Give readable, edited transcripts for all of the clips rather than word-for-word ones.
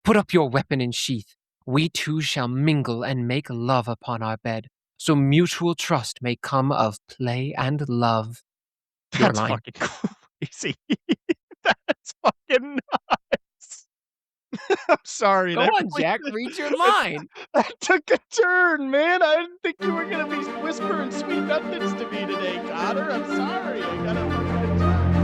Put up your weapon in sheath. We two shall mingle and make love upon our bed, so mutual trust may come of play and love. Your That's line. fucking crazy. That's fucking nuts. I'm sorry, Go that on, really Jack, read your line. that took a turn, man. I didn't think you were gonna be whispering sweet nothings to me today, Connor. I'm sorry. I gotta fucking adjust.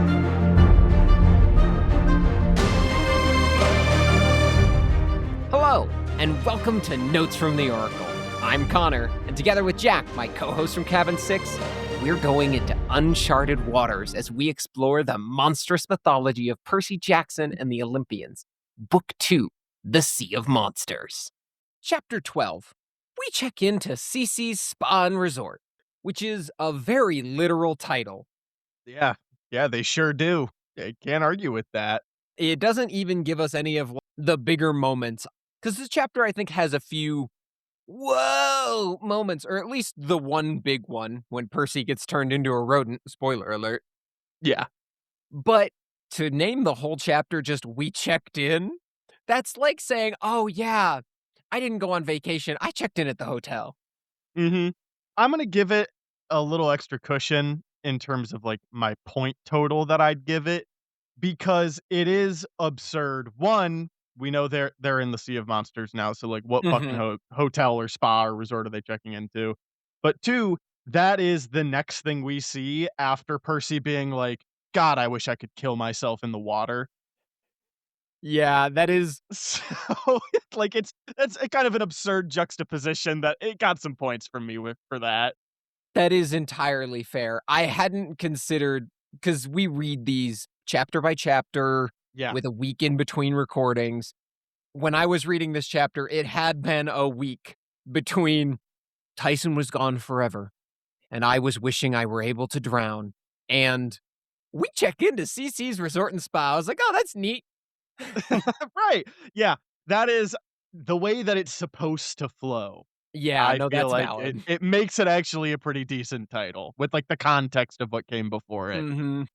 Hello, and welcome to Notes from the Oracle. I'm Connor, and together with Jack, my co-host from Cabin 6, we're going into uncharted waters as we explore the monstrous mythology of Percy Jackson and the Olympians. Book 2, The Sea of Monsters. Chapter 12. We check into Cece's Spa and Resort, which is a very literal title. Yeah. Yeah, they sure do. I can't argue with that. It doesn't even give us any of the bigger moments, because this chapter, I think, has a few whoa moments, or at least the one big one when Percy gets turned into a rodent. Spoiler alert. Yeah. But to name the whole chapter just "We checked in," that's like saying, oh, yeah, I didn't go on vacation. I checked in at the hotel. Mhm. I'm gonna give it a little extra cushion in terms of, like, my point total that I'd give it, because it is absurd. 1, we know they're in the Sea of Monsters now, so, like, what fucking Mhm. hotel or spa or resort are they checking into? But 2, that is the next thing we see after Percy being like, "God, I wish I could kill myself in the water." Yeah, that is So, like, that's a kind of an absurd juxtaposition that it got some points from me with for that. that is entirely fair. I hadn't considered, because we read these chapter by chapter Yeah. with a week in between recordings. When I was reading this chapter, it had been a week between Tyson was gone forever, and I was wishing I were able to drown, and we check into CC's Resort and Spa. I was like, "Oh, that's neat." Right. Yeah, that is the way that it's supposed to flow. Yeah, I no, feel that's like it valid. it makes it actually a pretty decent title with, like, the context of what came before it. Mhm.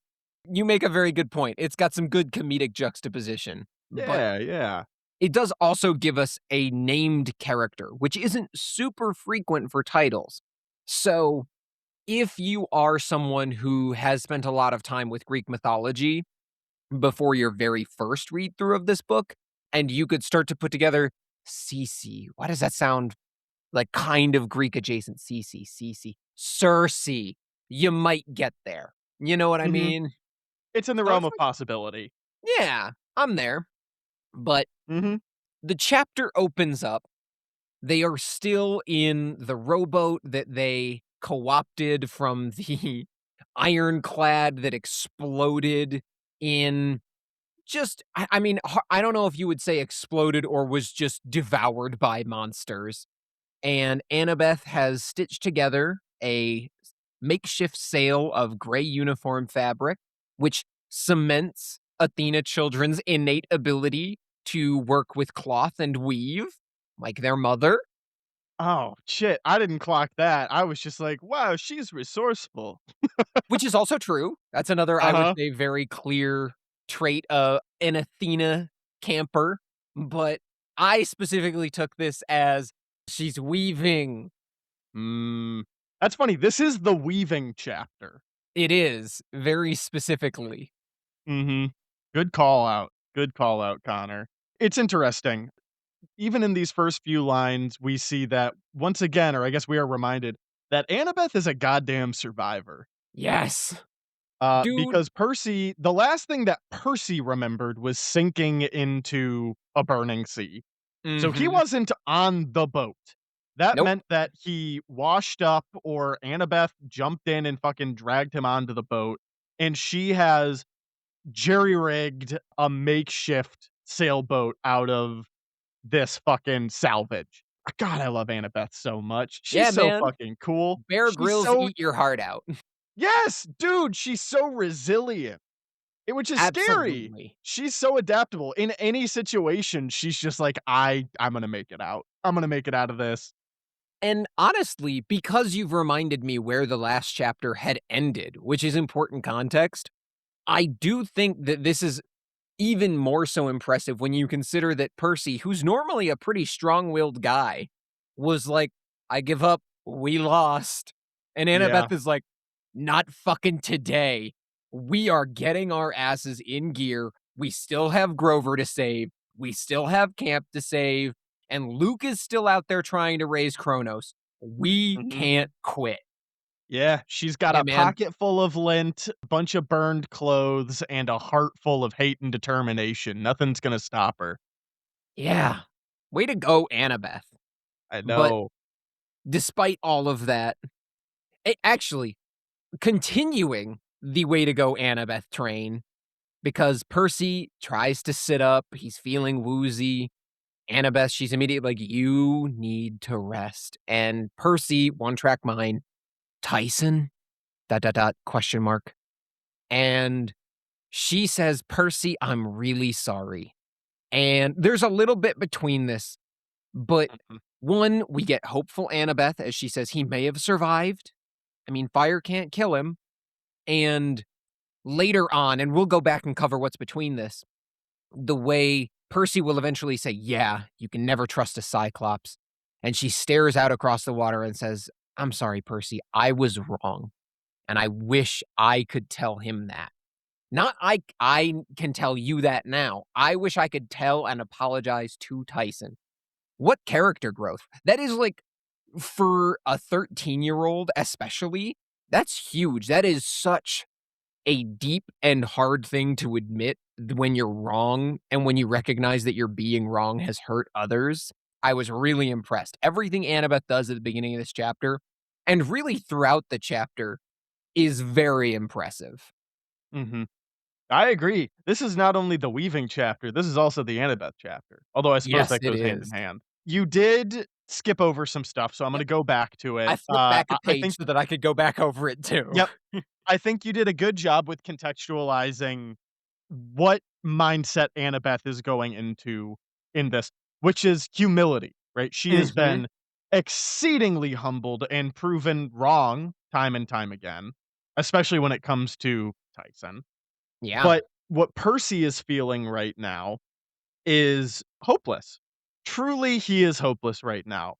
You make a very good point. It's got some good comedic juxtaposition, but Yeah, yeah. it does also give us a named character, which isn't super frequent for titles. So, if you are someone who has spent a lot of time with Greek mythology before your very first read through of this book, and you could start to put together Cece. Why does that sound like kind of Greek adjacent? Cece, Circe. You might get there. You know what I Mhm. mean? It's in the So realm it's of like, possibility. yeah, I'm there. But Mhm. the chapter opens up. They are still in the rowboat that they co-opted from the ironclad that exploded in just I mean, I don't know if you would say exploded or was just devoured by monsters. And Annabeth has stitched together a makeshift sail of gray uniform fabric, which cements Athena Children's innate ability to work with cloth and weave, like their mother, Oh, shit, I didn't clock that. I was just like, "Wow, she's resourceful." which is also true. That's another, I would Uh-huh. say, very clear trait of an Athena camper. But I specifically took this as she's weaving. Mm. That's funny, this is the weaving chapter. It is very specifically. Mhm. Good call out. Good call out, Connor. It's interesting. Even in these first few lines, we see that once again, or I guess we are reminded that Annabeth is a goddamn survivor. Yes. Dude. Because Percy, the last thing that Percy remembered was sinking into a burning sea. So he Mhm. wasn't on the boat. That Nope. meant that he washed up or Annabeth jumped in and fucking dragged him onto the boat. And she has jerry-rigged a makeshift sailboat out of this fucking salvage. God, I love Annabeth so much. She's Yeah, so man. fucking cool. Bear She's Grylls so eat your heart out. yes, dude, she's so resilient, which is scary. Absolutely. She's so adaptable. In any situation, she's just like, I'm gonna make it out. I'm gonna make it out of this." And honestly, because you've reminded me where the last chapter had ended, which is important context, I do think that this is even more so impressive when you consider that Percy, who's normally a pretty strong-willed guy, was like, "I give up. We lost." And Yeah. Annabeth is like, "Not fucking today. We are getting our asses in gear. We still have Grover to save. We still have camp to save. And Luke is still out there trying to raise Kronos. We Mhm. can't quit." Yeah, she's got Yeah, a man. pocket full of lint, a bunch of burned clothes, and a heart full of hate and determination. Nothing's gonna stop her. Yeah. Way to go, Annabeth. I But know. despite all of that, actually, continuing the way to go Annabeth train, because Percy tries to sit up, he's feeling woozy. Annabeth, she's immediately like, "You need to rest." And Percy, one track mind, "Tyson? Dot dot dot question mark." And she says, "Percy, I'm really sorry." And there's a little bit between this, but Mhm. one, we get hopeful Annabeth as she says he may have survived. I mean, fire can't kill him. And later on, and we'll go back and cover what's between this, the way Percy will eventually say, "Yeah, you can never trust a Cyclops." And she stares out across the water and says, "I'm sorry, Percy. I was wrong. And I wish I could tell him that. Not I can tell you that now. I wish I could tell and apologize to Tyson." What character growth. That is like, for a 13-year-old especially, that's huge. That is such a deep and hard thing to admit when you're wrong and when you recognize that you're being wrong has hurt others. I was really impressed. Everything Annabeth does at the beginning of this chapter, and really throughout the chapter, is very impressive. Mhm. I agree. This is not only the weaving chapter, this is also the Annabeth chapter, although I suppose Yes, that it goes hand in is. hand. You did skip over some stuff, so I'm Yep. gonna go back to it. I flipped back a I page think so that I could go back over it too. Yep. I think you did a good job with contextualizing what mindset Annabeth is going into in this, which is humility, right? She has Mhm. been exceedingly humbled and proven wrong time and time again, especially when it comes to Tyson. Yeah. But what Percy is feeling right now is hopeless. Truly, he is hopeless right now.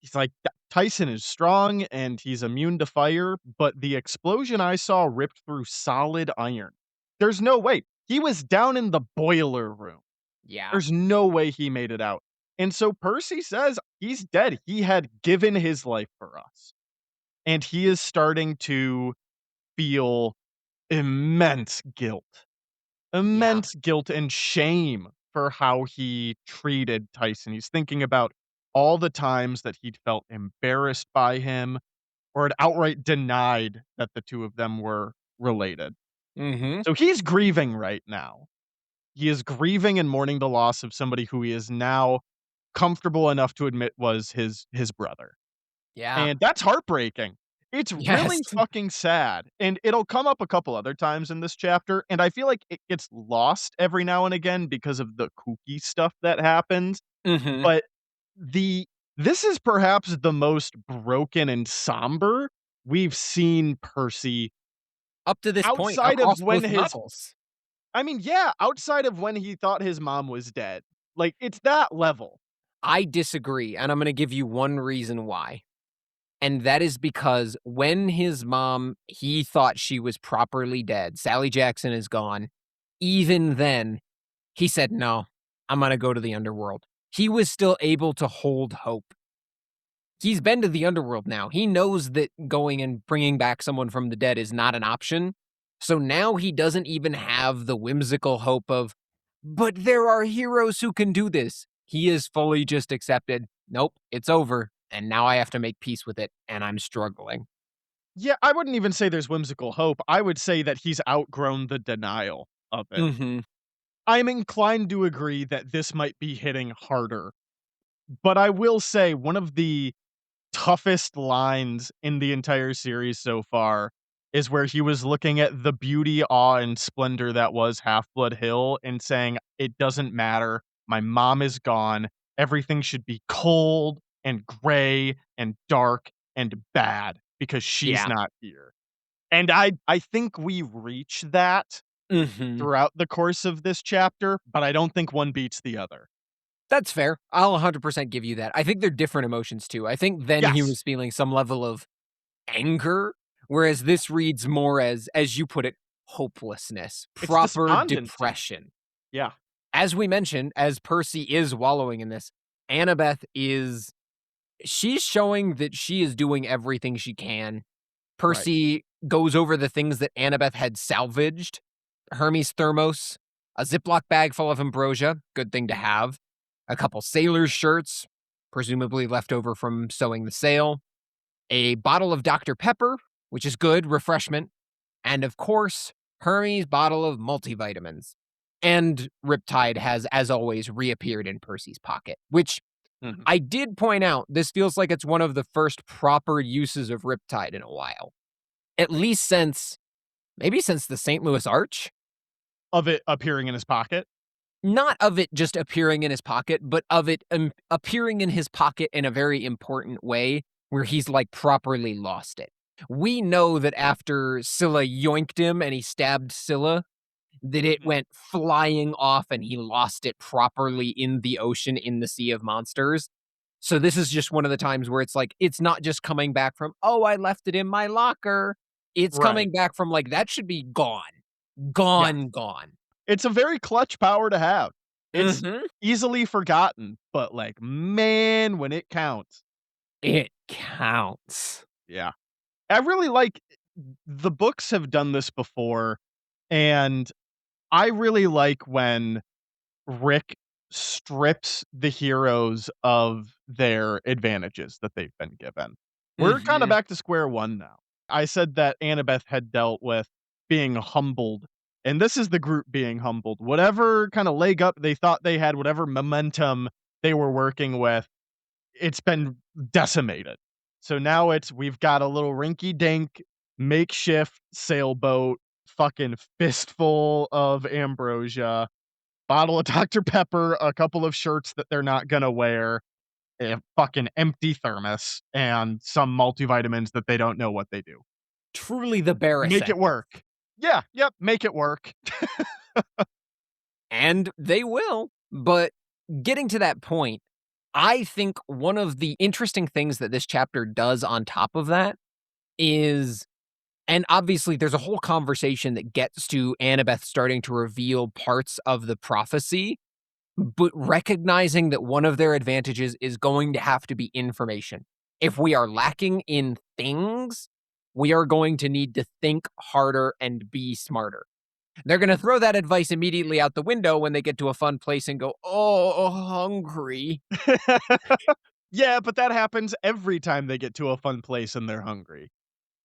He's like, Tyson is strong and he's immune to fire, but the explosion I saw ripped through solid iron. There's no way. He was down in the boiler room. Yeah. There's no way he made it out. And so Percy says he's dead. He had given his life for us. And he is starting to feel immense guilt, Yeah. immense guilt and shame for how he treated Tyson. He's thinking about all the times that he'd felt embarrassed by him or had outright denied that the two of them were related. Mhm. So he's grieving right now. He is grieving and mourning the loss of somebody who he is now comfortable enough to admit was his brother. Yeah. And that's heartbreaking. It's Yes. really fucking sad, and it'll come up a couple other times in this chapter, and I feel like it gets lost every now and again because of the kooky stuff that happens, Mhm. but the this is perhaps the most broken and somber we've seen Percy Up to this point outside of across when both his novels. I mean, yeah, outside of when he thought his mom was dead. Like, it's that level. I disagree, and I'm gonna give you one reason why. And that is because when his mom, he thought she was properly dead, Sally Jackson is gone. Even then, he said, "No, I'm gonna go to the underworld." He was still able to hold hope. He's been to the underworld now. He knows that going and bringing back someone from the dead is not an option. So now he doesn't even have the whimsical hope of, "But there are heroes who can do this." He is fully just accepted, "Nope, it's over, and now I have to make peace with it, and I'm struggling." Yeah, I wouldn't even say there's whimsical hope. I would say that he's outgrown the denial of it. Mhm. I'm inclined to agree that this might be hitting harder, but I will say one of the toughest lines in the entire series so far is where he was looking at the beauty, awe, and splendor that was Half-Blood Hill and saying, "It doesn't matter. My mom is gone. Everything should be cold and gray and dark and bad because she's Yeah. not here." And I think we reach that Mhm. throughout the course of this chapter, but I don't think one beats the other. That's fair. I'll 100% give you that. I think they're different emotions too. I think then he Yes, was feeling some level of anger, whereas this reads more as you put it, hopelessness, it's proper despondency. depression. Yeah, As we mentioned, as Percy is wallowing in this, Annabeth is she's showing that she is doing everything she can. right. Percy goes over the things that Annabeth had salvaged. Hermes' thermos, a Ziploc bag full of ambrosia, good thing to have, a couple sailor's shirts, presumably left over from sewing the sail, a bottle of Dr. Pepper, which is good, refreshment, and of course, Hermes' bottle of multivitamins. And Riptide has, as always, reappeared in Percy's pocket, which Mhm. I did point out this feels like it's one of the first proper uses of Riptide in a while. At least since maybe since the St. Louis Arch? Of it appearing in his pocket? Not of it just appearing in his pocket, but of it, appearing in his pocket in a very important way where he's, like, properly lost it. We know that after Scylla yoinked him and he stabbed Scylla, that it Mhm. went flying off and he lost it properly in the ocean in the Sea of Monsters. So this is just one of the times where it's like, it's not just coming back from, "Oh, I left it in my locker." It's Right. coming back from, like, that should be gone. Yeah. Gone, gone. It's a very clutch power to have. It's Mhm. easily forgotten, but, like, man, when it counts. It counts. Yeah. I really like the books have done this before, and I really like when Rick strips the heroes of their advantages that they've been given. We're kinda Mhm. back to square one now. I said that Annabeth had dealt with being humbled, and this is the group being humbled. Whatever kinda leg up they thought they had, whatever momentum they were working with, it's been decimated. So now we've got a little rinky dink makeshift sailboat, fucking fistful of ambrosia, bottle of Dr. Pepper, a couple of shirts that they're not gonna wear, a fucking empty thermos, and some multivitamins that they don't know what they do. Truly the bare Make it essentials. work. Yeah, yep, make it work. And they will, but getting to that point, I think one of the interesting things that this chapter does on top of that is and obviously there's a whole conversation that gets to Annabeth starting to reveal parts of the prophecy, but recognizing that one of their advantages is going to have to be information. If we are lacking in things, we are going to need to think harder and be smarter. They're gonna throw that advice immediately out the window when they get to a fun place and go, "Oh, hungry." Yeah, but that happens every time they get to a fun place and they're hungry.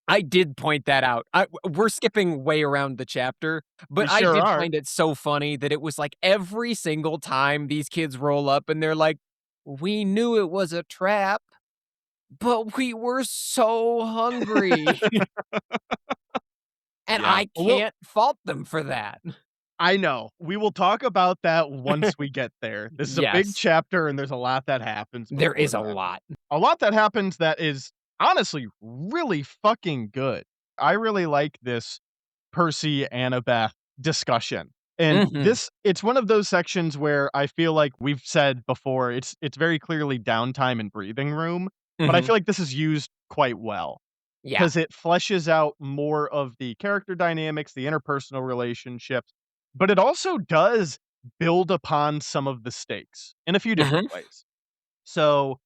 I did point that out. We're skipping way around the chapter, We but I sure did are. find it so funny that it was like every single time these kids roll up and they're like, "We knew it was a trap, but we were so hungry." And Yeah. I Well, can't fault them for that. I know. We will talk about that once we get there. This is a big Yes, chapter, and there's a lot that happens there before is a then. lot. A lot that happens that is honestly really fucking good. I really like this Percy Annabeth discussion. And Mhm, it's one of those sections where I feel like we've said before, it's very clearly downtime and breathing room, but I mhm. feel like this is used quite well Yeah, because it fleshes out more of the character dynamics, the interpersonal relationships, but it also does build upon some of the stakes in a few different mhm, ways. So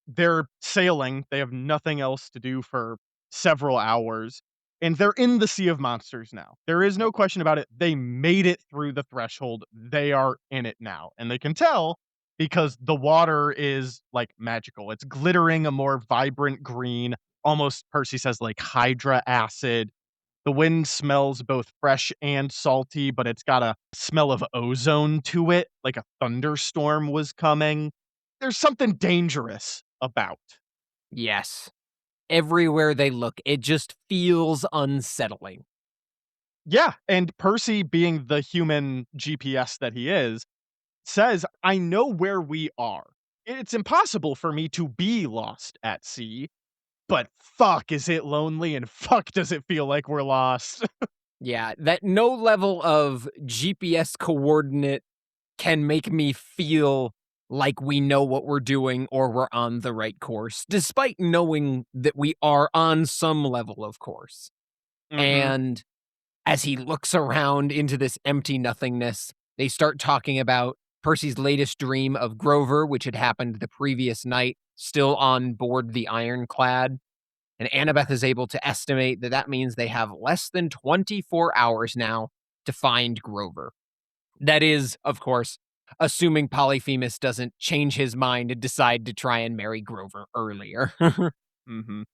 they're sailing, they have nothing else to do for several hours, and they're in the Sea of Monsters now. There is no question about it. They made it through the threshold. They are in it now, and they can tell because the water is, like, magical. It's glittering a more vibrant green, almost, Percy says, like, hydra acid. The wind smells both fresh and salty, but it's got a smell of ozone to it, like a thunderstorm was coming. There's something dangerous about. yes. Everywhere they look, it just feels unsettling. Yeah, and Percy, being the human GPS that he is, says, "I know where we are. It's impossible for me to be lost at sea, but fuck, is it lonely and fuck does it feel like we're lost." Yeah, that no level of GPS coordinate can make me feel like we know what we're doing or we're on the right course, despite knowing that we are on some level of course. Mhm. And as he looks around into this empty nothingness, they start talking about Percy's latest dream of Grover, which had happened the previous night, still on board the Ironclad. And Annabeth is able to estimate that that means they have less than 24 hours now to find Grover. That is, of course, assuming Polyphemus doesn't change his mind and decide to try and marry Grover earlier. Mhm.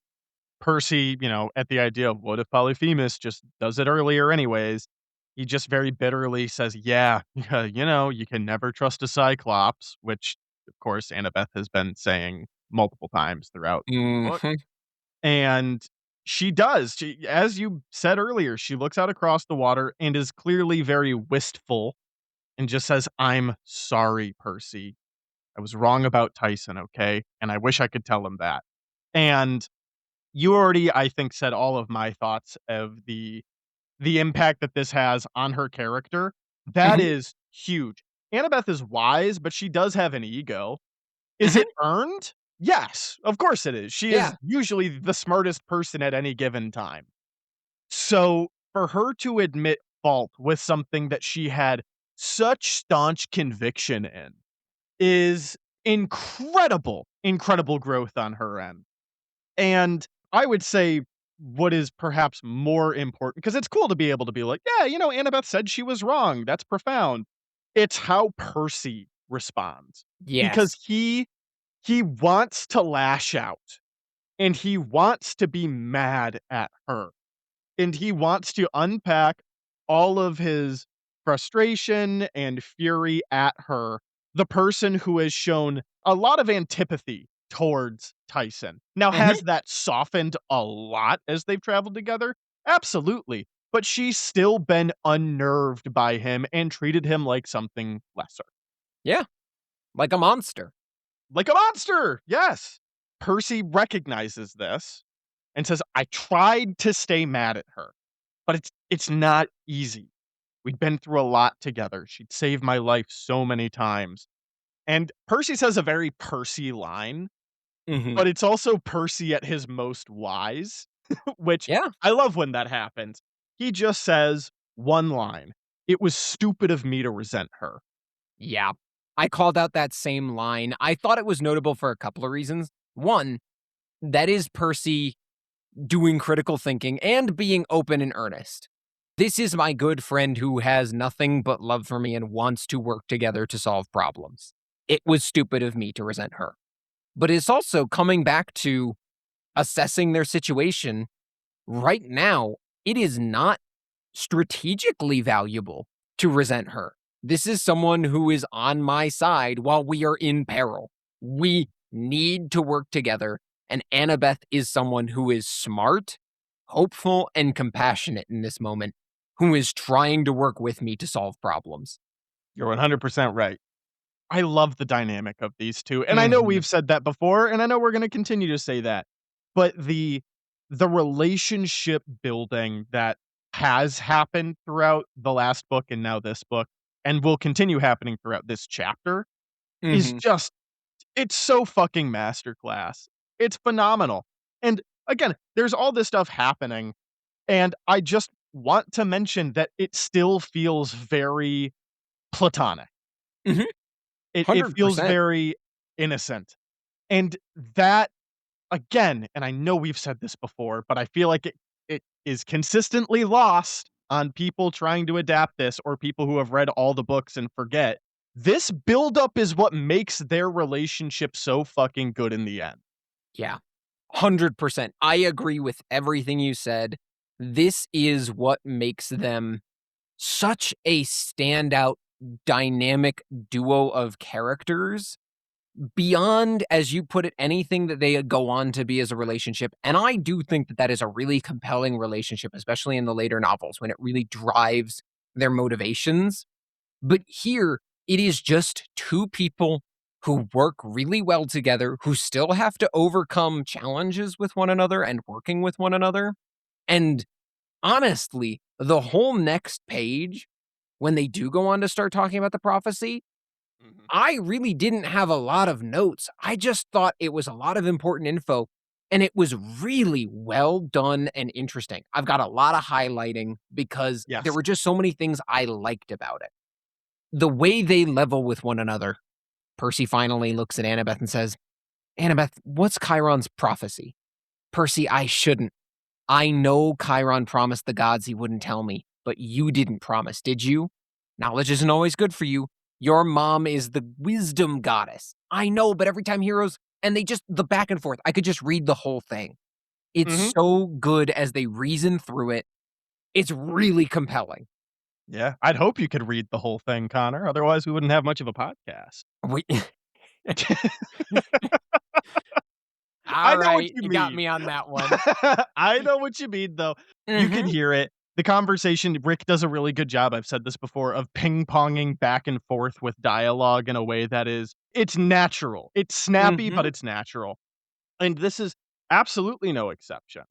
Percy, at the idea of what if Polyphemus just does it earlier anyways, he just very bitterly says, "Yeah, yeah, you can never trust a Cyclops," which, of course, Annabeth has been saying multiple times throughout the book. Mhm. And she does. As you said earlier, she looks out across the water and is clearly very wistful and just says, "I'm sorry, Percy. I was wrong about Tyson, okay? And I wish I could tell him that." And you already, I think, said all of my thoughts of the impact that this has on her character. That Mhm. is huge. Annabeth is wise, but she does have an ego. Is Mhm. it earned? Yes, of course it is. She Yeah. is usually the smartest person at any given time. So, for her to admit fault with something that she had such staunch conviction in is incredible, incredible growth on her end. And I would say what is perhaps more important, because it's cool to be able to be like, "Yeah, Annabeth said she was wrong. That's profound." It's how Percy responds, because Yes. he wants to lash out, and he wants to be mad at her, and he wants to unpack all of his frustration and fury at her, the person who has shown a lot of antipathy towards Tyson. Now, Mhm. has that softened a lot as they've traveled together? Absolutely. But she's still been unnerved by him and treated him like something lesser. Yeah, like a monster. Like a monster! Yes. Percy recognizes this and says, "I tried to stay mad at her, but it's not easy. We'd been through a lot together. She'd saved my life so many times." And Percy says a very Percy line, Mhm. but it's also Percy at his most wise, which Yeah. I love when that happens. He just says one line, "It was stupid of me to resent her." Yeah. I called out that same line. I thought it was notable for a couple of reasons. One, that is Percy doing critical thinking and being open and earnest. This is my good friend who has nothing but love for me and wants to work together to solve problems. It was stupid of me to resent her. But it's also coming back to assessing their situation right now. It is not strategically valuable to resent her. This is someone who is on my side while we are in peril. We need to work together, and Annabeth is someone who is smart, hopeful, and compassionate in this moment, who is trying to work with me to solve problems. You're 100% right. I love the dynamic of these 2, and I know Mhm. we've said that before, and I know we're gonna continue to say that, but the relationship building that has happened throughout the last book and now this book, and will continue happening throughout this chapter, is Mhm. just it's so fucking masterclass. It's phenomenal, and again, there's all this stuff happening, and I just want to mention that it still feels very platonic. Mhm. It feels 100%. very innocent. And that again, and I know we've said this before, but I feel like it is consistently lost on people trying to adapt this or people who have read all the books and forget. This buildup is what makes their relationship so fucking good in the end. Yeah. 100%. I agree with everything you said. This is what makes them such a standout dynamic duo of characters beyond, as you put it, anything that they go on to be as a relationship. And I do think that that is a really compelling relationship, especially in the later novels when it really drives their motivations. But here, it is just two people who work really well together, who still have to overcome challenges with one another and working with one another. And honestly, the whole next page, when they do go on to start talking about the prophecy, Mhm. I really didn't have a lot of notes. I just thought it was a lot of important info, and it was really well done and interesting. I've got a lot of highlighting because there Yes. were just so many things I liked about it. The way they level with one another. Percy finally looks at Annabeth and says, Annabeth, what's Chiron's prophecy? Percy, I shouldn't. I know Chiron promised the gods he wouldn't tell me, but you didn't promise, did you? Knowledge isn't always good for you. Your mom is the wisdom goddess. I know, but every time heroes, and they just, the back and forth, I could just read the whole thing. It's Mhm. so good as they reason through it. It's really compelling. Yeah. I'd hope you could read the whole thing, Connor, otherwise we wouldn't have much of a podcast. We, I all know what right, you you got mean. me on that one. I know what you mean, though. You can Hmm. hear it. The conversation, Rick does a really good job, I've said this before, of ping-ponging back and forth with dialogue in a way that is it's natural. It's snappy, but Hmm. it's natural. And this is absolutely no exception.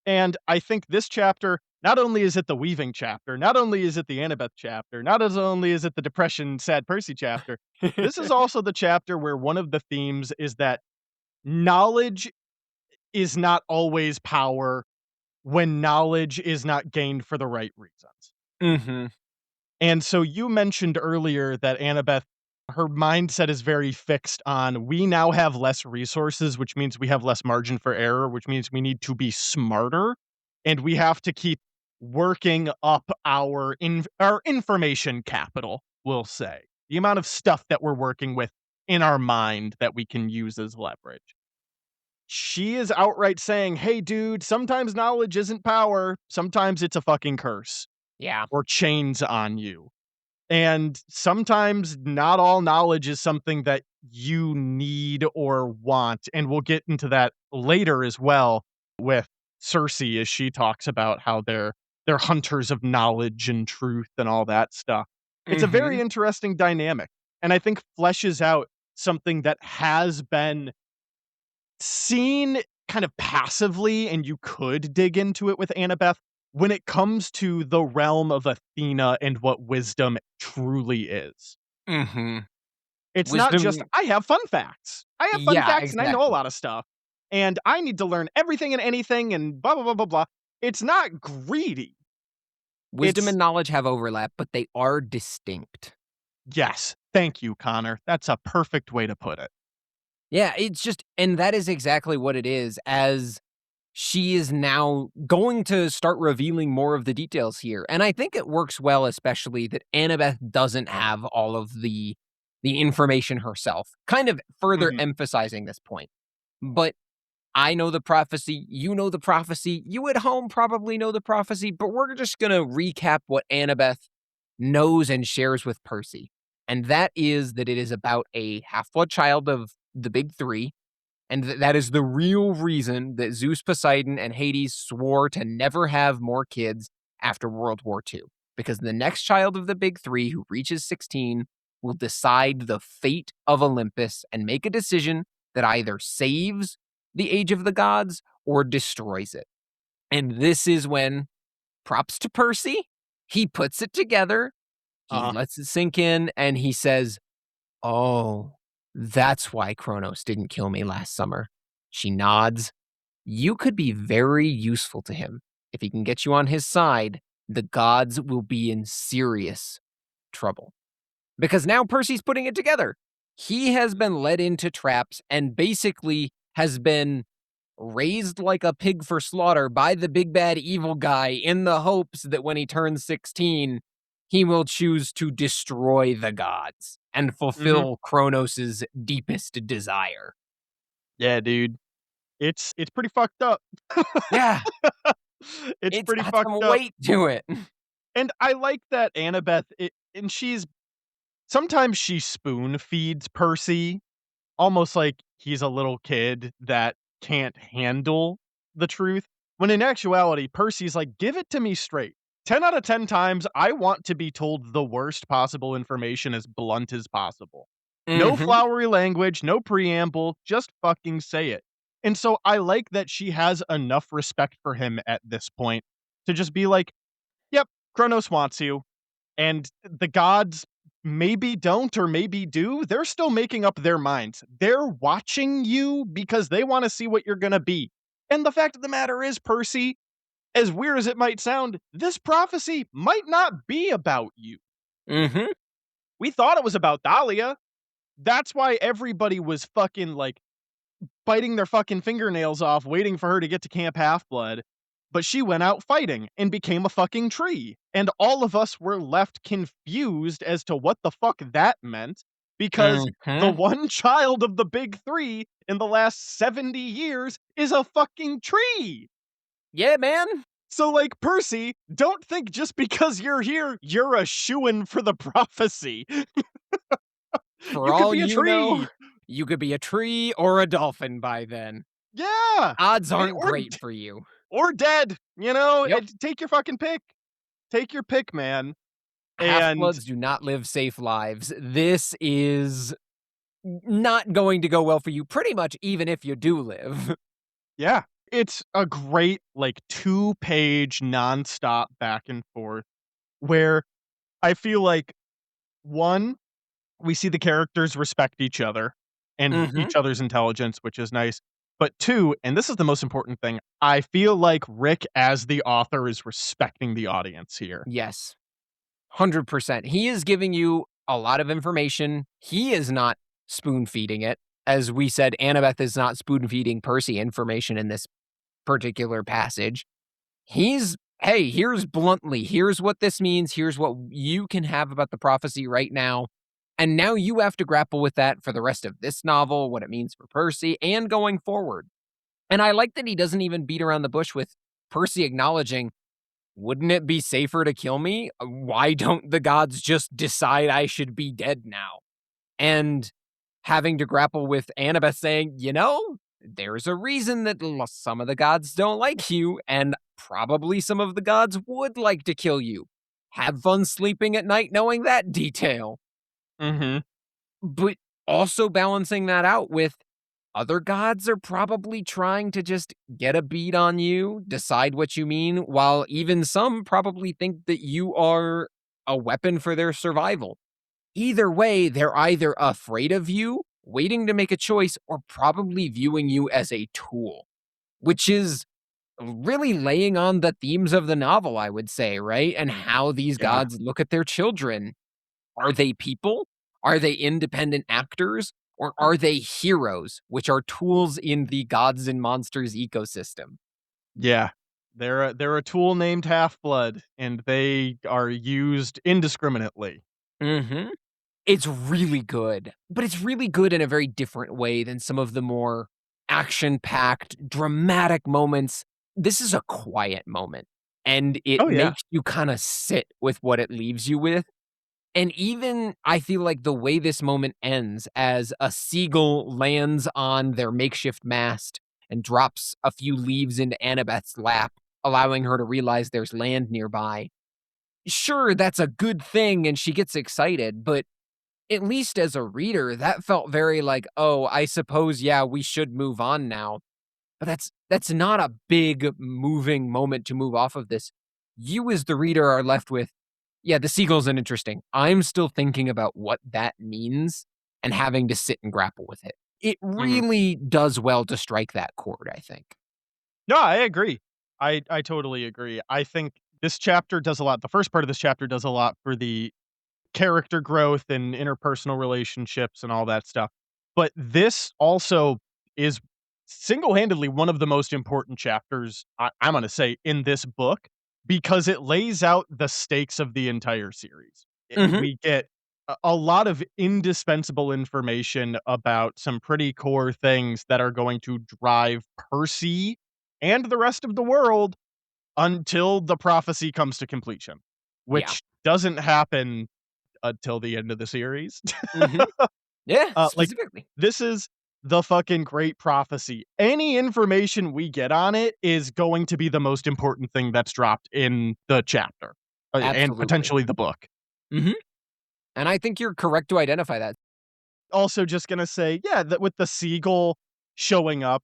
And I think this chapter, not only is it the weaving chapter, not only is it the Annabeth chapter, not as only is it the depression, sad Percy chapter, this is also the chapter where one of the themes is that knowledge is not always power when knowledge is not gained for the right reasons. Hmm. And so you mentioned earlier that Annabeth, her mindset is very fixed on we now have less resources, which means we have less margin for error, which means we need to be smarter and we have to keep working up our information capital, we'll say. The amount of stuff that we're working with in our mind that we can use as leverage. She is outright saying, "Hey dude, sometimes knowledge isn't power, sometimes it's a fucking curse Yeah. or chains on you." And sometimes not all knowledge is something that you need or want, and we'll get into that later as well with Circe as she talks about how they're hunters of knowledge and truth and all that stuff. It's a very Hmm. interesting dynamic, and I think fleshes out something that has been seen kind of passively, and you could dig into it with Annabeth when it comes to the realm of Athena and what wisdom truly is. Hmm. It's not just, Wisdom. "I have fun facts. I have fun Yeah, facts and I know a exactly. lot of stuff, and I need to learn everything and anything and blah, blah, blah, blah, blah." It's not greedy. Wisdom It's and knowledge have overlap, but they are distinct. yes, thank you, Connor. That's a perfect way to put it. Yeah, it's just and that is exactly what it is, as she is now going to start revealing more of the details here, and I think it works well, especially that Annabeth doesn't have all of the information herself, kind of further Mhm. emphasizing this point. But I know the prophecy, you know the prophecy, you at home probably know the prophecy, but we're just gonna recap what Annabeth knows and shares with Percy. And that is that it is about a half-blood child of the big three, and that is the real reason that Zeus, Poseidon, and Hades swore to never have more kids after World War II. Because the next child of the big three who reaches 16 will decide the fate of Olympus and make a decision that either saves the age of the gods or destroys it. And this is when, props to Percy, he puts it together, he Uh-huh. lets it sink in, and he says, oh, that's why Kronos didn't kill me last summer. She nods. You could be very useful to him. If he can get you on his side, the gods will be in serious trouble. Because now Percy's putting it together. He has been led into traps and basically has been raised like a pig for slaughter by the big bad evil guy in the hopes that when he turns 16, he will choose to destroy the gods and Mhm. fulfill Kronos' deepest desire. Yeah, dude. It's pretty fucked up. Yeah, It's it's pretty got fucked some up. weight to it. And I like that Annabeth and she's sometimes she spoon feeds Percy, almost like he's a little kid that can't handle the truth, when in actuality, Percy's like, "Give it to me straight. 10 out of 10 times, I want to be told the worst possible information as blunt as possible. No Mhm, flowery language, no preamble, just fucking say it." And so I like that she has enough respect for him at this point to just be like, "Yep, Kronos wants you, and the gods maybe don't or maybe do. They're still making up their minds. They're watching you because they wanna see what you're gonna be. And the fact of the matter is, Percy, as weird as it might sound, this prophecy might not be about you. Mhm. We thought it was about Dahlia. That's why everybody was fucking, like, biting their fucking fingernails off waiting for her to get to Camp Half-Blood, but she went out fighting and became a fucking tree, and all of us were left confused as to what the fuck that meant, because the Mhm. one child of the big 3 in the last 70 years is a fucking tree! Yeah, man. So, like, Percy, don't think just because you're here, you're a shoo-in for the prophecy. For You could all be a you know, tree! you could be a tree or a dolphin by then. Yeah! Odds Eh, aren't great for you. or dead, you know? Yep. Take your fucking pick. Take your pick, man. And Half-bloods do not live safe lives. This is not going to go well for you pretty much even if you do live. yeah, it's a great, like, two-page nonstop back and forth where I feel like, 1, we see the characters respect each other and Mhm. each other's intelligence, which is nice. But 2, and this is the most important thing, I feel like Rick, as the author, is respecting the audience here. Yes. 100%. He is giving you a lot of information. He is not spoon feeding it. As we said, Annabeth is not spoon feeding Percy information in this particular passage. He's, hey, here's bluntly, here's what this means. Here's what you can have about the prophecy right now. And now you have to grapple with that for the rest of this novel, what it means for Percy and going forward. And I like that he doesn't even beat around the bush with Percy acknowledging, wouldn't it be safer to kill me? Why don't the gods just decide I should be dead now? And having to grapple with Annabeth saying, there's a reason that some of the gods don't like you, and probably some of the gods would like to kill you. Have fun sleeping at night knowing that detail. Mhm. But also balancing that out with other gods are probably trying to just get a beat on you, decide what you mean, while even some probably think that you are a weapon for their survival. Either way, they're either afraid of you, waiting to make a choice, or probably viewing you as a tool, which is really laying on the themes of the novel, I would say, right? And how these Yeah. gods look at their children. Are they people? Are they independent actors? Or are they heroes, which are tools in the gods and monsters ecosystem? Yeah. They're a tool named Half-Blood, and they are used indiscriminately. Hmm. It's really good, but it's really good in a very different way than some of the more action-packed, dramatic moments. This is a quiet moment, and it Oh, yeah. makes you kinda sit with what it leaves you with, and even I feel like the way this moment ends as a seagull lands on their makeshift mast and drops a few leaves into Annabeth's lap, allowing her to realize there's land nearby. Sure, that's a good thing and she gets excited, but at least as a reader, that felt very like, "Oh, I suppose, yeah, we should move on now." But that's not a big moving moment to move off of this. You as the reader are left with, "Yeah, the seagull's an interesting. I'm still thinking about what that means and having to sit and grapple with it." It Mhm. really does well to strike that chord, I think. No, I agree. I totally agree. I think this chapter does a lot the first part of this chapter does a lot for the character growth and interpersonal relationships and all that stuff. But this also is single-handedly one of the most important chapters, I'm gonna say, in this book, because it lays out the stakes of the entire series. Mhm. We get a lot of indispensable information about some pretty core things that are going to drive Percy and the rest of the world until the prophecy comes to completion, Yeah. which doesn't happen until the end of the series. Mhm. Yeah, Like, specifically. this is the fucking great prophecy. Any information we get on it is going to be the most important thing that's dropped in the chapter, and Absolutely. potentially the book. Mhm. And I think you're correct to identify that. Also, just gonna say, yeah, that with the seagull showing up,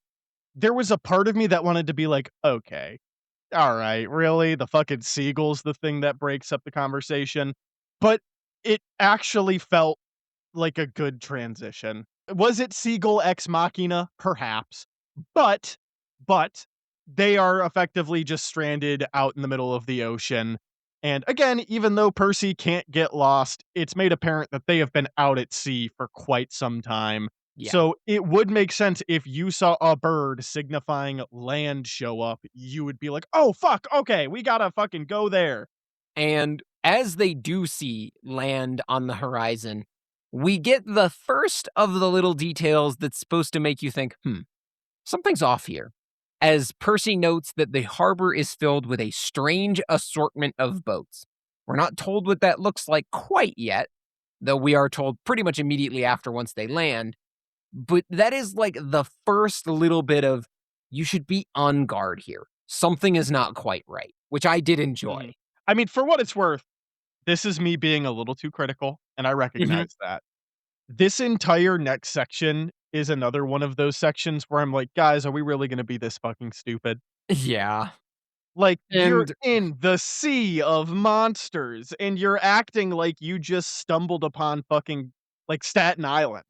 there was a part of me that wanted to be like, "Okay." Alright, really? The fucking seagull's the thing that breaks up the conversation? But it actually felt like a good transition. Was it Seagull Ex Machina? Perhaps. But but they are effectively just stranded out in the middle of the ocean. And again, even though Percy can't get lost, it's made apparent that they have been out at sea for quite some time. Yeah. So it would make sense if you saw a bird signifying land show up, you would be like, "Oh, fuck, okay, we gotta fucking go there." And as they do see land on the horizon, we get the first of the little details that's supposed to make you think, something's off here. As Percy notes that the harbor is filled with a strange assortment of boats. We're not told what that looks like quite yet, though we are told pretty much immediately after once they land. But that is like the first little bit of you should be on guard here. Something is not quite right, which I did enjoy. Mhm. I mean, for what it's worth, this is me being a little too critical, and I Mhm. recognize that. This entire next section is another one of those sections where I'm like, "Guys, are we really gonna be this fucking stupid?" Yeah. Like, you're And in the sea of monsters, and you're acting like you just stumbled upon fucking, like, Staten Island.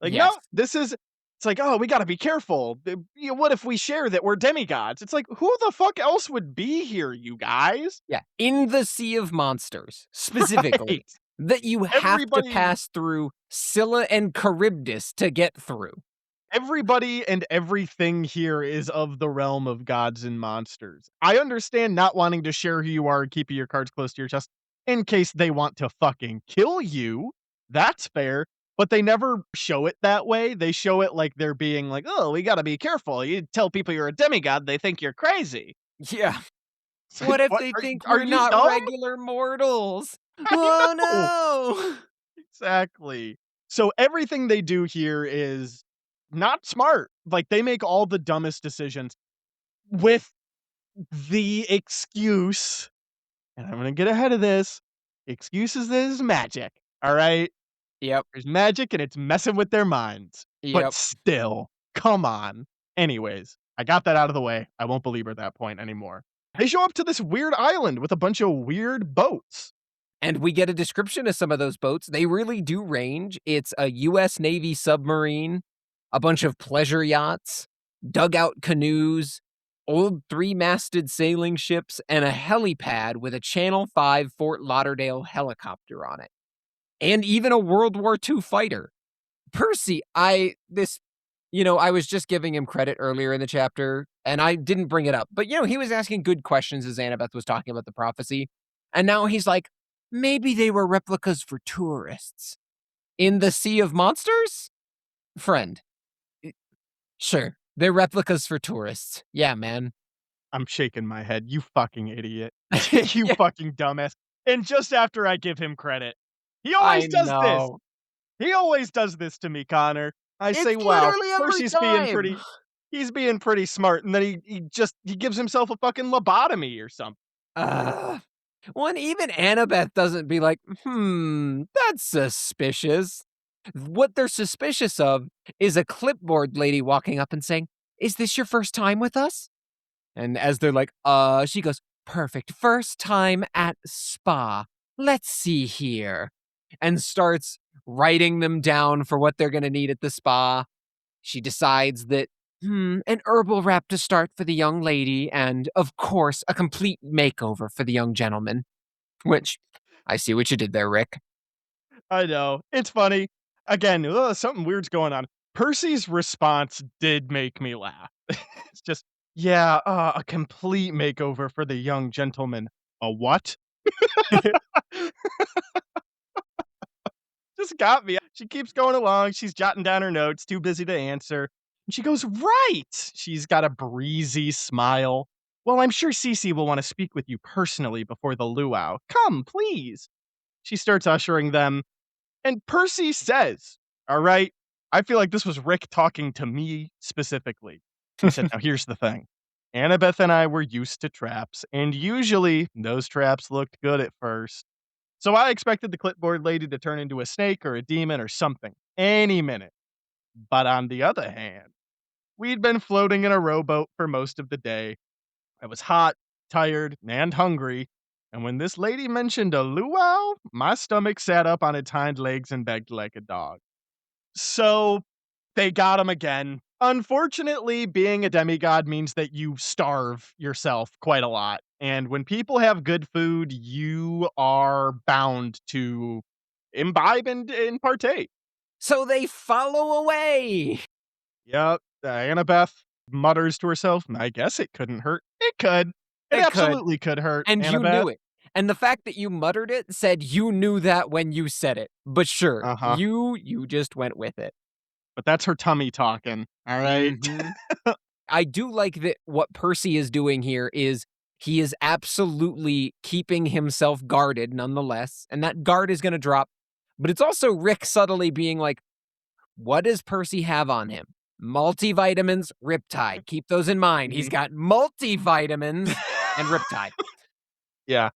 Like, yes. no, this is it's like, "Oh, we gotta be careful. What if we share that we're demigods?" It's like, who the fuck else would be here, you guys? Yeah, in the Sea of Monsters, Right. specifically, that you have to Everybody pass through Scylla and Charybdis to get through. Everybody and everything here is of the realm of gods and monsters. I understand not wanting to share who you are and keeping your cards close to your chest in case they want to fucking kill you. That's fair, but they never show it that way. They show it like they're being like, "Oh, we gotta be careful. You tell people you're a demigod, they think you're crazy." Yeah. It's like, What if "What? they think Are we're you not dumb?" regular mortals? I Oh, know. no. Exactly. So everything they do here is not smart. Like, they make all the dumbest decisions with the excuse, and I'm gonna get ahead of this, excuse is there's magic, alright? Yep, There's magic and it's messing with their minds, but yep. still, come on. Anyways, I got that out of the way, I won't belabor that point anymore. They show up to this weird island with a bunch of weird boats. And we get a description of some of those boats. They really do range. It's a US Navy submarine, a bunch of pleasure yachts, dugout canoes, old three-masted sailing ships, and a helipad with a Channel 5 Fort Lauderdale helicopter on it. And even a World War II fighter. Percy, I was just giving him credit earlier in the chapter, and I didn't bring it up, but, he was asking good questions as Annabeth was talking about the prophecy, and now he's like, "Maybe they were replicas for tourists." In the Sea of Monsters? Friend, eh, sure, they're replicas for tourists. Yeah, man. I'm shaking my head, you fucking idiot. You Yeah, fucking dumbass. And just after I give him credit, he always I does this. know. He always does this to me, Connor. I say, It's "Wow, literally every Percy's being time. pretty he's being pretty smart," and then he gives himself a fucking lobotomy or something. Ugh. Well, and even Annabeth doesn't be like, that's suspicious. What they're suspicious of is a clipboard lady walking up and saying, "Is this your first time with us?" And as they're like, she goes, "Perfect. First time at spa. Let's see here." And starts writing them down for what they're going to need at the spa. She decides that, an herbal wrap to start for the young lady, and of course, a complete makeover for the young gentleman. Which, I see what you did there, Rick. I know. It's funny. Again, something weird's going on. Percy's response did make me laugh. It's just, "Yeah, a complete makeover for the young gentleman." "A what?" Just got me. She keeps going along, she's jotting down her notes, too busy to answer. And she goes, "Right!" She's got a breezy smile. "Well, I'm sure Cece will want to speak with you personally before the luau. Come, please." She starts ushering them, and Percy says, "All right, I feel like this was Rick talking to me specifically." He said, "Now here's the thing. Annabeth and I were used to traps, and usually those traps looked good at first. So I expected the clipboard lady to turn into a snake or a demon or something any minute. But on the other hand, we'd been floating in a rowboat for most of the day. It was hot. tired, and hungry. And when this lady mentioned a luau, my stomach sat up on its hind legs and begged like a dog. So they got him again. Unfortunately, being a demigod means that you starve yourself quite a lot. And when people have good food, you are bound to imbibe and partake. So they follow away. Yep. Annabeth mutters to herself, I guess it couldn't hurt. It could. It It could, absolutely could hurt, and you Annabeth. knew it. And the fact that you muttered it said you knew that when you said it. But sure, Uh huh. you just went with it. But that's her tummy talking. All right. Mhm. I do like that what Percy is doing here is he is absolutely keeping himself guarded nonetheless, and that guard is gonna drop, but it's also Rick subtly being like, "What does Percy have on him? Multivitamins, Riptide. Keep those in mind. He's Mhm. got multivitamins and Riptide." Yeah.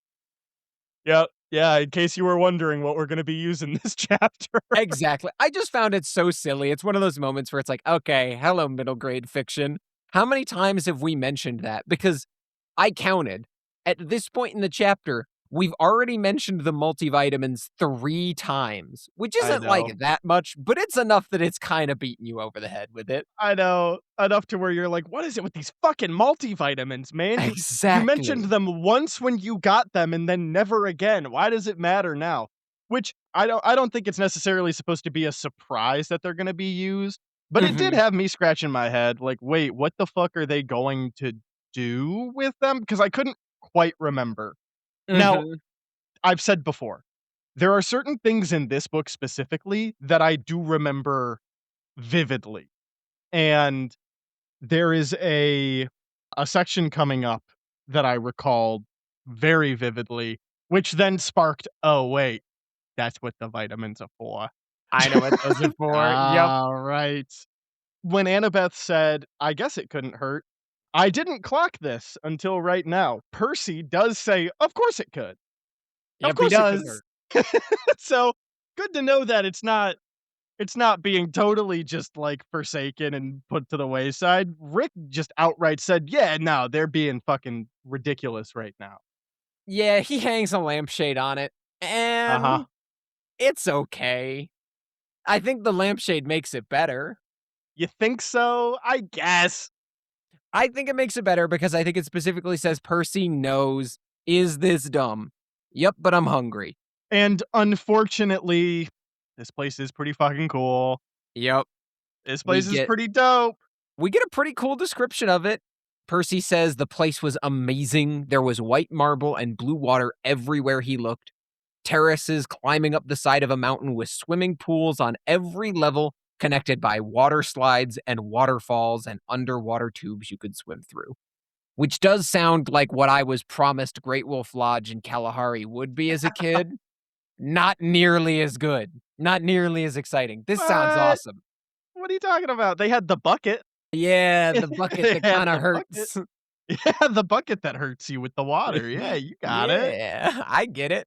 Yep. Yeah. In case you were wondering what we're going to be using this chapter. Exactly. I just found it so silly. It's one of those moments where it's like, "Okay, hello, middle grade fiction. How many times have we mentioned that?" Because I counted. At this point in the chapter, we've already mentioned the multivitamins 3 times, which I isn't, know. like, that much, but it's enough that it's kinda beating you over the head with it. I know. Enough to where you're like, what is it with these fucking multivitamins, man? You mentioned Exactly. them once when you got them and then never again. Why does it matter now? Which I don't think it's necessarily supposed to be a surprise that they're gonna be used, but it did Mhm. have me scratching my head like, wait, what the fuck are they going to do with them? Because I couldn't quite remember. Now, Mhm. I've said before, there are certain things in this book specifically that I do remember vividly. And there is a section coming up that I recalled very vividly, which then sparked, "Oh, wait, that's what the vitamins are for." I know what those are for. Yep. Alright. When Annabeth said, "I guess it couldn't hurt," I didn't clock this until right now. Percy does say, "Of course it could. Of Yep, he course it could does. hurt." So, good to know that it's not being totally just, like, forsaken and put to the wayside. Rick just outright said, "Yeah, no, they're being fucking ridiculous right now." Yeah, he hangs a lampshade on it, Uh-huh. and it's okay. I think the lampshade makes it better. You think so? I guess. I think it makes it better because I think it specifically says Percy knows, "Is this dumb? Yep, but I'm hungry." And unfortunately, this place is pretty fucking cool. Yep. This We place is get pretty dope. we get a pretty cool description of it. Percy says the place was amazing. There was white marble and blue water everywhere he looked. Terraces climbing up the side of a mountain with swimming pools on every level, connected by water slides and waterfalls and underwater tubes you could swim through. Which does sound like what I was promised Great Wolf Lodge in Kalahari would be as a kid. Not nearly as good. Not nearly as exciting. This sounds What? awesome. What are you talking about? They had the bucket. Yeah, the bucket They that had kinda the bucket. hurts. Yeah, the bucket that hurts you with the water. Yeah, you got it. Yeah, I get it.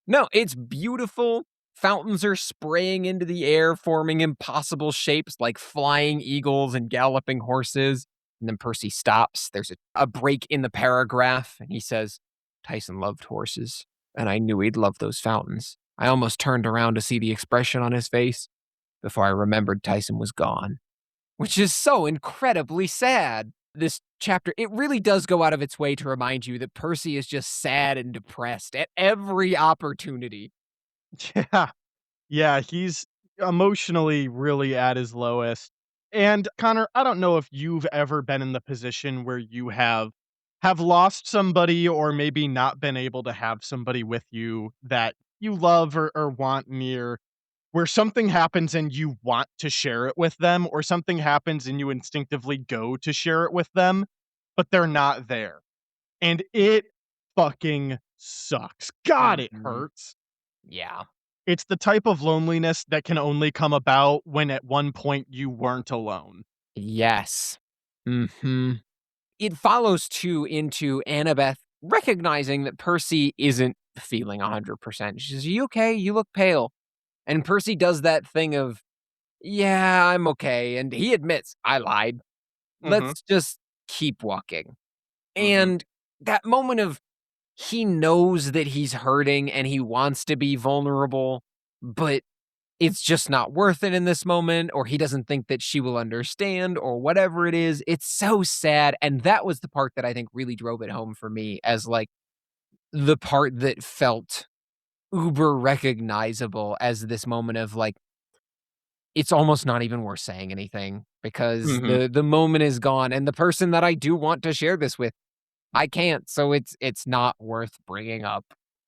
No, it's beautiful. Fountains are spraying into the air, forming impossible shapes like flying eagles and galloping horses. And then Percy stops. There's a break in the paragraph, and he says, Tyson loved horses, and I knew he'd love those fountains. I almost turned around to see the expression on his face before I remembered Tyson was gone, which is so incredibly sad. This chapter, it really does go out of its way to remind you that Percy is just sad and depressed at every opportunity. Yeah. Yeah, he's emotionally really at his lowest. And Connor, I don't know if you've ever been in the position where you have lost somebody or maybe not been able to have somebody with you that you love or want near, where something happens and you want to share it with them, or something happens and you instinctively go to share it with them, but they're not there. And it fucking sucks. God, it Mhm. hurts. Yeah. It's the type of loneliness that can only come about when at one point you weren't alone. Yes. Mhm. It follows too into Annabeth recognizing that Percy isn't feeling 100%. She says, "Are you okay? You look pale." And Percy does that thing of, "Yeah, I'm okay." And he admits, "I lied. Mhm, Let's just keep walking." mhm. And that moment of he knows that he's hurting and he wants to be vulnerable, but it's just not worth it in this moment, or he doesn't think that she will understand, or whatever it is. It's so sad. And that was the part that I think really drove it home for me as like the part that felt uber recognizable as this moment of like, it's almost not even worth saying anything because Mhm. the moment is gone and the person that I do want to share this with, I can't. So it's not worth bringing up.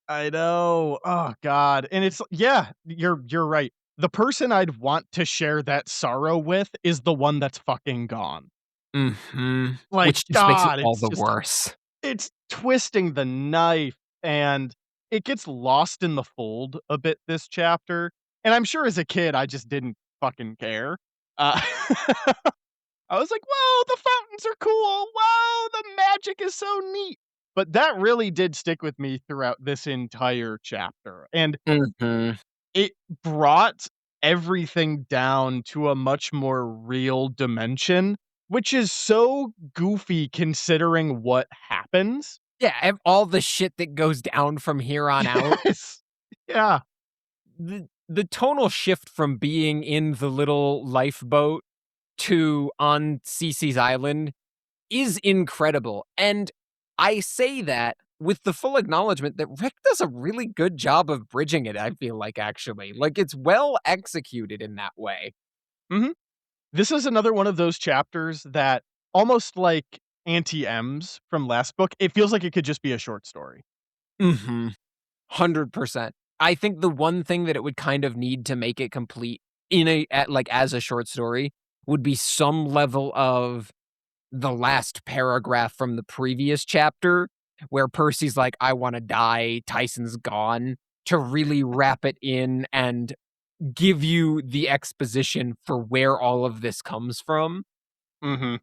I know. Oh god. And it's yeah, you're right. The person I'd want to share that sorrow with is the one that's fucking gone. Mhm. Like, Which just makes it god, all the worse. it's twisting the knife, and it gets lost in the fold a bit this chapter, and I'm sure as a kid, I just didn't fucking care. Uh, I was like, "Whoa, the fountains are cool. Wow, the magic is so neat." But that really did stick with me throughout this entire chapter, and Mhm. it brought everything down to a much more real dimension, which is so goofy considering what happens. Yeah, all the shit that goes down from here on out. Yes. Yeah. The tonal shift from being in the little lifeboat to on Cece's island is incredible, and I say that with the full acknowledgement that Rick does a really good job of bridging it, I feel like, actually. Like, it's well executed in that way. Mhm. This is another one of those chapters that almost like Auntie M's from last book, it feels like it could just be a short story. Mhm. 100%. I think the one thing that it would kind of need to make it complete like, as a short story would be some level of the last paragraph from the previous chapter where Percy's like, "I wanna die, Tyson's gone," to really wrap it in and give you the exposition for where all of this comes from. Mhm.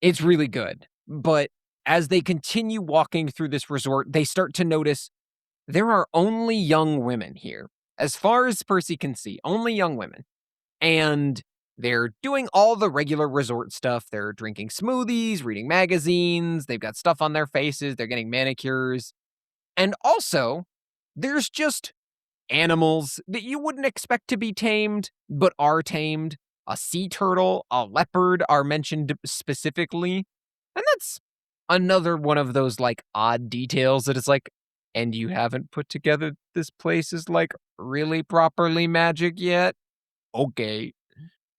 It's really good, but as they continue walking through this resort, they start to notice there are only young women here. As far as Percy can see, only young women. And they're doing all the regular resort stuff. They're drinking smoothies, reading magazines, they've got stuff on their faces, they're getting manicures. And also, there's just animals that you wouldn't expect to be tamed, but are tamed. A sea turtle, a leopard are mentioned specifically. And that's another one of those like odd details that it's like, and you haven't put together this place is like really properly magic yet? Okay.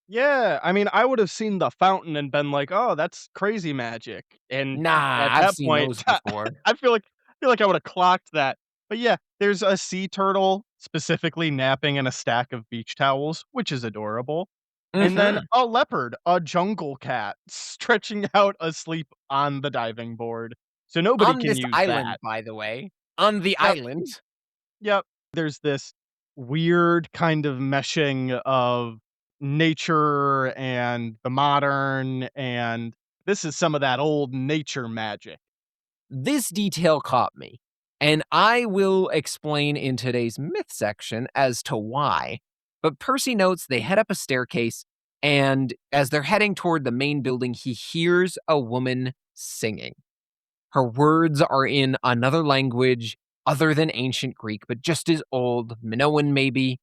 Yeah, I mean, I would have seen the fountain and been like, "Oh, that's crazy magic." And at Nah, I've that seen point, those before. I feel like I would have clocked that. But yeah, there's a sea turtle specifically napping in a stack of beach towels, which is adorable. And then Mhm. a leopard, a jungle cat, stretching out asleep on the diving board. So nobody On can this use island, that. by the way. On the Yep, island. yep. There's this weird kind of meshing of nature and the modern, and this is some of that old nature magic. This detail caught me, and I will explain in today's myth section as to why. But Percy notes they head up a staircase, and as they're heading toward the main building, he hears a woman singing. Her words are in another language other than ancient Greek, but just as old, Minoan maybe,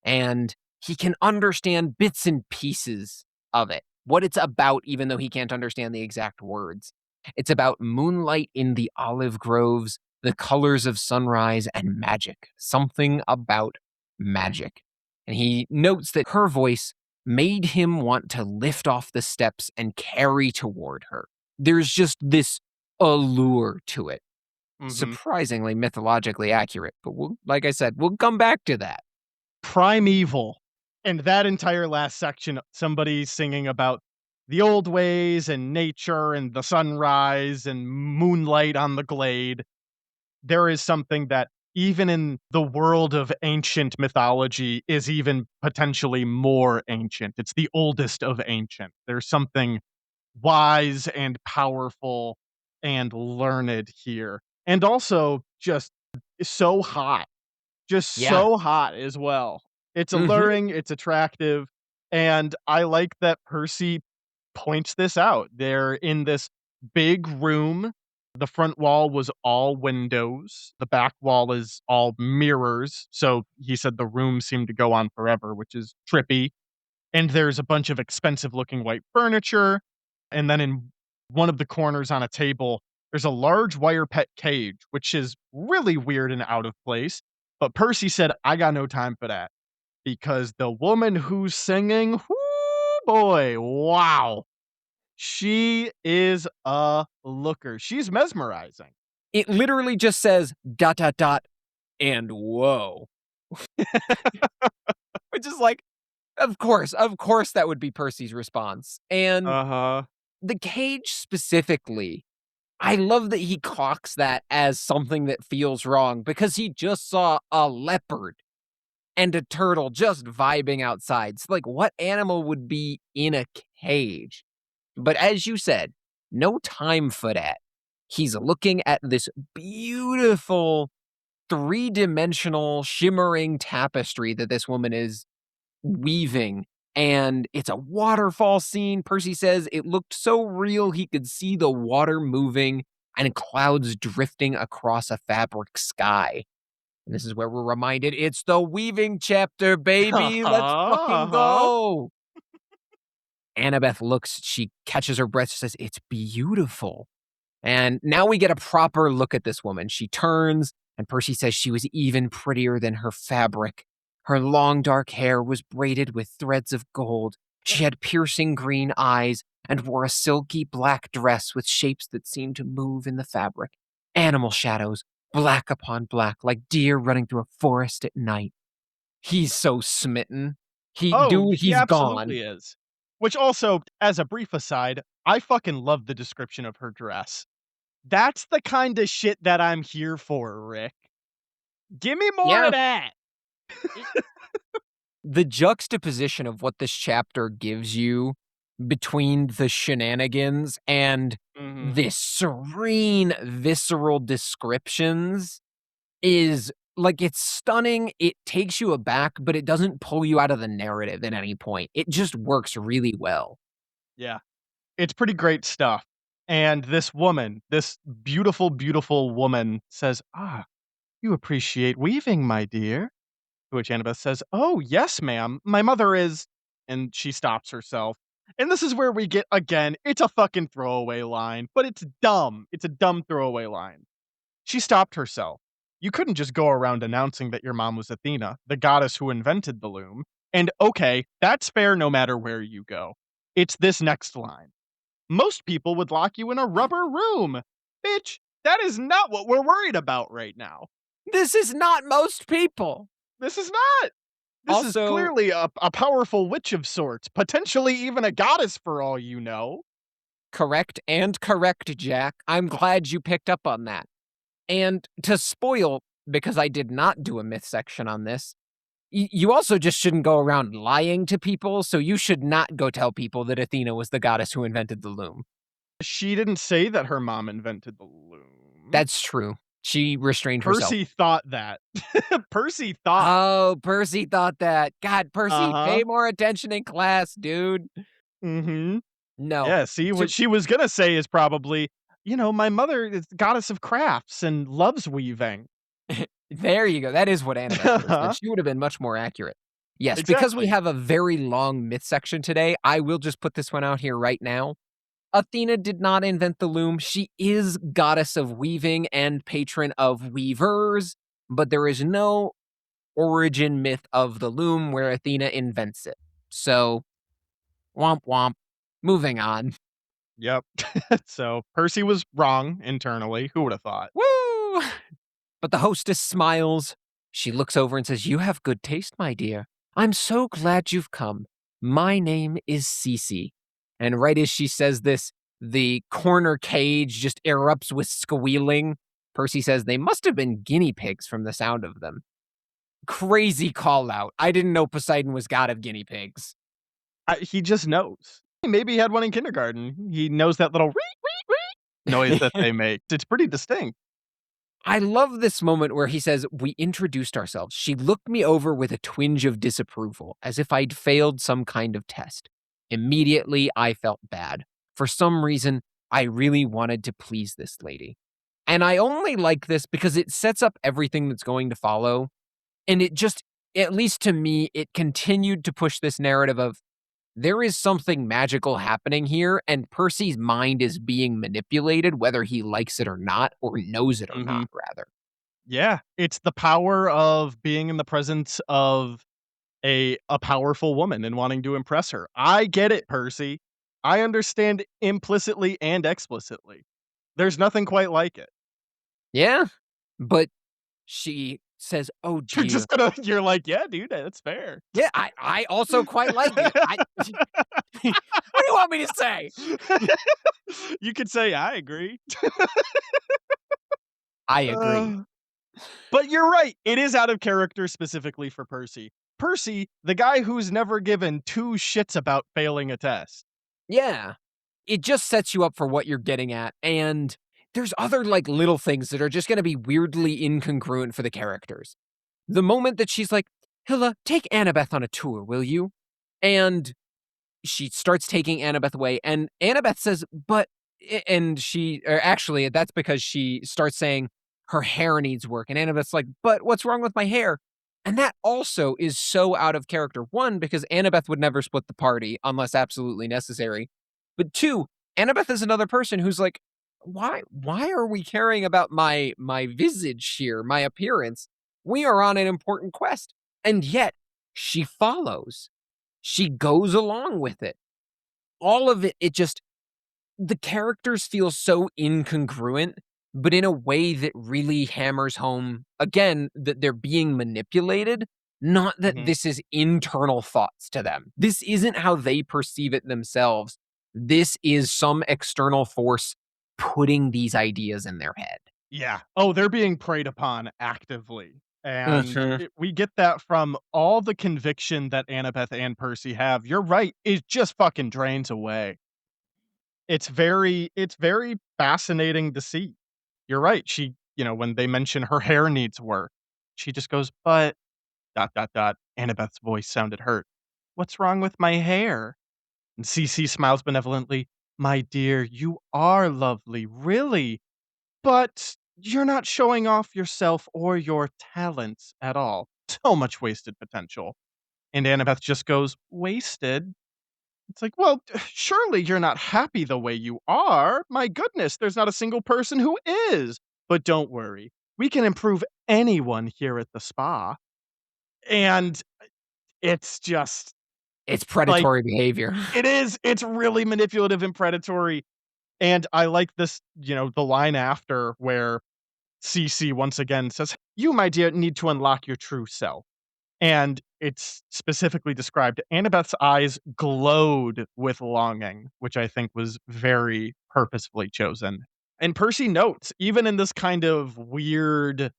and he can understand bits and pieces of it, what it's about, even though he can't understand the exact words. It's about moonlight in the olive groves, the colors of sunrise, and magic. Something about magic. And he notes that her voice made him want to lift off the steps and carry toward her. There's just this allure to it. Mhm. Surprisingly mythologically accurate, but like I said, we'll come back to that. Primeval. And that entire last section, somebody singing about the old ways and nature and the sunrise and moonlight on the glade. There is something that even in the world of ancient mythology is even potentially more ancient. It's the oldest of ancient. There's something wise and powerful and learned here. And also just so hot. Just Yeah. so hot as well. It's Mhm. alluring, it's attractive, and I like that Percy points this out. They're in this big room The front wall was all windows. The back wall is all mirrors. So he said the room seemed to go on forever, which is trippy. And there's a bunch of expensive looking white furniture. And then in one of the corners on a table, there's a large wire pet cage, which is really weird and out of place. But Percy said, I got no time for that because the woman who's singing, whoo boy, wow. She is a looker. She's mesmerizing. It literally just says dot dot dot and whoa. Which is like, of course that would be Percy's response. And Uh-huh. the cage specifically, I love that he clocks that as something that feels wrong because he just saw a leopard and a turtle just vibing outside. So, like, what animal would be in a cage? But as you said, no time for that. He's looking at this beautiful three-dimensional shimmering tapestry that this woman is weaving, and it's a waterfall scene. Percy says it looked so real he could see the water moving and clouds drifting across a fabric sky. And this is where we're reminded it's the weaving chapter, baby. Let's fucking Uh-huh. go. Annabeth looks, she catches her breath, she says, "It's beautiful." And now we get a proper look at this woman. She turns, and Percy says she was even prettier than her fabric. Her long dark hair was braided with threads of gold. She had piercing green eyes and wore a silky black dress with shapes that seemed to move in the fabric. Animal shadows, black upon black, like deer running through a forest at night. He's so smitten. Oh, he He's gone. absolutely is. Which also, as a brief aside, I fucking love the description of her dress. That's the kind of shit that I'm here for, Rick. Give me more Yeah. of that. The juxtaposition of what this chapter gives you between the shenanigans and Mhm. this serene, visceral descriptions is like it's stunning. It takes you aback, but it doesn't pull you out of the narrative at any point. It just works really well. Yeah. It's pretty great stuff. And this woman, this beautiful, beautiful woman says, "Ah, you appreciate weaving, my dear." To which Annabeth says, "Oh, yes, ma'am. My mother is," and she stops herself. And this is where we get again, it's a fucking throwaway line, but it's dumb. It's a dumb throwaway line. She stopped herself. You couldn't just go around announcing that your mom was Athena, the goddess who invented the loom. And okay, that's fair no matter where you go. It's this next line. Most people would lock you in a rubber room. Bitch, that is not what we're worried about right now. This is not most people. This is not. This is Also, clearly a powerful witch of sorts, potentially even a goddess for all you know. correct, Jack. I'm glad you picked up on that. And to spoil, because I did not do a myth section on this, you also just shouldn't go around lying to people, so you should not go tell people that Athena was the goddess who invented the loom. She didn't say that her mom invented the loom. That's true. She restrained herself. Percy thought that. Percy thought. Oh, Percy thought that. God, Percy, Uh-huh. pay more attention in class, dude. Mhm. No. Yeah, see, what To she was gonna say is probably, my mother is goddess of crafts and loves weaving. There you go. That is what Annabeth would have said. Uh-huh. She would have been much more accurate. Yes, because we Exactly. have a very long myth section today, I will just put this one out here right now. Athena did not invent the loom. She is goddess of weaving and patron of weavers, but there is no origin myth of the loom where Athena invents it. So, womp womp. Moving on. Yep. So, Percy was wrong internally. Who would have thought? Woo! But the hostess smiles. She looks over and says, "You have good taste, my dear. I'm so glad you've come. My name is Cece." And right as she says this, the corner cage just erupts with squealing. Percy says they must have been guinea pigs from the sound of them. Crazy call out. I didn't know Poseidon was god of guinea pigs. He just knows. Maybe he had one in kindergarten. He knows that little "reet, reet, reet" noise that they make. It's pretty distinct. I love this moment where he says, "We introduced ourselves. She looked me over with a twinge of disapproval, as if I'd failed some kind of test. Immediately, I felt bad. For some reason, I really wanted to please this lady. And I only like this because it sets up everything that's going to follow, and it just, at least to me, it continued to push this narrative of there is something magical happening here, and Percy's mind is being manipulated, whether he likes it or not, or knows it or Mhm. not, rather. Yeah, it's the power of being in the presence of a powerful woman and wanting to impress her. I get it, Percy. I understand implicitly and explicitly. There's nothing quite like it. Yeah, but she says, "Oh You're just dear." gonna you're like, "Yeah, dude, that's fair." Yeah, I also quite like it. I what do you want me to say? You could say, "I agree." I agree. Uh, but you're right, it is out of character specifically for Percy. Percy, the guy who's never given 2 shits about failing a test. Yeah. It just sets you up for what you're getting at, and there's other, like, little things that are just gonna be weirdly incongruent for the characters. The moment that she's like, "Hilla, take Annabeth on a tour, will you?" And she starts taking Annabeth away, and Annabeth says, "But," and she, or actually, that's because she starts saying her hair needs work, and Annabeth's like, "But what's wrong with my hair?" And that also is so out of character. One, because Annabeth would never split the party unless absolutely necessary. But two, Annabeth is another person who's like, "Why are we caring about my visage here, my appearance? We are on an important quest." And yet, she follows. She goes along with it. All of it, it just, the characters feel so incongruent, but in a way that really hammers home, again, that they're being manipulated, not that Mhm. this is internal thoughts to them. This isn't how they perceive it themselves. This is some external force putting these ideas in their head. Yeah. Oh, they're being preyed upon actively, and Mhm. we get that from all the conviction that Annabeth and Percy have. You're right, it just fucking drains away. It's very fascinating to see. You're right, when they mention her hair needs work, she just goes, "But" dot, dot, dot. Annabeth's voice sounded hurt. "What's wrong with my hair?" And Cece smiles benevolently. "My dear, you are lovely, really. But you're not showing off yourself or your talents at all. So much wasted potential." And Annabeth just goes, "Wasted?" It's like, "Well, surely you're not happy the way you are. My goodness, there's not a single person who is. But don't worry. We can improve anyone here at the spa." And it's just It's like predatory behavior. it's really manipulative and predatory. And I like this, the line after where CC once again says, "You, my dear, need to unlock your true self." And it's specifically described, Annabeth's eyes glowed with longing, which I think was very purposefully chosen. And Percy notes, even in this kind of weird,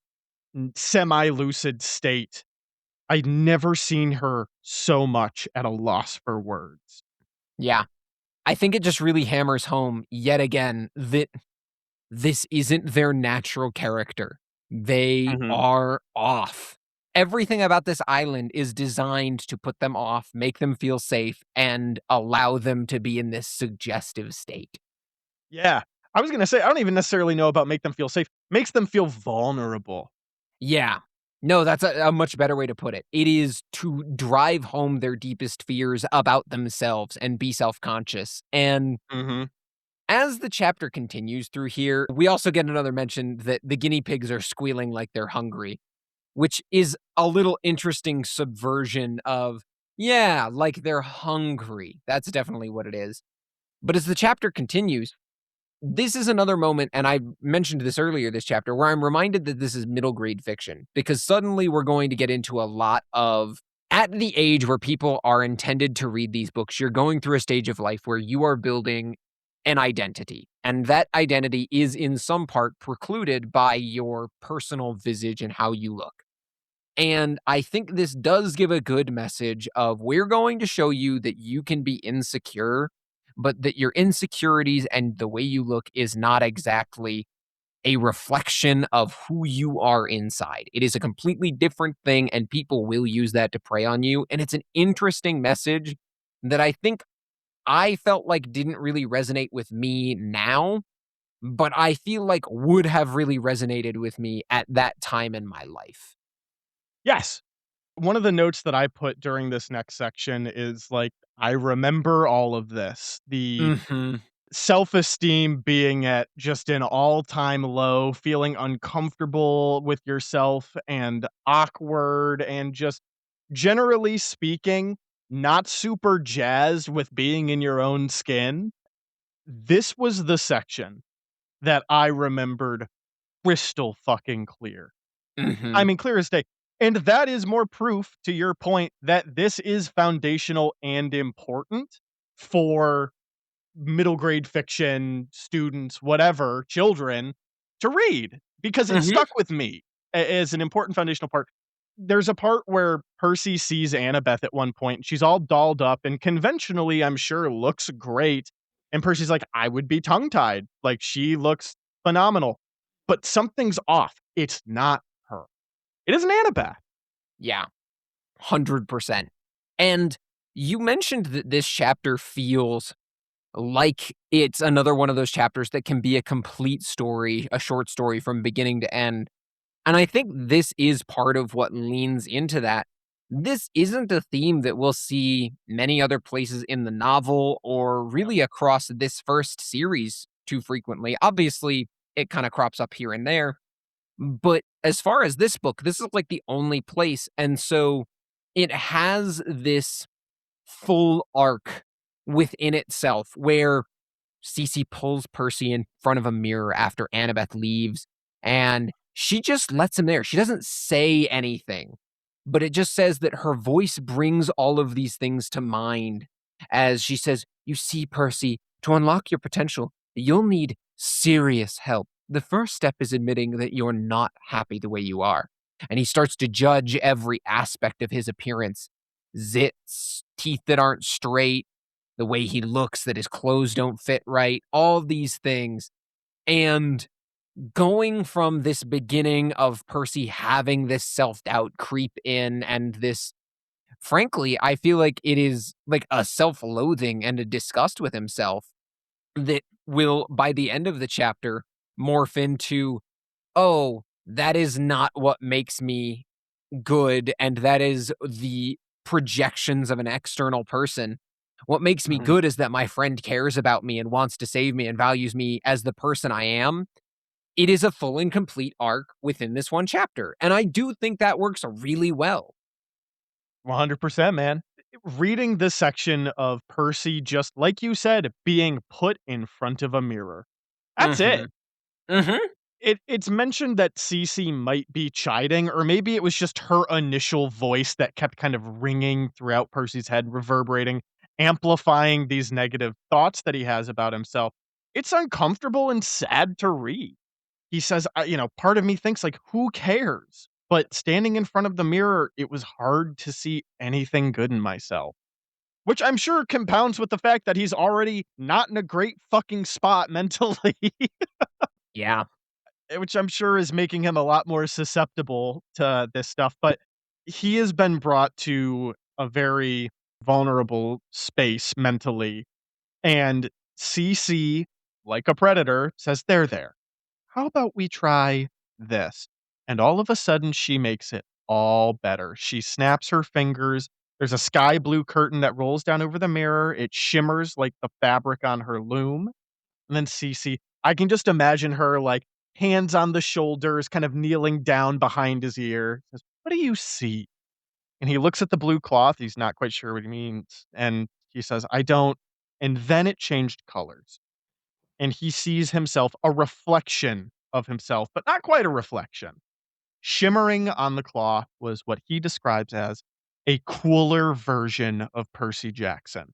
semi-lucid state, I'd never seen her so much at a loss for words. Yeah. I think it just really hammers home yet again that this isn't their natural character. They Mhm. are off. Everything about this island is designed to put them off, make them feel safe, and allow them to be in this suggestive state. Yeah. I was gonna say, I don't even necessarily know about make them feel safe. Makes them feel vulnerable. Yeah. No, that's a much better way to put it. It is to drive home their deepest fears about themselves and be self-conscious. And Mhm. as the chapter continues through here, we also get another mention that the guinea pigs are squealing like they're hungry, which is a little interesting subversion of, yeah, like they're hungry. That's definitely what it is. But as the chapter continues, this is another moment, and I mentioned this earlier this chapter, where I'm reminded that this is middle grade fiction, because suddenly we're going to get into a lot of, at the age where people are intended to read these books, you're going through a stage of life where you are building an identity. And that identity is in some part precluded by your personal visage and how you look. And I think this does give a good message of, we're going to show you that you can be insecure, but that your insecurities and the way you look is not exactly a reflection of who you are inside. It is a completely different thing, and people will use that to prey on you. And it's an interesting message that I think I felt like didn't really resonate with me now, but I feel like would have really resonated with me at that time in my life. Yes. One of the notes that I put during this next section is like, I remember all of this. The Mhm. self-esteem being at just an all-time low, feeling uncomfortable with yourself and awkward, and just generally speaking, not super jazzed with being in your own skin. This was the section that I remembered crystal fucking clear. I Mhm. mean, clear as day. And that is more proof to your point that this is foundational and important for middle grade fiction students, whatever, children to read because it Mhm. stuck with me as an important foundational part. There's a part where Percy sees Annabeth at one point, and she's all dolled up and conventionally, I'm sure, looks great. And Percy's like, I would be tongue tied. Like, she looks phenomenal, but something's off. It's not her. It isn't Annabeth. Yeah, 100%. And you mentioned that this chapter feels like it's another one of those chapters that can be a complete story, a short story from beginning to end. And I think this is part of what leans into that. This isn't a theme that we'll see many other places in the novel or really across this first series too frequently. Obviously, it kind of crops up here and there. But as far as this book, this is like the only place. And so it has this full arc within itself where Cece pulls Percy in front of a mirror after Annabeth leaves, and she just lets him there. She doesn't say anything, but it just says that her voice brings all of these things to mind as she says, "You see, Percy, to unlock your potential, you'll need serious help. The first step is admitting that you're not happy the way you are." And he starts to judge every aspect of his appearance: zits, teeth that aren't straight, the way he looks, that his clothes don't fit right, all these things. And going from this beginning of Percy having this self-doubt creep in and this frankly, I feel like it is like a self-loathing and a disgust with himself that will, by the end of the chapter, morph into, "Oh, that is not what makes me good, and that is the projections of an external person. What makes me Mhm. good is that my friend cares about me and wants to save me and values me as the person I am." It is a full and complete arc within this one chapter, and I do think that works really well. 100%, man. Reading this section of Percy, just like you said, being put in front of a mirror. That's it. Mhm. Mhm. It's mentioned that Cece might be chiding, or maybe it was just her initial voice that kept kind of ringing throughout Percy's head, reverberating, amplifying these negative thoughts that he has about himself. It's uncomfortable and sad to read. He says, part of me thinks like, who cares? But standing in front of the mirror, it was hard to see anything good in myself, which I'm sure compounds with the fact that he's already not in a great fucking spot mentally, Yeah. which I'm sure is making him a lot more susceptible to this stuff. But he has been brought to a very vulnerable space mentally. And CC, like a predator, says, there. How about we try this? And all of a sudden, she makes it all better. She snaps her fingers. There's a sky blue curtain that rolls down over the mirror. It shimmers like the fabric on her loom. And then Cece, I can just imagine her like hands on the shoulders, kind of kneeling down behind his ear. Says, what do you see? And he looks at the blue cloth. He's not quite sure what he means. And he says, I don't. And then it changed colors and he sees himself, a reflection of himself, but not quite a reflection. Shimmering on the cloth was what he describes as a cooler version of Percy Jackson,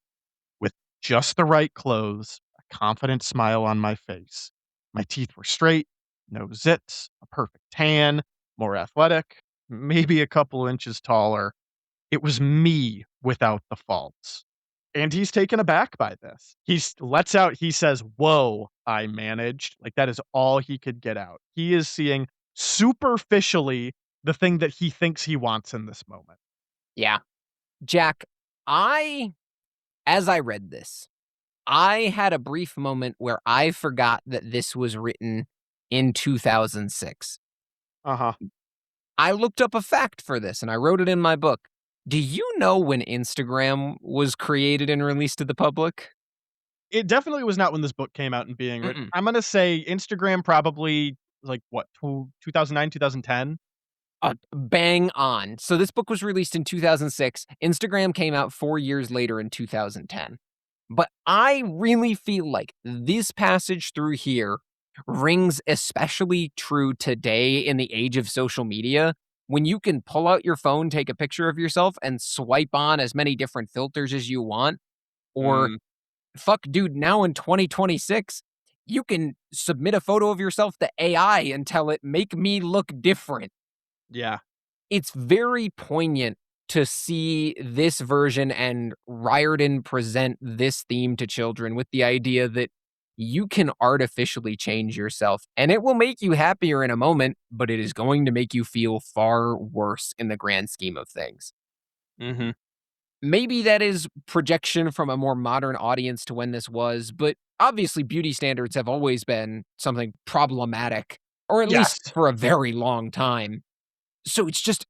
with just the right clothes, a confident smile on my face. My teeth were straight, no zits, a perfect tan, more athletic, maybe a couple inches taller. It was me without the faults. And he's taken aback by this. Lets out, he says, "Whoa, I managed." Like, that is all he could get out. He is seeing superficially the thing that he thinks he wants in this moment. Yeah. Jack, I as I read this, I had a brief moment where I forgot that this was written in 2006. Uh-huh. I looked up a fact for this and I wrote it in my book. Do you know when Instagram was created and released to the public? It definitely was not when this book came out and being written. Mm-mm. I'm gonna say Instagram probably, like, what, 2009, 2010? Bang on. So this book was released in 2006. Instagram came out 4 years later in 2010. But I really feel like this passage through here rings especially true today in the age of social media when you can pull out your phone, take a picture of yourself, and swipe on as many different filters as you want. Or, Mm, fuck, dude, now in 2026, you can submit a photo of yourself to AI and tell it, make me look different. yeah. It's very poignant to see this version and Riordan present this theme to children with the idea that you can artificially change yourself and it will make you happier in a moment, but it is going to make you feel far worse in the grand scheme of things. Mhm. Maybe that is projection from a more modern audience to when this was, but obviously beauty standards have always been something problematic, or at Yes. least for a very long time. So it's just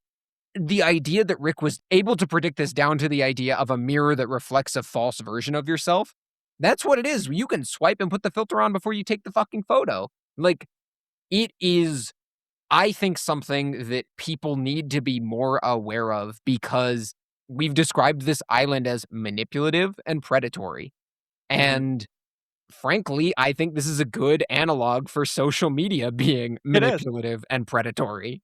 the idea that Rick was able to predict this down to the idea of a mirror that reflects a false version of yourself. That's what it is. You can swipe and put the filter on before you take the fucking photo. Like, it is, I think, something that people need to be more aware of because we've described this island as manipulative and predatory. Mhm. And frankly, I think this is a good analog for social media being It is. manipulative and predatory.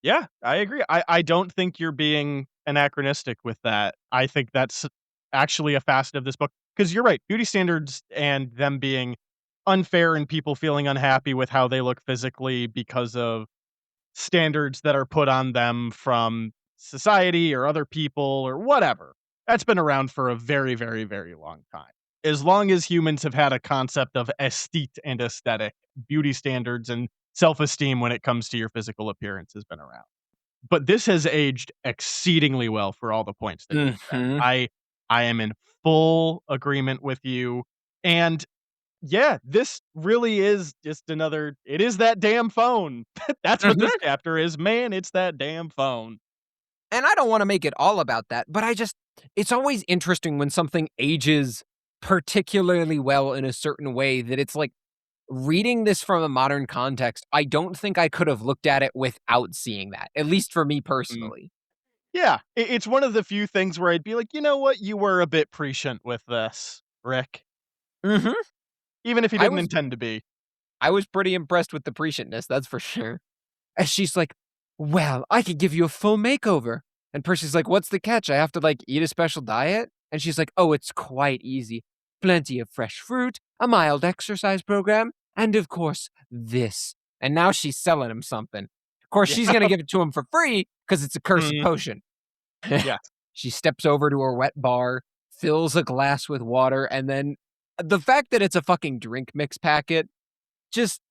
Yeah, I agree. I don't think you're being anachronistic with that. I think that's actually a facet of this book. Because 'cause you're right, beauty standards and them being unfair and people feeling unhappy with how they look physically because of standards that are put on them from society or other people or whatever. That's been around for a very, very, very long time. As long as humans have had a concept of aesthete and aesthetic, beauty standards and self-esteem when it comes to your physical appearance has been around. But this has aged exceedingly well for all the points that you said. Mhm. I am in full agreement with you, and yeah, this really is just another it is that damn phone. That's what this Mhm. chapter is, man, it's that damn phone. And I don't wanna make it all about that, but it's always interesting when something ages particularly well in a certain way that it's like, reading this from a modern context, I don't think I could have looked at it without seeing that, at least for me Mm. personally. Yeah, it's one of the few things where I'd be like, "You know what? You were a bit prescient with this, Rick." Mhm. Even if he I didn't was intend to be. I was pretty impressed with the prescientness, that's for sure. And she's like, "Well, I could give you a full makeover." And Percy's like, "What's the catch? I have to, like, eat a special diet?" And she's like, "Oh, it's quite easy. Plenty of fresh fruit, a mild exercise program, and of course, this." And now she's selling him something. Of course, Yeah. she's gonna give it to him for free because it's a cursed Mhm. potion. Yes. She steps over to her wet bar, fills a glass with water, and then the fact that it's a fucking drink mix packet, just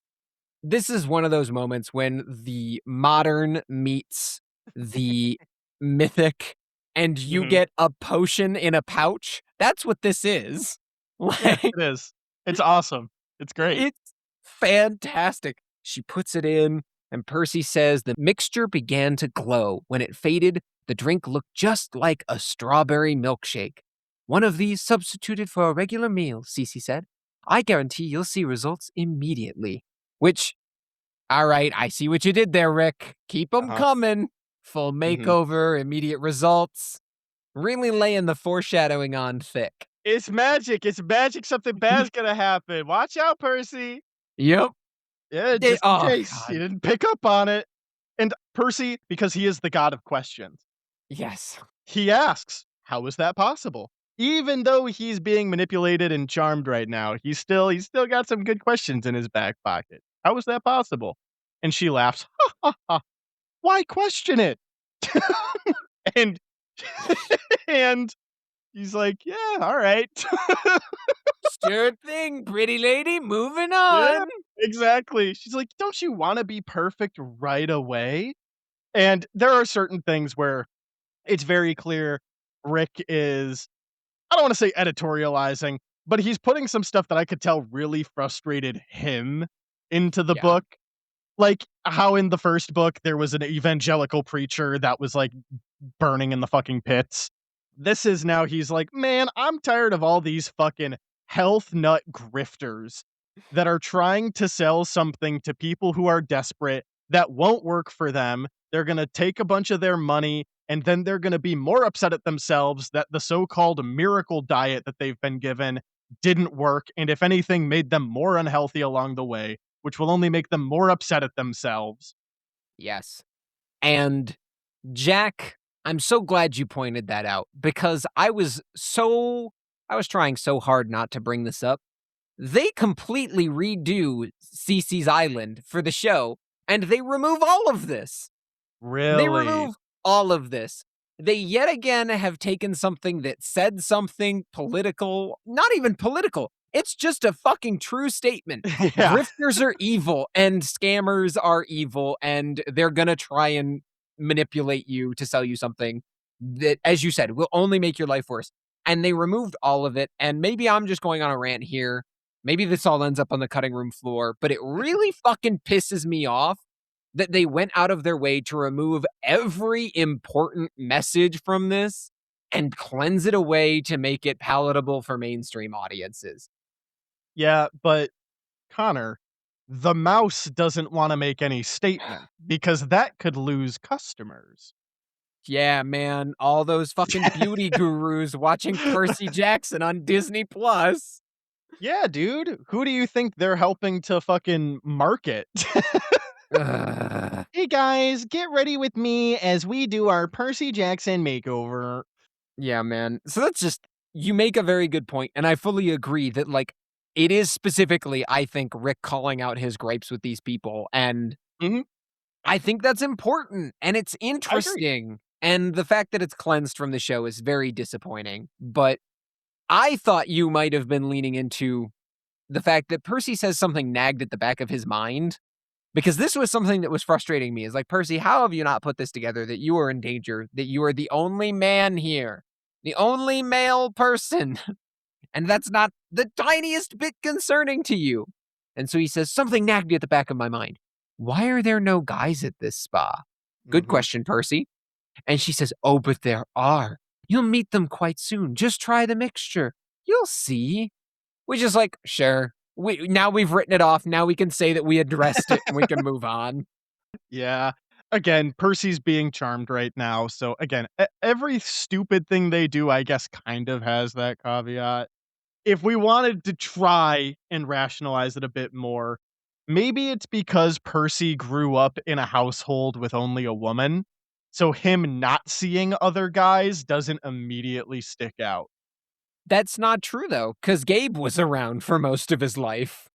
this is one of those moments when the modern meets the mythic, and you Mhm. get a potion in a pouch. That's what this is. Yeah, Like, it is. It's awesome. It's great. it's fantastic. She puts it in, and Percy says the mixture began to glow. When it faded, the drink looked just like a strawberry milkshake. One of these substituted for a regular meal, Cece said. I guarantee you'll see results immediately. Which, all right, I see what you did there, Rick. Keep 'em Uh-huh. coming. Full Mhm. makeover, immediate results. Really laying the foreshadowing on thick. It's magic, it's magic, something bad's gonna happen. Watch out, Percy. Yep. Yeah, just in Oh, case you God. didn't pick up on it. And Percy, because he is the god of questions, Yes. he asks, "How is that possible?" Even though he's being manipulated and charmed right now, he's still got some good questions in his back pocket. "How is that possible?" And she laughs, "Ha ha ha. Why question it?" And and he's like, "Yeah, all right." Sure thing, pretty lady. Moving Yeah, on. exactly. She's like, "Don't you wanna be perfect right away?" And there are certain things where it's very clear Rick is I don't wanna say editorializing, but he's putting some stuff that I could tell really frustrated him into the Yeah. book. Like, how in the first book, there was an evangelical preacher that was, like, burning in the fucking pits. This is now he's like, "Man, I'm tired of all these fucking health nut grifters that are trying to sell something to people who are desperate that won't work for them. They're gonna take a bunch of their money, and then they're gonna be more upset at themselves that the so-called miracle diet that they've been given didn't work, and if anything, made them more unhealthy along the way, which will only make them more upset at themselves." Yes. And Jack, I'm so glad you pointed that out because I was trying so hard not to bring this up. They completely redo Cece's Island for the show, and they remove all of this. They Really? remove all of this. They yet again have taken something that said something political, not even political. It's just a fucking true statement. Yeah. Grifters are evil and scammers are evil, and they're gonna try and manipulate you to sell you something that, as you said, will only make your life worse. And they removed all of it. And maybe I'm just going on a rant here. Maybe this all ends up on the cutting room floor, but it really fucking pisses me off that they went out of their way to remove every important message from this and cleanse it away to make it palatable for mainstream audiences. Yeah, but Connor, the mouse doesn't wanna make any statement because that could lose customers. Yeah, man, all those fucking beauty gurus watching Percy Jackson on Disney Plus. Yeah, dude. Who do you think they're helping to fucking market? Ugh. "Hey, guys, get ready with me as we do our Percy Jackson makeover." Yeah, man. So that's just you make a very good point, and I fully agree that like it is specifically, I think, Rick calling out his gripes with these people, and Mhm. I think that's important and it's I agree. interesting. And the fact that it's cleansed from the show is very disappointing. But I thought you might have been leaning into the fact that Percy says something nagged at the back of his mind. Because this was something that was frustrating me. Is like, Percy, how have you not put this together that you are in danger, that you are the only man here, the only male person, and that's not the tiniest bit concerning to you? And so he says, something nagged me at the back of my mind. Why are there no guys at this spa? Good Mhm. question, Percy. And she says, oh, but there are. You'll meet them quite soon. Just try the mixture. You'll see. Which is like, sure. Now we've written it off. Now we can say that we addressed it and we can move on. Yeah. Again, Percy's being charmed right now, so again, every stupid thing they do, I guess, kind of has that caveat. If we wanted to try and rationalize it a bit more, maybe it's because Percy grew up in a household with only a woman, so him not seeing other guys doesn't immediately stick out. That's not true though, because Gabe was around for most of his life.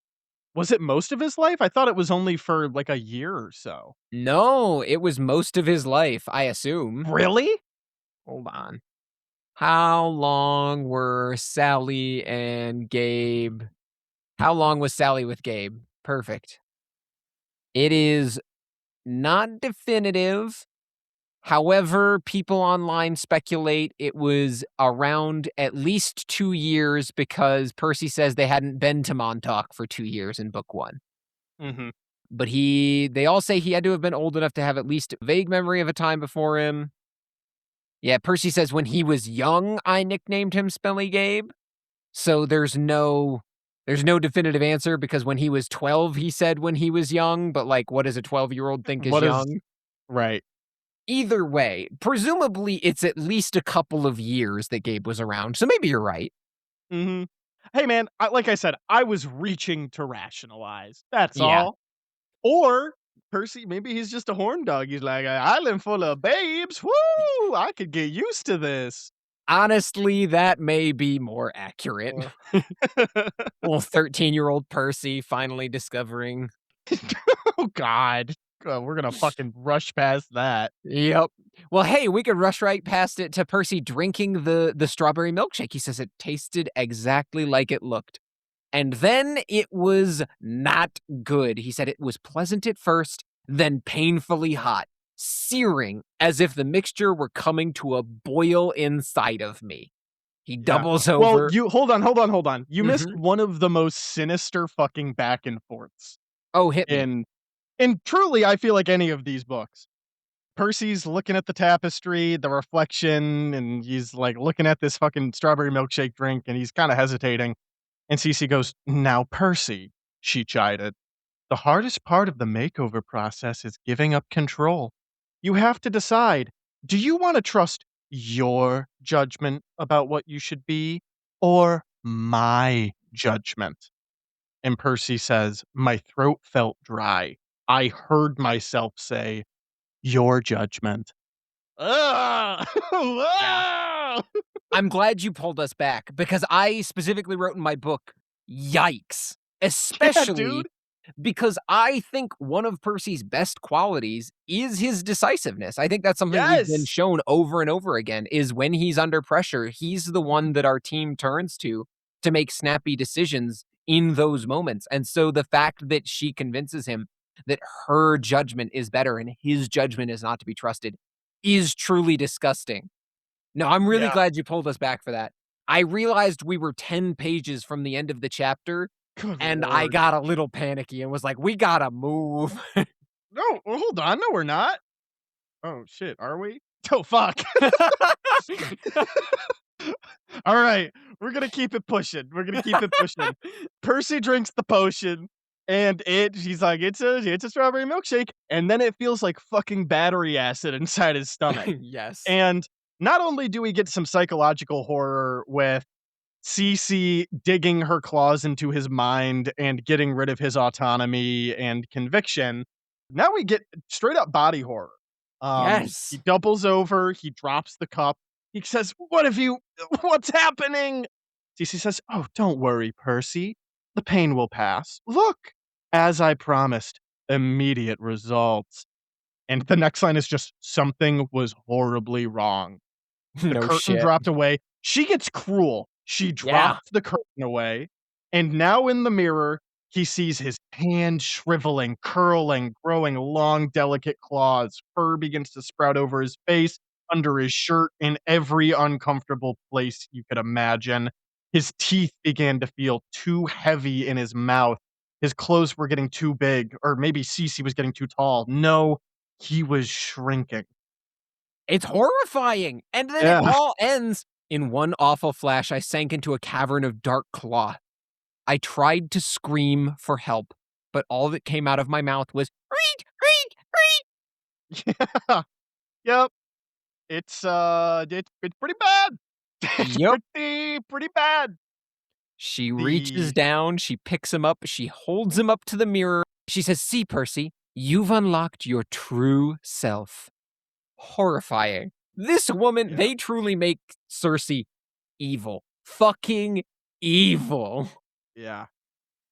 Was it most of his life? I thought it was only for, like, a year or so. No, it was most of his life, I assume. Really? Hold on. How long were Sally and Gabe? How long was Sally with Gabe? Perfect. It is not definitive. However, people online speculate it was around at least 2 years because Percy says they hadn't been to Montauk for 2 years in book 1. Mhm. But they all say he had to have been old enough to have at least a vague memory of a time before him. Yeah, Percy says when he was young, I nicknamed him Smelly Gabe. So there's no definitive answer because when he was 12, he said when he was young, but like what does a 12-year-old think is What is young? right. Either way, presumably it's at least a couple of years that Gabe was around. So maybe you're right. Mhm. Hey, man, like I said, I was reaching to rationalize, that's Yeah. all. Or Percy, maybe he's just a horn dog. He's like, "An island full of babes? Woo! I could get used to this." Honestly, that may be more accurate. Uh. Little 13-year-old Percy finally discovering. Oh god. We're gonna fucking rush past that. Yep. Well, hey, we could rush right past it to Percy drinking the strawberry milkshake. He says it tasted exactly like it looked. And then it was not good. He said it was pleasant at first, then painfully hot, searing as if the mixture were coming to a boil inside of me. He Yeah. doubles Well, over. you hold on. You missed Mhm. one of the most sinister fucking back and forths Oh, hit me. in truly, I feel like any of these books. Percy's looking at the tapestry, the reflection, and he's, like, looking at this fucking strawberry milkshake drink, and he's kinda hesitating, and Cece goes, "Now, Percy," she chided, "the hardest part of the makeover process is giving up control. You have to decide, do you wanna trust your judgment about what you should be, or my judgment?" And Percy says, "My throat felt dry. I heard myself say, 'Your judgment.'" Ugh! Yeah. Ah! I'm glad you pulled us back because I specifically wrote in my book, "Yikes." Yeah, Especially dude. because I think one of Percy's best qualities is his decisiveness. I think that's something we've been Yes! shown over and over again, is when he's under pressure, he's the one that our team turns to make snappy decisions in those moments, and so the fact that she convinces him that her judgment is better and his judgment is not to be trusted is truly disgusting. No, I'm really Yeah. glad you pulled us back for that. I realized we were 10 pages from the end of the chapter, Good and I lord. got a little panicky and was like, "We gotta move." No, well, hold on. No, we're not. Oh, shit, are we? Oh, fuck. Alright, we're gonna keep it pushing. We're gonna keep it pushing. Percy drinks the potion, and he's like, "It's a strawberry milkshake," and then it feels like fucking battery acid inside his stomach. Yes. And not only do we get some psychological horror with Cece digging her claws into his mind and getting rid of his autonomy and conviction, now we get straight up body horror. He Yes. doubles over, he drops the cup. He says, "What have you what's happening?" Cece says, "Oh, don't worry, Percy. The pain will pass. Look, as I promised, immediate results." And the next line is just, "Something was horribly wrong." The No curtain shit. dropped away. She gets cruel. She Yeah. drops the curtain away, and now in the mirror, he sees his hand shriveling, curling, growing long, delicate claws. Fur begins to sprout over his face, under his shirt, in every uncomfortable place you could imagine. His teeth began to feel too heavy in his mouth. His clothes were getting too big, or maybe Cece was getting too tall. No, he was shrinking. It's horrifying, and then it Yeah. all ends in one awful flash. I sank into a cavern of dark cloth. I tried to scream for help, but all that came out of my mouth was, "Reet, reet, reet." Yeah. Yep. It's pretty bad. It's Yep. pretty bad. She reaches The down, she picks him up, she holds him up to the mirror. She says, "See, Percy, you've unlocked your true self." Horrifying. This woman, Yeah, they truly make Circe evil. Fucking evil. yeah,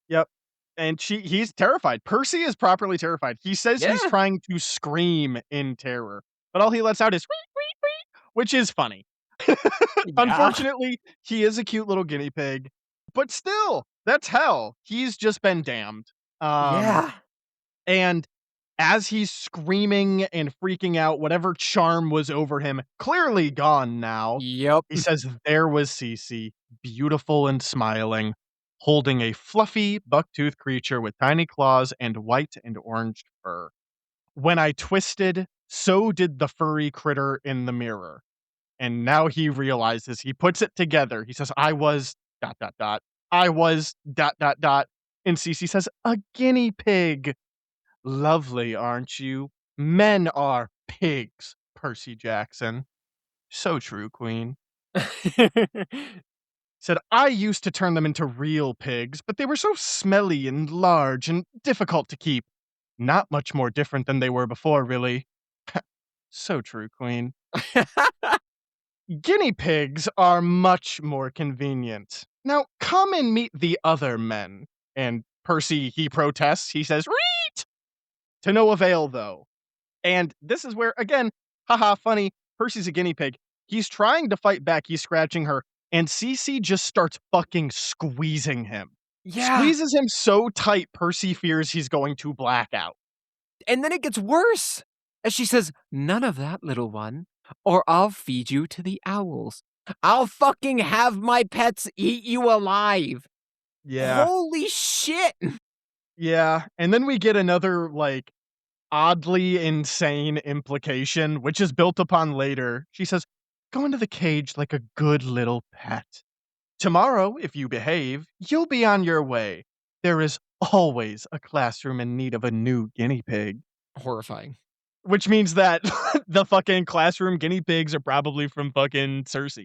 yep, and he's terrified. Percy is properly terrified. He says he's Yeah. trying to scream in terror, but all he lets out is "Wee, wee, wee," which is funny. Yeah. Unfortunately, he is a cute little guinea pig, but still, that's hell. He's just been damned. Um, Yeah. and as he's screaming and freaking out, whatever charm was over him, clearly gone now. Yep. He says, "There was Cece, beautiful and smiling, holding a fluffy, buck-toothed creature with tiny claws and white and orange fur. When I twisted, so did the furry critter in the mirror." And now he realizes, he puts it together. He says, "I was dot dot dot. I was dot dot dot." And Cece says, "A guinea pig. Lovely, aren't you? Men are pigs, Percy Jackson." So true, Queen. Said, "I used to turn them into real pigs, but they were so smelly and large and difficult to keep. Not much more different than they were before, really." So true, Queen. "Guinea pigs are much more convenient. Now come and meet the other men." And Percy, he protests. He says, "Reet!" To no avail, though. And this is where, again, haha, funny. Percy's a guinea pig. He's trying to fight back. He's scratching her. And Cece just starts fucking squeezing him. Yeah. Squeezes him so tight, Percy fears he's going to black out. And then it gets worse. As she says, "None of that, little one, or I'll feed you to the owls." I'll fucking have my pets eat you alive. Yeah. Holy shit. Yeah, and then we get another, like, oddly insane implication, which is built upon later. She says, "Go into the cage like a good little pet. Tomorrow, if you behave, you'll be on your way. There is always a classroom in need of a new guinea pig." Horrifying. Which means that the fucking classroom guinea pigs are probably from fucking Circe.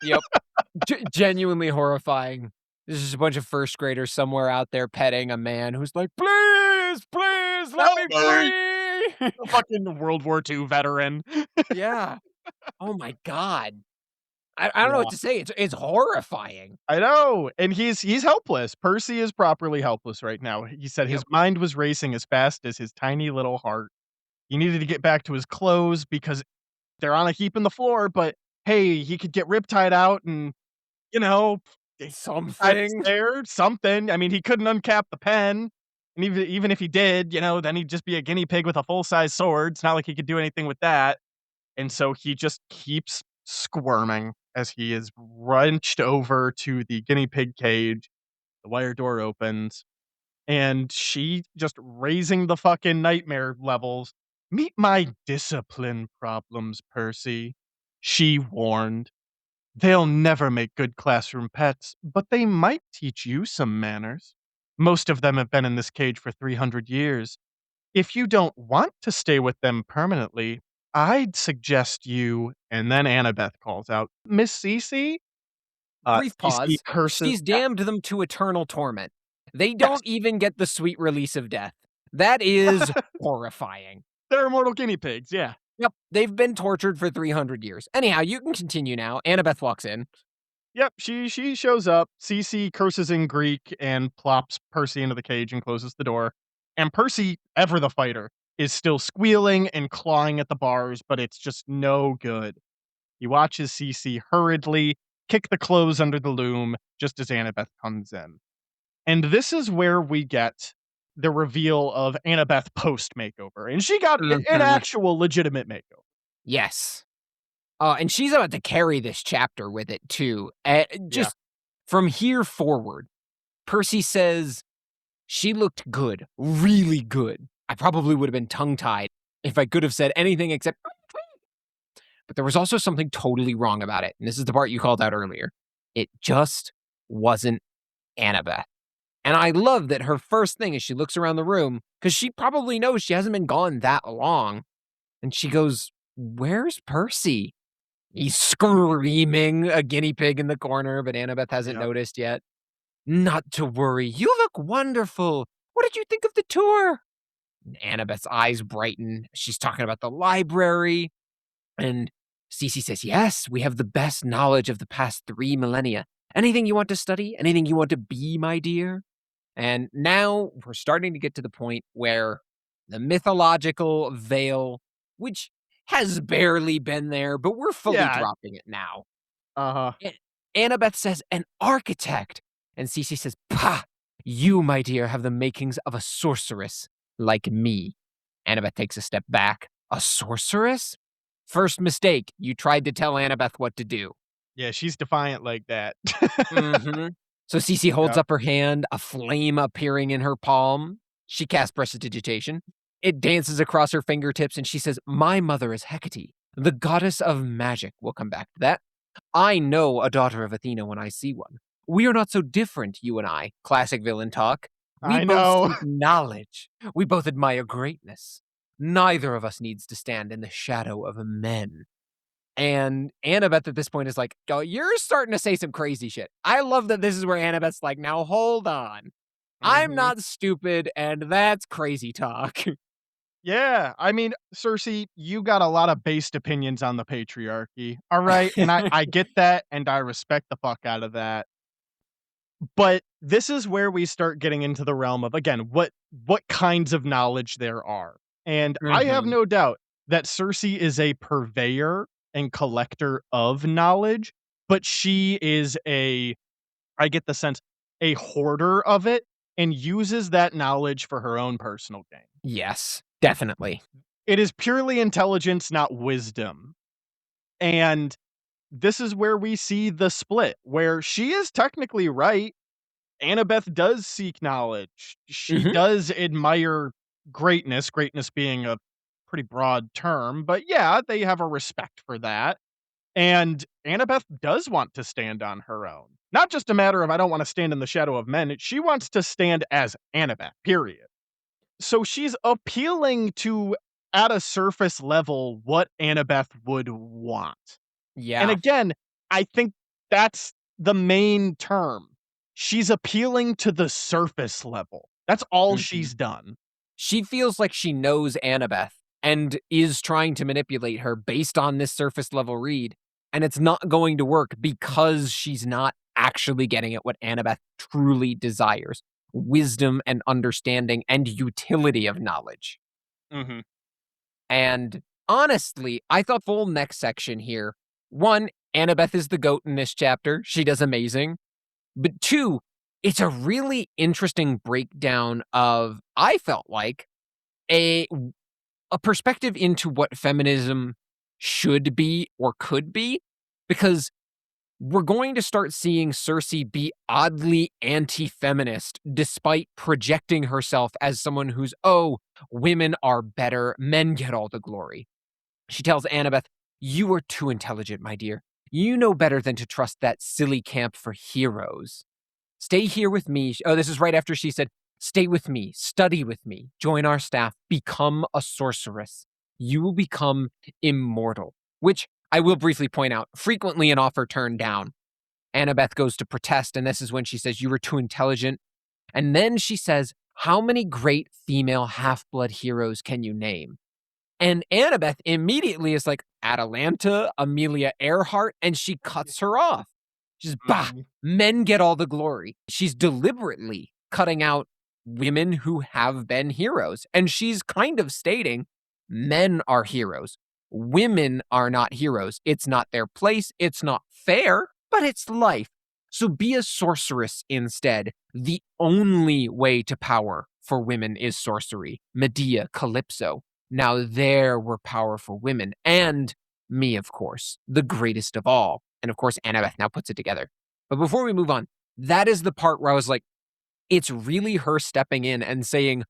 Yep. Genuinely horrifying. There's just a bunch of first graders somewhere out there petting a man who's like, "Please, please let Help me me! free." A fucking World War II veteran. Yeah. Oh my god. I don't know what Yeah. to say. It's horrifying. I know, and he's helpless. Percy is properly helpless right now. He said his Yep. mind was racing as fast as his tiny little heart. He needed to get back to his clothes because they're on a heap in the floor, but, hey, he could get riptide out and, you know, tie his Something. hair, something. I mean, he couldn't uncap the pen, and even if he did, then he'd just be a guinea pig with a full-size sword. It's not like he could do anything with that. And so he just keeps squirming as he is wrenched over to the guinea pig cage. The wire door opens, and she just raising the fucking nightmare levels. "Meet my discipline problems, Percy," she warned. "They'll never make good classroom pets, but they might teach you some manners. Most of them have been in this cage for 300 years. If you don't want to stay with them permanently, I'd suggest you." And then Annabeth calls out, "Miss Cece?" Brief Cece pause. curses. She's Yeah, damned them to eternal torment. They yes. don't even get the sweet release of death. That is horrifying. They're immortal guinea pigs, yeah. Yep, they've been tortured for 300 years. Anyhow, you can continue now. Annabeth walks in. Yep, she shows up. Cece curses in Greek and plops Percy into the cage and closes the door. And Percy, ever the fighter, is still squealing and clawing at the bars, but it's just no good. He watches Cece hurriedly kick the clothes under the loom just as Annabeth comes in. And this is where we get the reveal of Annabeth post makeover. And she got an Mhm. actual legitimate makeover. Yes. And she's about to carry this chapter with it too. Yeah. Just from here forward, Percy says she looked good, really good. I probably would have been tongue tied if I could have said anything except, but there was also something totally wrong about it. And this is the part you called out earlier. It just wasn't Annabeth. And I love that her first thing is she looks around the room because she probably knows she hasn't been gone that long. And she goes, "Where's Percy?" He's screaming a guinea pig in the corner, but Annabeth hasn't Yep. noticed yet. "Not to worry. You look wonderful. What did you think of the tour?" Annabeth's eyes brighten. She's talking about the library. And Cece says, "Yes, we have the best knowledge of the past 3 millennia. Anything you want to study? Anything you want to be, my dear?" And now we're starting to get to the point where the mythological veil, which has barely been there, but we're fully Yeah. dropping it now. Uh-huh. A- Annabeth says, "An architect." And Cece says, "Pah, you, my dear, have the makings of a sorceress like me." Annabeth takes a step back. "A sorceress?" First mistake. You tried to tell Annabeth what to do. Yeah, she's defiant like that. Mhm. So Cece holds Yep. up her hand, a flame appearing in her palm. She casts prestidigitation. It dances across her fingertips, and she says, "My mother is Hecate, the goddess of magic." We'll come back to that. "I know a daughter of Athena when I see one. We are not so different, you and I." Classic villain talk. "We I both know. seek knowledge. We both admire greatness. Neither of us needs to stand in the shadow of men." And Annabeth at this point is like, "Oh, you're starting to say some crazy shit." I love that this is where Annabeth's like, "Now hold on. I'm Mhm. not stupid, and that's crazy talk." Yeah, I mean, Cersei, you got a lot of based opinions on the patriarchy, alright? And I get that, and I respect the fuck out of that. But this is where we start getting into the realm of, again, what kinds of knowledge there are. And I have Mhm. no doubt that Cersei is a purveyor and collector of knowledge, but she is I get the sense, a hoarder of it and uses that knowledge for her own personal gain. Yes, definitely. It is purely intelligence, not wisdom. And this is where we see the split, where she is technically right. Annabeth does seek knowledge. She Mhm. does admire greatness being a pretty broad term, but yeah, they have a respect for that. And Annabeth does want to stand on her own. Not just a matter of I don't want to stand in the shadow of men. She wants to stand as Annabeth, period. So she's appealing to, at a surface level, what Annabeth would want. And Yeah. again, I think that's the main term. She's appealing to the surface level. That's all Mhm. she's done. She feels like she knows Annabeth and is trying to manipulate her based on this surface level read, and it's not going to work because she's not actually getting at what Annabeth truly desires: wisdom and understanding and utility of knowledge. Mhm. And honestly, I thought full next section here, one, Annabeth is the goat in this chapter. She does amazing. But two, it's a really interesting breakdown of, I felt like, a a perspective into what feminism should be or could be, because we're going to start seeing Circe be oddly anti-feminist despite projecting herself as someone who's, oh, women are better, men get all the glory. She tells Annabeth, "You are too intelligent, my dear. You know better than to trust that silly camp for heroes. Stay here with me." Oh, this is right after she said, "Stay with me, study with me, join our staff, become a sorceress. You will become immortal." Which I will briefly point out, frequently an offer turned down. Annabeth goes to protest, and this is when she says, "You were too intelligent." And then she says, "How many great female half blood heroes can you name?" And Annabeth immediately is like, "Atalanta, Amelia Earhart," and she cuts her off. She's, "Bah, Mhm. men get all the glory." She's deliberately cutting out women who have been heroes. And she's kind of stating men are heroes. Women are not heroes. It's not their place. It's not fair, but it's life. So be a sorceress instead. The only way to power for women is sorcery. Medea, Calypso. Now there were powerful women, and me, of course, the greatest of all. And of course, Annabeth now puts it together. But before we move on, that is the part where I was like, it's really her stepping in and saying,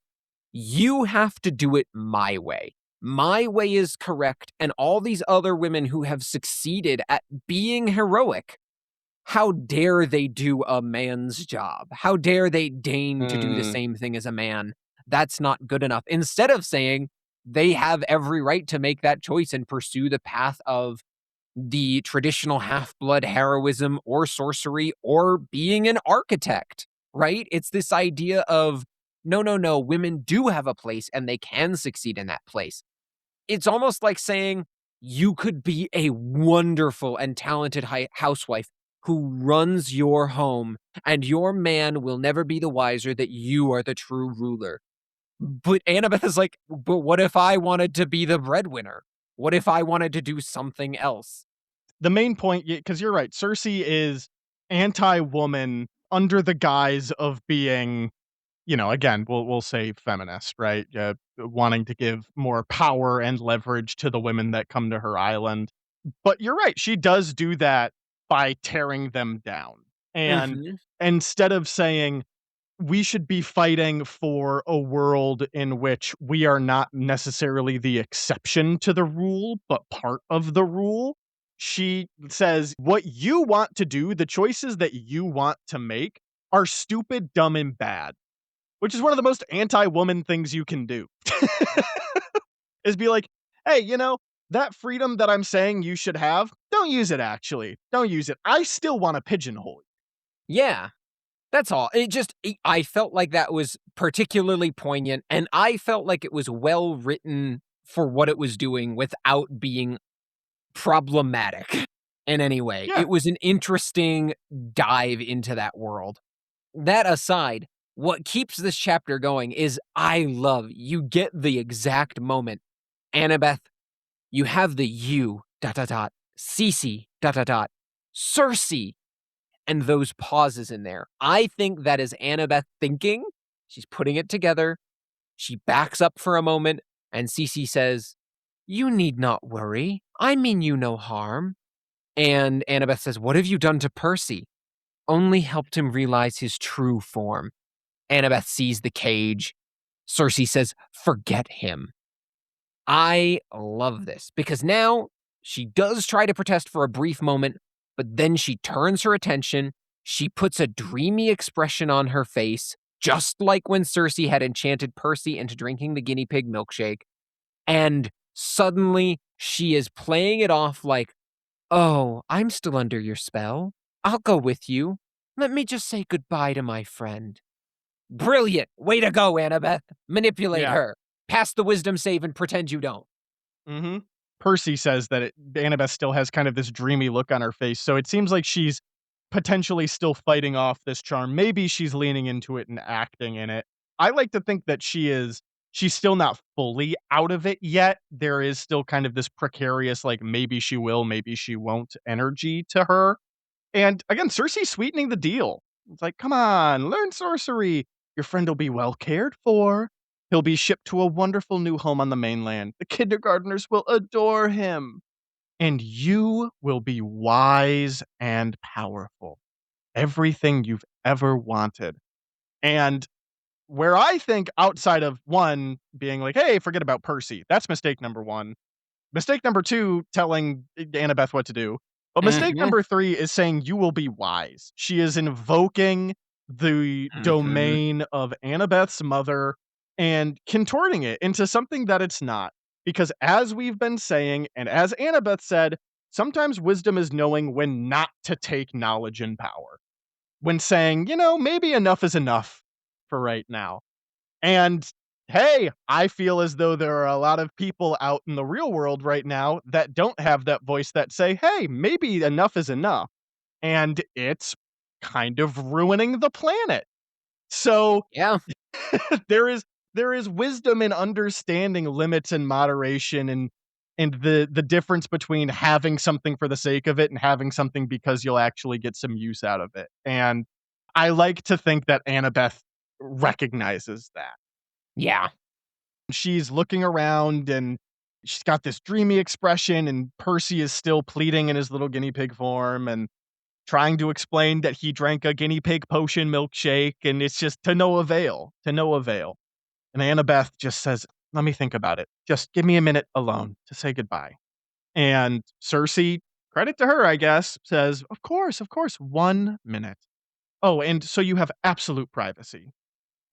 you have to do it my way. My way is correct, and all these other women who have succeeded at being heroic, how dare they do a man's job? How dare they deign to do the Mm. same thing as a man? That's not good enough. Instead of saying they have every right to make that choice and pursue the path of the traditional half blood heroism or sorcery or being an architect, right? It's this idea of no, no, no, women do have a place and they can succeed in that place. It's almost like saying you could be a wonderful and talented housewife who runs your home, and your man will never be the wiser that you are the true ruler. But Annabeth is like, but what if I wanted to be the breadwinner? What if I wanted to do something else? The main point, because you're right, Circe is anti-woman under the guise of being, again, we'll say feminist, right? Wanting to give more power and leverage to the women that come to her island. But you're right, she does do that by tearing them down. And Mhm. instead of saying, we should be fighting for a world in which we are not necessarily the exception to the rule, but part of the rule. She says, what you want to do, the choices that you want to make are stupid, dumb, and bad, which is one of the most anti woman things you can do. Is be like, hey, that freedom that I'm saying you should have, don't use it actually. Don't use it. I still want to pigeonhole you. Yeah. That's all. I felt like that was particularly poignant, and I felt like it was well written for what it was doing without being problematic in any way. Yeah. It was an interesting dive into that world. That aside, what keeps this chapter going is I love you get the exact moment. Annabeth, you have the you dot dot dot Cece dot dot dot Circe and those pauses in there. I think that is Annabeth thinking. She's putting it together. She backs up for a moment, and Cece says, "You need not worry. I mean you no harm. And Annabeth says, "What have you done to Percy?" "Only helped him realize his true form." Annabeth sees the cage. Circe says, "Forget him." I love this because now she does try to protest for a brief moment, but then she turns her attention. She puts a dreamy expression on her face, just like when Circe had enchanted Percy into drinking the guinea pig milkshake. And suddenly she is playing it off like, "Oh, I'm still under your spell. I'll go with you. Let me just say goodbye to my friend." Brilliant. Way to go, Annabeth. Manipulate Yeah. her. Pass the wisdom save and pretend you don't. Mhm. Percy says that Annabeth still has kind of this dreamy look on her face, so it seems like she's potentially still fighting off this charm. Maybe she's leaning into it and acting in it. I like to think that she's still not fully out of it yet. There is still kind of this precarious, like, maybe she will, maybe she won't energy to her. And again, Cersei's sweetening the deal. It's like, "Come on, learn sorcery. Your friend will be well cared for. He'll be shipped to a wonderful new home on the mainland. The kindergartners will adore him. And you will be wise and powerful. Everything you've ever wanted." And where I think outside of one being like, "Hey, forget about Percy." That's mistake number 1. Mistake number 2, telling Annabeth what to do. But mistake Mhm, number 3 is saying, "You will be wise." She is invoking the mhm. domain of Annabeth's mother and contorting it into something that it's not. Because as we've been saying, and as Annabeth said, sometimes wisdom is knowing when not to take knowledge and power. When saying, maybe enough is enough for right now. And hey, I feel as though there are a lot of people out in the real world right now that don't have that voice that say, "Hey, maybe enough is enough." And it's kind of ruining the planet. So Yeah, there is there is wisdom in understanding limits and moderation and the difference between having something for the sake of it and having something because you'll actually get some use out of it. And I like to think that Annabeth recognizes that. yeah. She's looking around and she's got this dreamy expression, and Percy is still pleading in his little guinea pig form and trying to explain that he drank a guinea pig potion milkshake, and it's just to no avail, to no avail. And Annabeth just says, "Let me think about it. Just give me a minute alone to say goodbye." And Cersei, credit to her, I guess, says, of course, 1 minute. Oh, and so you have absolute privacy."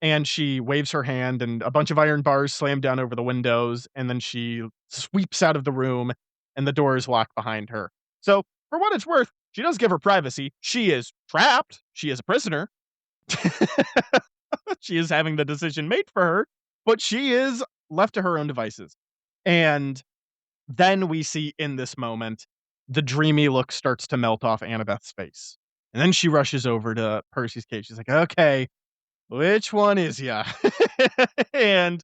And she waves her hand, and a bunch of iron bars slam down over the windows, and then she sweeps out of the room, and the door is locked behind her. So, for what it's worth, she does give her privacy. She is trapped. She is a prisoner. She is having the decision made for her, but she is left to her own devices. And then we see in this moment, the dreamy look starts to melt off Annabeth's face. And then she rushes over to Percy's cage. She's like, "Okay, which one is ya?" And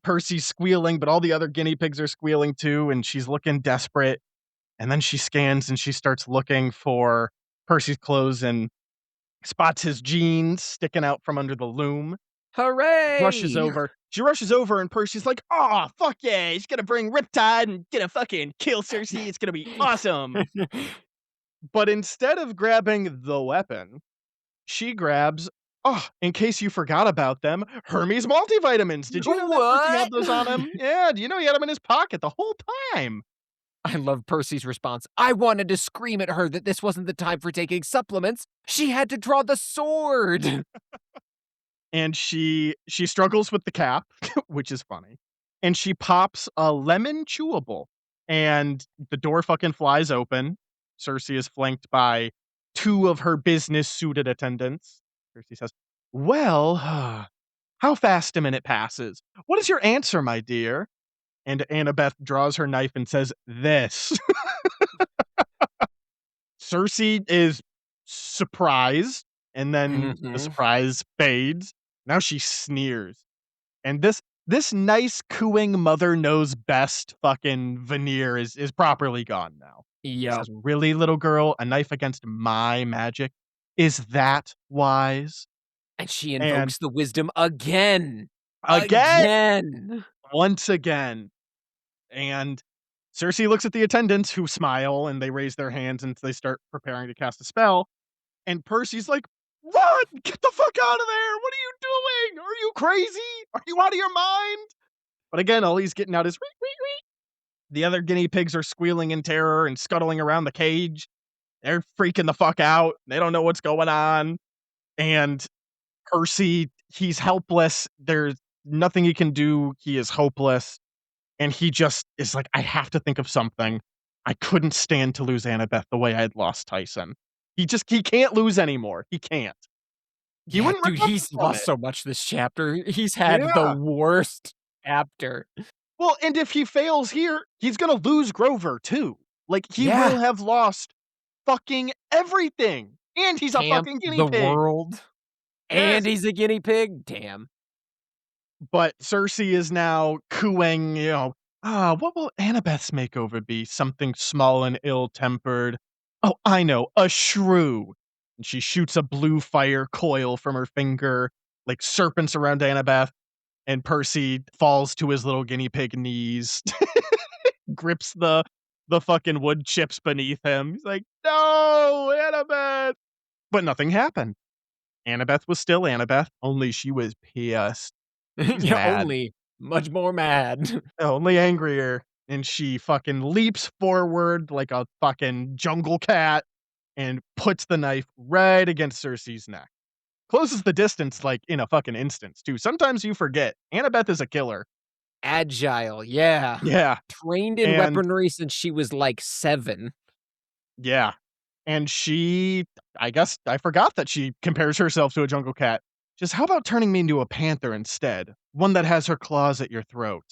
Percy's squealing, but all the other guinea pigs are squealing too, and she's looking desperate. And then she scans and she starts looking for Percy's clothes and spots his jeans sticking out from under the loom. Rushes Hooray! over. She rushes over, and Percy's like, "Oh, fuck yeah, he's gonna bring Riptide and gonna fucking kill Circe. It's gonna be awesome." But instead of grabbing the weapon, she grabs, oh, in case you forgot about them, Hermes multivitamins. Did you know that Percy What? had those on him? Yeah, do you know he had them in his pocket the whole time? I love Percy's response. "I wanted to scream at her that this wasn't the time for taking supplements. She had to draw the sword." And she struggles with the cap, which is funny. And she pops a lemon chewable, and the door fucking flies open. Circe is flanked by 2 of her business suited attendants. Circe says, "Well, how fast a minute passes. What is your answer, my dear?" And Annabeth draws her knife and says, "This." Cersei is surprised, and then the Mhm. surprise fades. Now she sneers. And this nice cooing mother knows best fucking veneer is properly gone now. She Yep. says, "Really, little girl? A knife against my magic? Is that wise?" And she And invokes the wisdom again. again, Again. once again, and Circe looks at the attendants who smile and they raise their hands and they start preparing to cast a spell. And Percy's like, "Run! Get the fuck out of there! What are you doing? Are you crazy? Are you out of your mind?" But again, all he's getting out is "Wee, wee, wee." The other guinea pigs are squealing in terror and scuttling around the cage. They're freaking the fuck out. They don't know what's going on. And Percy, he's helpless. There's nothing he can do. He is hopeless. And he just is like, I have to think of something. I couldn't stand to lose Annabeth the way I had lost Tyson. He can't lose anymore. He can't. He Yeah, wouldn't dude, recover he's from lost it. so much this chapter. He's had the Yeah. worst chapter. Well, and if he fails here, he's gonna lose Grover too. Like, he Yeah. will have lost fucking everything. And he's a Camp, fucking guinea the pig. world, and Yes. he's a guinea pig? Damn. But Circe is now cooing, what will Annabeth's makeover be? Something small and ill-tempered. Oh, I know, a shrew. And she shoots a blue fire coil from her finger, like serpents around Annabeth, and Percy falls to his little guinea pig knees, grips the fucking wood chips beneath him. He's like, "No, Annabeth!" But nothing happened. Annabeth was still Annabeth, only she was pissed. She's Yeah, mad. only much more mad. Only angrier, and she fucking leaps forward like a fucking jungle cat and puts the knife right against Cersei's neck. Closes the distance, like, in a fucking instance, too. Sometimes you forget, Annabeth is a killer. Agile, yeah. Yeah, Trained in and weaponry since she was, like, 7. yeah, and she I guess I forgot that she compares herself to a jungle cat. Just, "How about turning me into a panther instead? One that has her claws at your throat."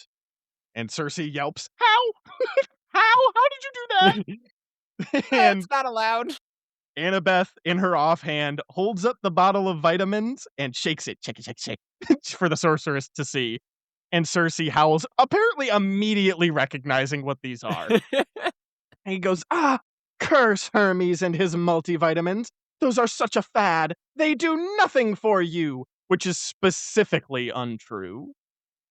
And Cersei yelps, "How? How? How did you do that?" That's And not allowed. Annabeth, in her offhand, holds up the bottle of vitamins and shakes it, shake it, shake, shake, for the sorceress to see. And Cersei howls, apparently immediately recognizing what these are. And he goes, "Ah, curse Hermes and his multivitamins. Those are such a fad. They do nothing for you," which is specifically untrue.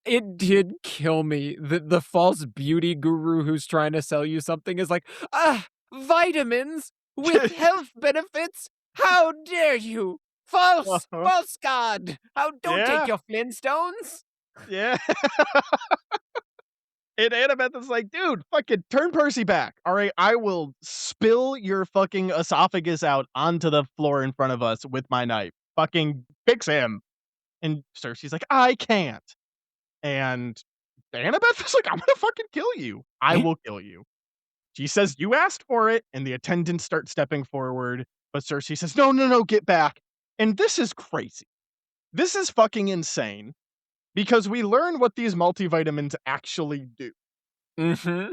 It did kill me that the false beauty guru who's trying to sell you something is like, "Ah, vitamins with health benefits? How dare you! False! Uh-huh. False god! How don't take Yeah, your Flintstones!" yeah. And Annabeth is like, "Dude, fucking turn Percy back. All right, I will spill your fucking esophagus out onto the floor in front of us with my knife. Fucking fix him." And Cersei's like, "I can't." And Annabeth is like, "I'm gonna fucking kill you. I will kill you." She says, "You asked for it." And the attendants start stepping forward. But Cersei says, "No, no, no, get back." And this is crazy. This is fucking insane because we learn what these multivitamins actually do. Mhm.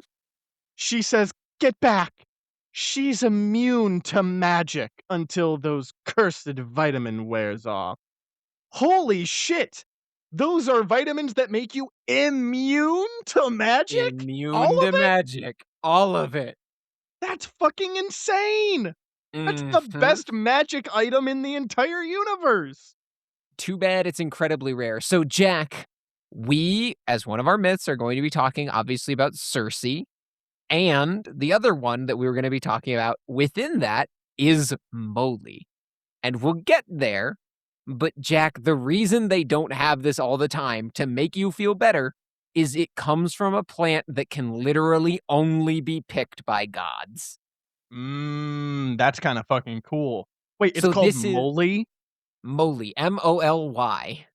She says, "Get back. She's immune to magic until those cursed vitamin wears off." Holy shit! Those are vitamins that make you immune to magic? All Immune to of it? magic. All of it. That's fucking insane! That's the Mhm. best magic item in the entire universe! Too bad it's incredibly rare. So, Jack, we, as one of our myths, are going to be talking obviously about Circe. And the other one that we were going to be talking about within that is Moly. And we'll get there. But, Jack, the reason they don't have this all the time to make you feel better is it comes from a plant that can literally only be picked by gods. That's kinda fucking cool. Wait, it's So, called this is moly? Moly, Moly.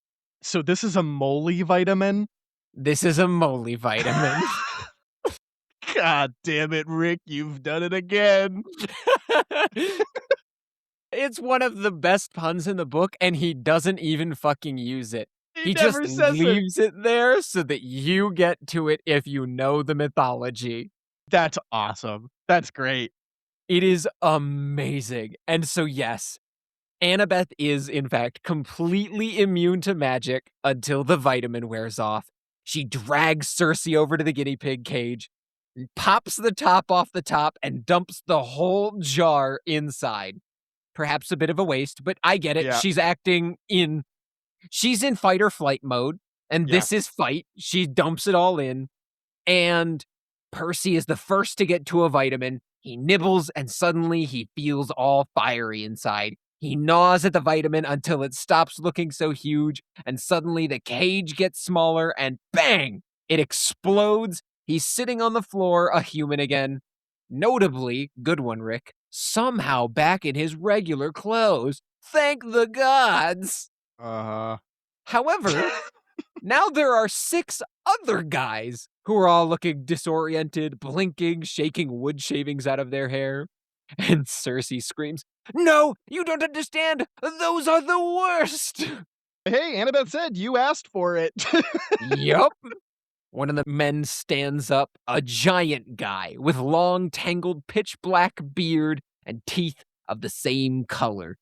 So this is a moly vitamin? This is a Moly vitamin. God damn it, Rick, you've done it again. It's one of the best puns in the book, and he doesn't even fucking use it. He He just never says it. leaves it there so that you get to it if you know the mythology. That's awesome. That's great. It is amazing. And so, yes, Annabeth is, in fact, completely immune to magic until the vitamin wears off. She drags Circe over to the guinea pig cage, pops the top off the top, and dumps the whole jar inside. Perhaps a bit of a waste, but I get it. Yeah, She's in fight or flight mode, and yeah. this is fight. She dumps it all in, and Percy is the first to get to a vitamin. He nibbles and suddenly he feels all fiery inside. He gnaws at the vitamin until it stops looking so huge, and suddenly the cage gets smaller and bang! It explodes. He's sitting on the floor, a human again. Notably, good one, Rick, somehow back in his regular clothes. Thank the gods! Uh-huh. However, now there are 6 other guys who are all looking disoriented, blinking, shaking wood shavings out of their hair. And Circe screams, "No, you don't understand! Those are the worst!" Hey, Annabeth said you asked for it. Yup. One of the men stands up, a giant guy with long, tangled, pitch black beard and teeth of the same color.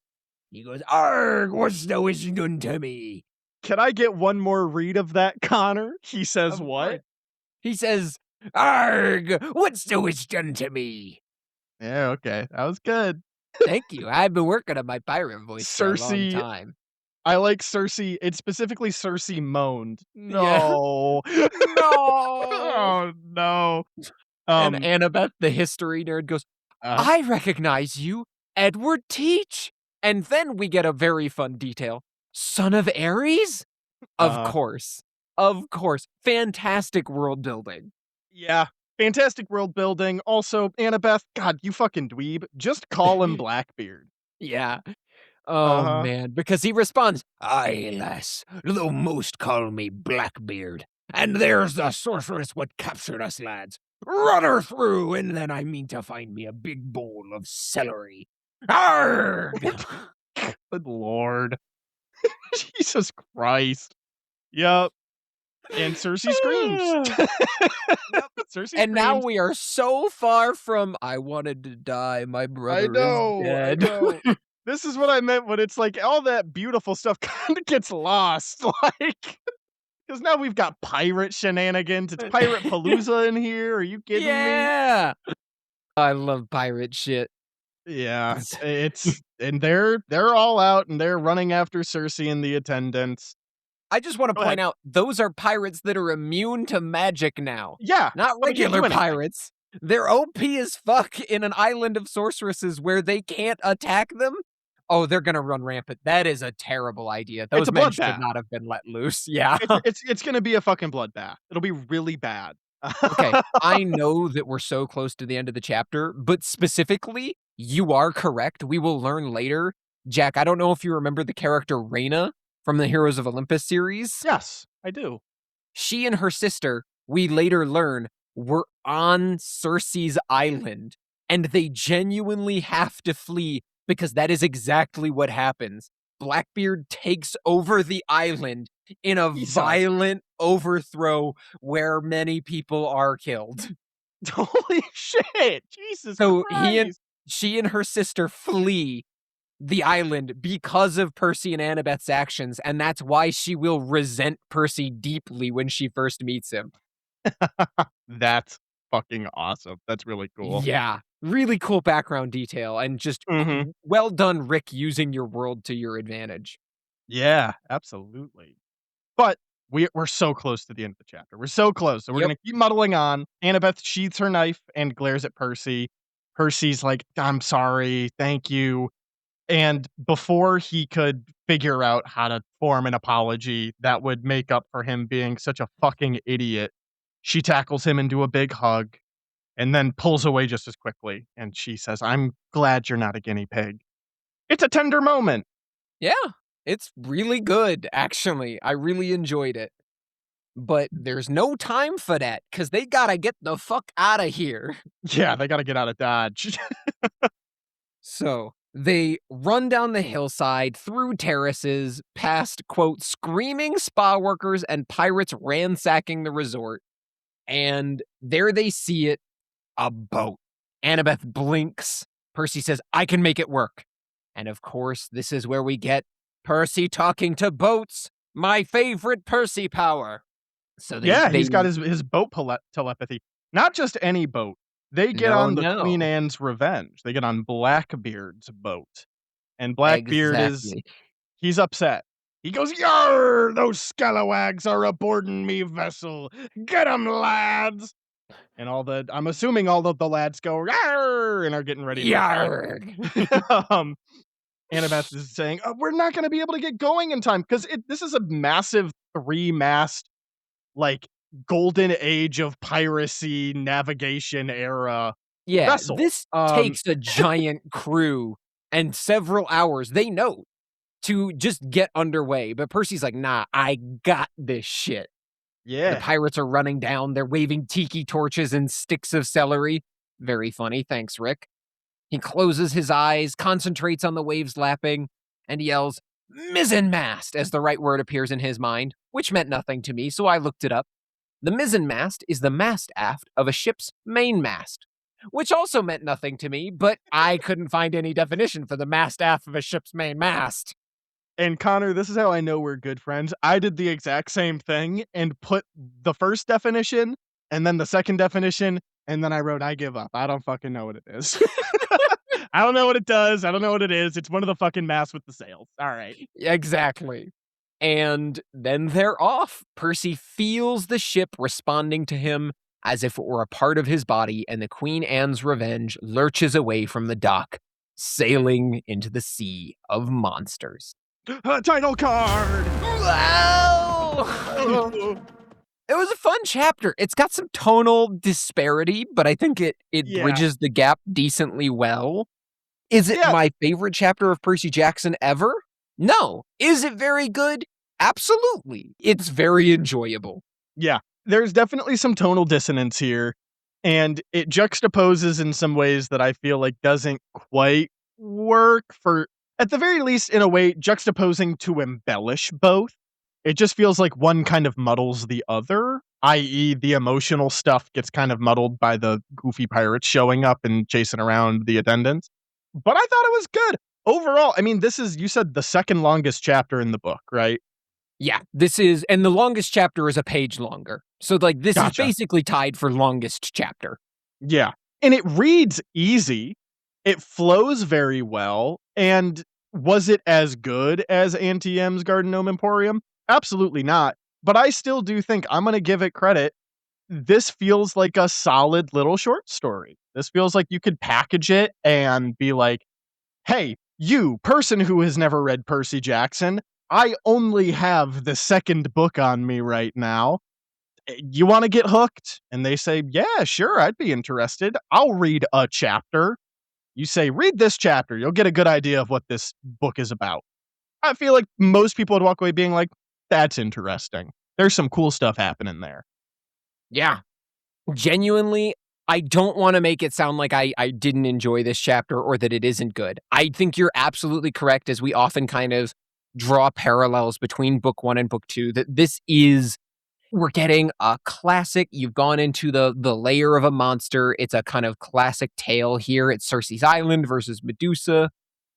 He goes, "Arg, what's the wish done to me?" Can I get one more read of that, Connor? He says Of what? course. He says, "Arg, what's the wish done to me?" Yeah, okay. That was good. Thank you. I've been working on my pirate voice for a long Cersei time. I like Cersei. It's specifically Cersei moaned. Yeah. No. No. Oh, no. And Um, Annabeth, the history nerd, goes, uh, "I recognize you, Edward Teach." And then we get a very fun detail. Son of Ares? Of uh, course. Of course. Fantastic world building. yeah. Fantastic world building. Also, Annabeth, God, you fucking dweeb. Just call him Blackbeard. Yeah. Oh, Uh-huh. man. Because he responds, "Aye, lass, thou most call me Blackbeard. And there's the sorceress what captured us, lads. Run her through, and then I mean to find me a big bowl of celery. Arg!" Good lord. Jesus Christ. Yep. And Cersei screams. Yep. Cersei And now screams. we are so far from "I wanted to die, my I brother is know, I dead." know. This is what I meant when it's like all that beautiful stuff kind of gets lost. Like, because now we've got pirate shenanigans. It's Pirate Palooza in here. Are you kidding me? Yeah! I love pirate shit. Yeah, it's and they're all out and they're running after Cersei and the attendants. I just wanna Go point ahead. out, those are pirates that are immune to magic now, Yeah, not but they can't regular do anything. pirates. They're OP as fuck in an island of sorceresses where they can't attack them. Oh, they're gonna run rampant. That is a terrible idea. It's Those a men should bloodbath. not have been let loose. Yeah. It's gonna be a fucking bloodbath. It'll be really bad. Okay, I know that we're so close to the end of the chapter, but specifically, you are correct. We will learn later. Jack, I don't know if you remember the character Reyna from the Heroes of Olympus series. Yes, I do. She and her sister, we later learn, were on Circe's island, and they genuinely have to flee because that is exactly what happens. Blackbeard takes over the island in a Jesus. violent overthrow where many people are killed. Holy shit! Jesus So Christ! she and her sister flee the island because of Percy and Annabeth's actions, and that's why she will resent Percy deeply when she first meets him. That's fucking awesome. That's really cool. Yeah, really cool background detail and just Mhm. well done, Rick, using your world to your advantage. Yeah, absolutely. But we're so close to the end of the chapter. We're so close. So we're Yep. gonna keep muddling on. Annabeth sheathes her knife and glares at Percy. Percy's like, "I'm sorry. Thank you." And before he could figure out how to form an apology that would make up for him being such a fucking idiot, she tackles him into a big hug and then pulls away just as quickly. And she says, "I'm glad you're not a guinea pig." It's a tender moment. Yeah, it's really good, actually. I really enjoyed it. But there's no time for that because they gotta get the fuck out of here. Yeah, they gotta get out of Dodge. So they run down the hillside, through terraces, past, quote, screaming spa workers and pirates ransacking the resort. And there they see it, a boat. Annabeth blinks. Percy says, "I can make it work." And of course, this is where we get Percy talking to boats, my favorite Percy power. So Yeah, they he's got his boat telepathy. Not just any boat. They get no, on the Queen no. Anne's Revenge. They get on Blackbeard's boat. And Blackbeard is Exactly. he's upset. He goes, "Yar! Those scalawags are aboarding me vessel. Get 'em, lads!" And I'm assuming all of the lads go, "Rawr," and are getting ready to attack. Yarg! Um, Annabeth is saying, "We're not gonna be able to get going in time because this is a massive three-mast, like, golden age of piracy navigation era Yeah, vessel." this takes a giant crew and several hours, they know, to just get underway, but Percy's like, "Nah, I got this shit." The Yeah. pirates are running down, they're waving tiki torches and sticks of celery. Very funny, thanks, Rick. He closes his eyes, concentrates on the waves lapping, and yells, "Mizzenmast," as the right word appears in his mind, which meant nothing to me, so I looked it up. The mizzenmast is the mast aft of a ship's mainmast, which also meant nothing to me, but I couldn't find any definition for the mast aft of a ship's mainmast. And Connor, this is how I know we're good friends. I did the exact same thing and put the first definition and then the second definition, and then I wrote, "I give up. I don't fucking know what it is." I don't know what it does. I don't know what it is. It's one of the fucking masts with the sails. All right. Exactly. And then they're off. Percy feels the ship responding to him as if it were a part of his body, and the Queen Anne's Revenge lurches away from the dock, sailing into the sea of monsters. Title card. Wow! It was a fun chapter. It's got some tonal disparity, but I think it Yeah. bridges the gap decently well. Is it Yeah. my favorite chapter of Percy Jackson ever? No. Is it very good? Absolutely. It's very enjoyable. Yeah. There's definitely some tonal dissonance here, and it juxtaposes in some ways that I feel like doesn't quite work for, at the very least, in a way, juxtaposing to embellish both. It just feels like one kind of muddles the other, i.e., the emotional stuff gets kind of muddled by the goofy pirates showing up and chasing around the attendants. But I thought it was good. Overall, I mean, this is, you said, the second longest chapter in the book, right? Yeah, this is, and the longest chapter is a page longer. So, like, this is Gotcha. basically tied for longest chapter. Yeah. And it reads easy. It flows very well. And was it as good as Auntie M's Garden Gnome Emporium? Absolutely not. But I still do think I'm going to give it credit. This feels like a solid little short story. This feels like you could package it and be like, "Hey, you person who has never read Percy Jackson, I only have the second book on me right now. You want to get hooked?" And they say, "Yeah, sure, I'd be interested. I'll read a chapter." You say, "Read this chapter. You'll get a good idea of what this book is about." I feel like most people would walk away being like, "That's interesting. There's some cool stuff happening there." Yeah. Genuinely, I don't want to make it sound like I didn't enjoy this chapter or that it isn't good. I think you're absolutely correct, as we often kind of draw parallels between book one and book two, that this is, we're getting a classic. You've gone into the layer of a monster. It's a kind of classic tale here. It's Circe's Island versus Medusa,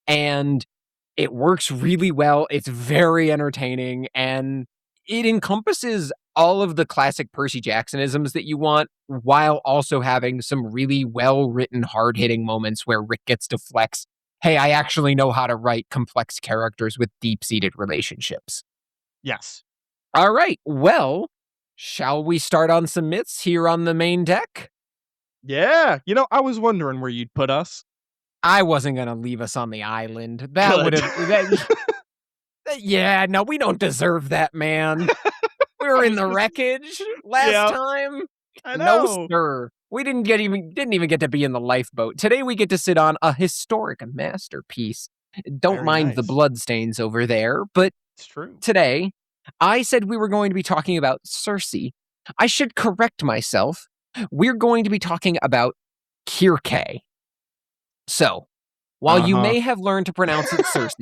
and it works really well. It's very entertaining, and it encompasses all of the classic Percy Jacksonisms that you want, while also having some really well-written, hard-hitting moments where Rick gets to flex, "Hey, I actually know how to write complex characters with deep-seated relationships." Yes. All right, well, shall we start on some myths here on the main deck? Yeah. I was wondering where you'd put us. I wasn't gonna leave us on the island. That Good. would've yeah, no, we don't deserve that, man. We I were in was the just wreckage last Yeah, time. I No, know. sir. We didn't even get to be in the lifeboat. Today we get to sit on a historic masterpiece. Don't Very mind the nice. bloodstains over there, but It's true. today I said we were going to be talking about Circe. I should correct myself. We're going to be talking about Kirke. So, while you Uh-huh. may have learned to pronounce it Circe,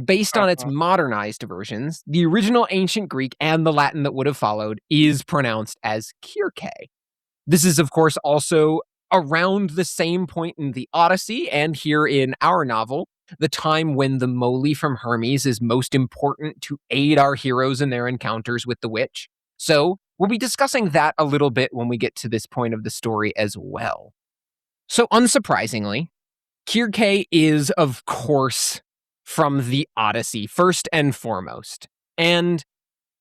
based on its Uh-huh. modernized versions, the original ancient Greek and the Latin that would have followed is pronounced as Kirke. This is, of course, also around the same point in the Odyssey and here in our novel, the time when the Moli from Hermes is most important to aid our heroes in their encounters with the witch. So, we'll be discussing that a little bit when we get to this point of the story as well. So, unsurprisingly, Kirke is, of course, from the Odyssey, first and foremost. And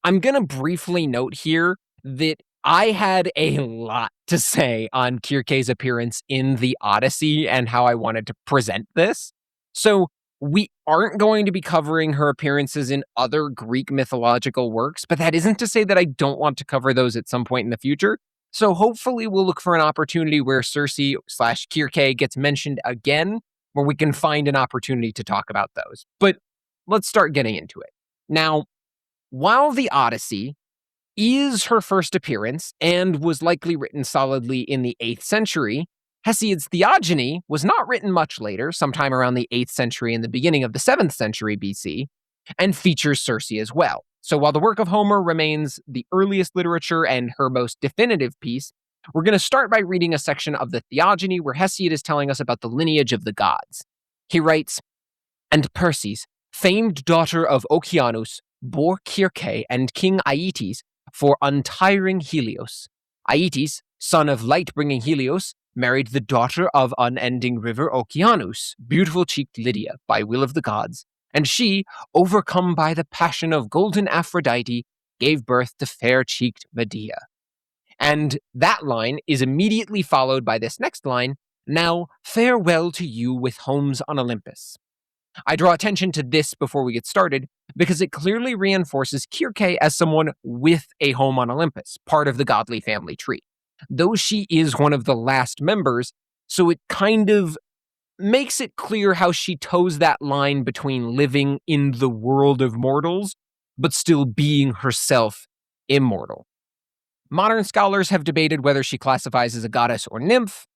I'm going to briefly note here that I had a lot to say on Kirke's appearance in the Odyssey and how I wanted to present this. So, we aren't going to be covering her appearances in other Greek mythological works, but that isn't to say that I don't want to cover those at some point in the future. So, hopefully, we'll look for an opportunity where Circe/Kirke gets mentioned again, where we can find an opportunity to talk about those. But let's start getting into it. Now, while the Odyssey is her first appearance and was likely written solidly in the 8th century, Hesiod's Theogony was not written much later, sometime around the 8th century and the beginning of the 7th century BC, and features Circe as well. So while the work of Homer remains the earliest literature and her most definitive piece, we're going to start by reading a section of the Theogony where Hesiod is telling us about the lineage of the gods. He writes, "And Perses, famed daughter of Oceanus, bore Circe and King Aeetes for untiring Helios. Aeetes, son of light-bringing Helios, married the daughter of unending river Oceanus, beautiful-cheeked Lydia, by will of the gods, and she, overcome by the passion of golden Aphrodite, gave birth to fair-cheeked Medea." And that line is immediately followed by this next line, "Now farewell to you with homes on Olympus." I draw attention to this before we get started because it clearly reinforces Circe as someone with a home on Olympus, part of the godly family tree. Though she is one of the last members, so it kind of makes it clear how she toes that line between living in the world of mortals, but still being herself immortal. Modern scholars have debated whether she classifies as a goddess or nymph.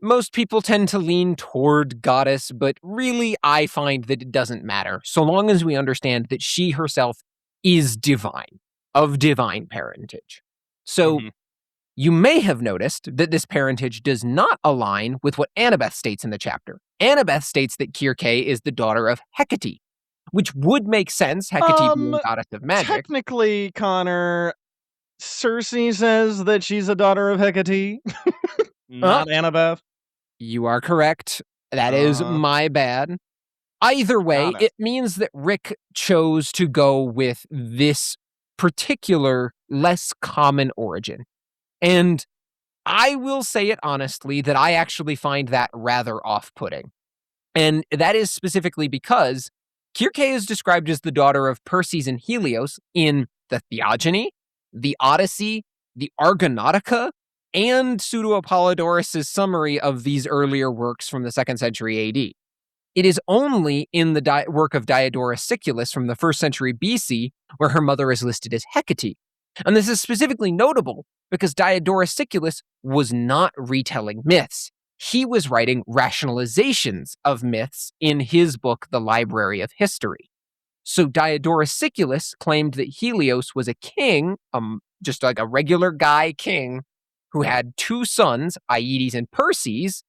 Most people tend to lean toward goddess, but really I find that it doesn't matter, so long as we understand that she herself is divine, of divine parentage. So, you may have noticed that this parentage does not align with what Annabeth states in the chapter. Annabeth states that Circe is the daughter of Hecate, which would make sense, Hecate being a goddess of magic. Technically, Connor, Circe says that she's a daughter of Hecate, Uh, not Annabeth. you are correct. That is Uh-huh. my bad. Either way, Got it. it means that Rick chose to go with this particular, less common origin. And I will say it honestly that I actually find that rather off-putting. And that is specifically because Circe is described as the daughter of Perses and Helios in the Theogony, the Odyssey, the Argonautica, and Pseudo-Apollodorus' summary of these earlier works from the 2nd century AD. It is only in the work of Diodorus Siculus from the 1st century BC where her mother is listed as Hecate. And this is specifically notable because Diodorus Siculus was not retelling myths. He was writing rationalizations of myths in his book, The Library of History. So Diodorus Siculus claimed that Helios was a king, just like a regular guy king, who had 2 sons, Aeetes and Perses,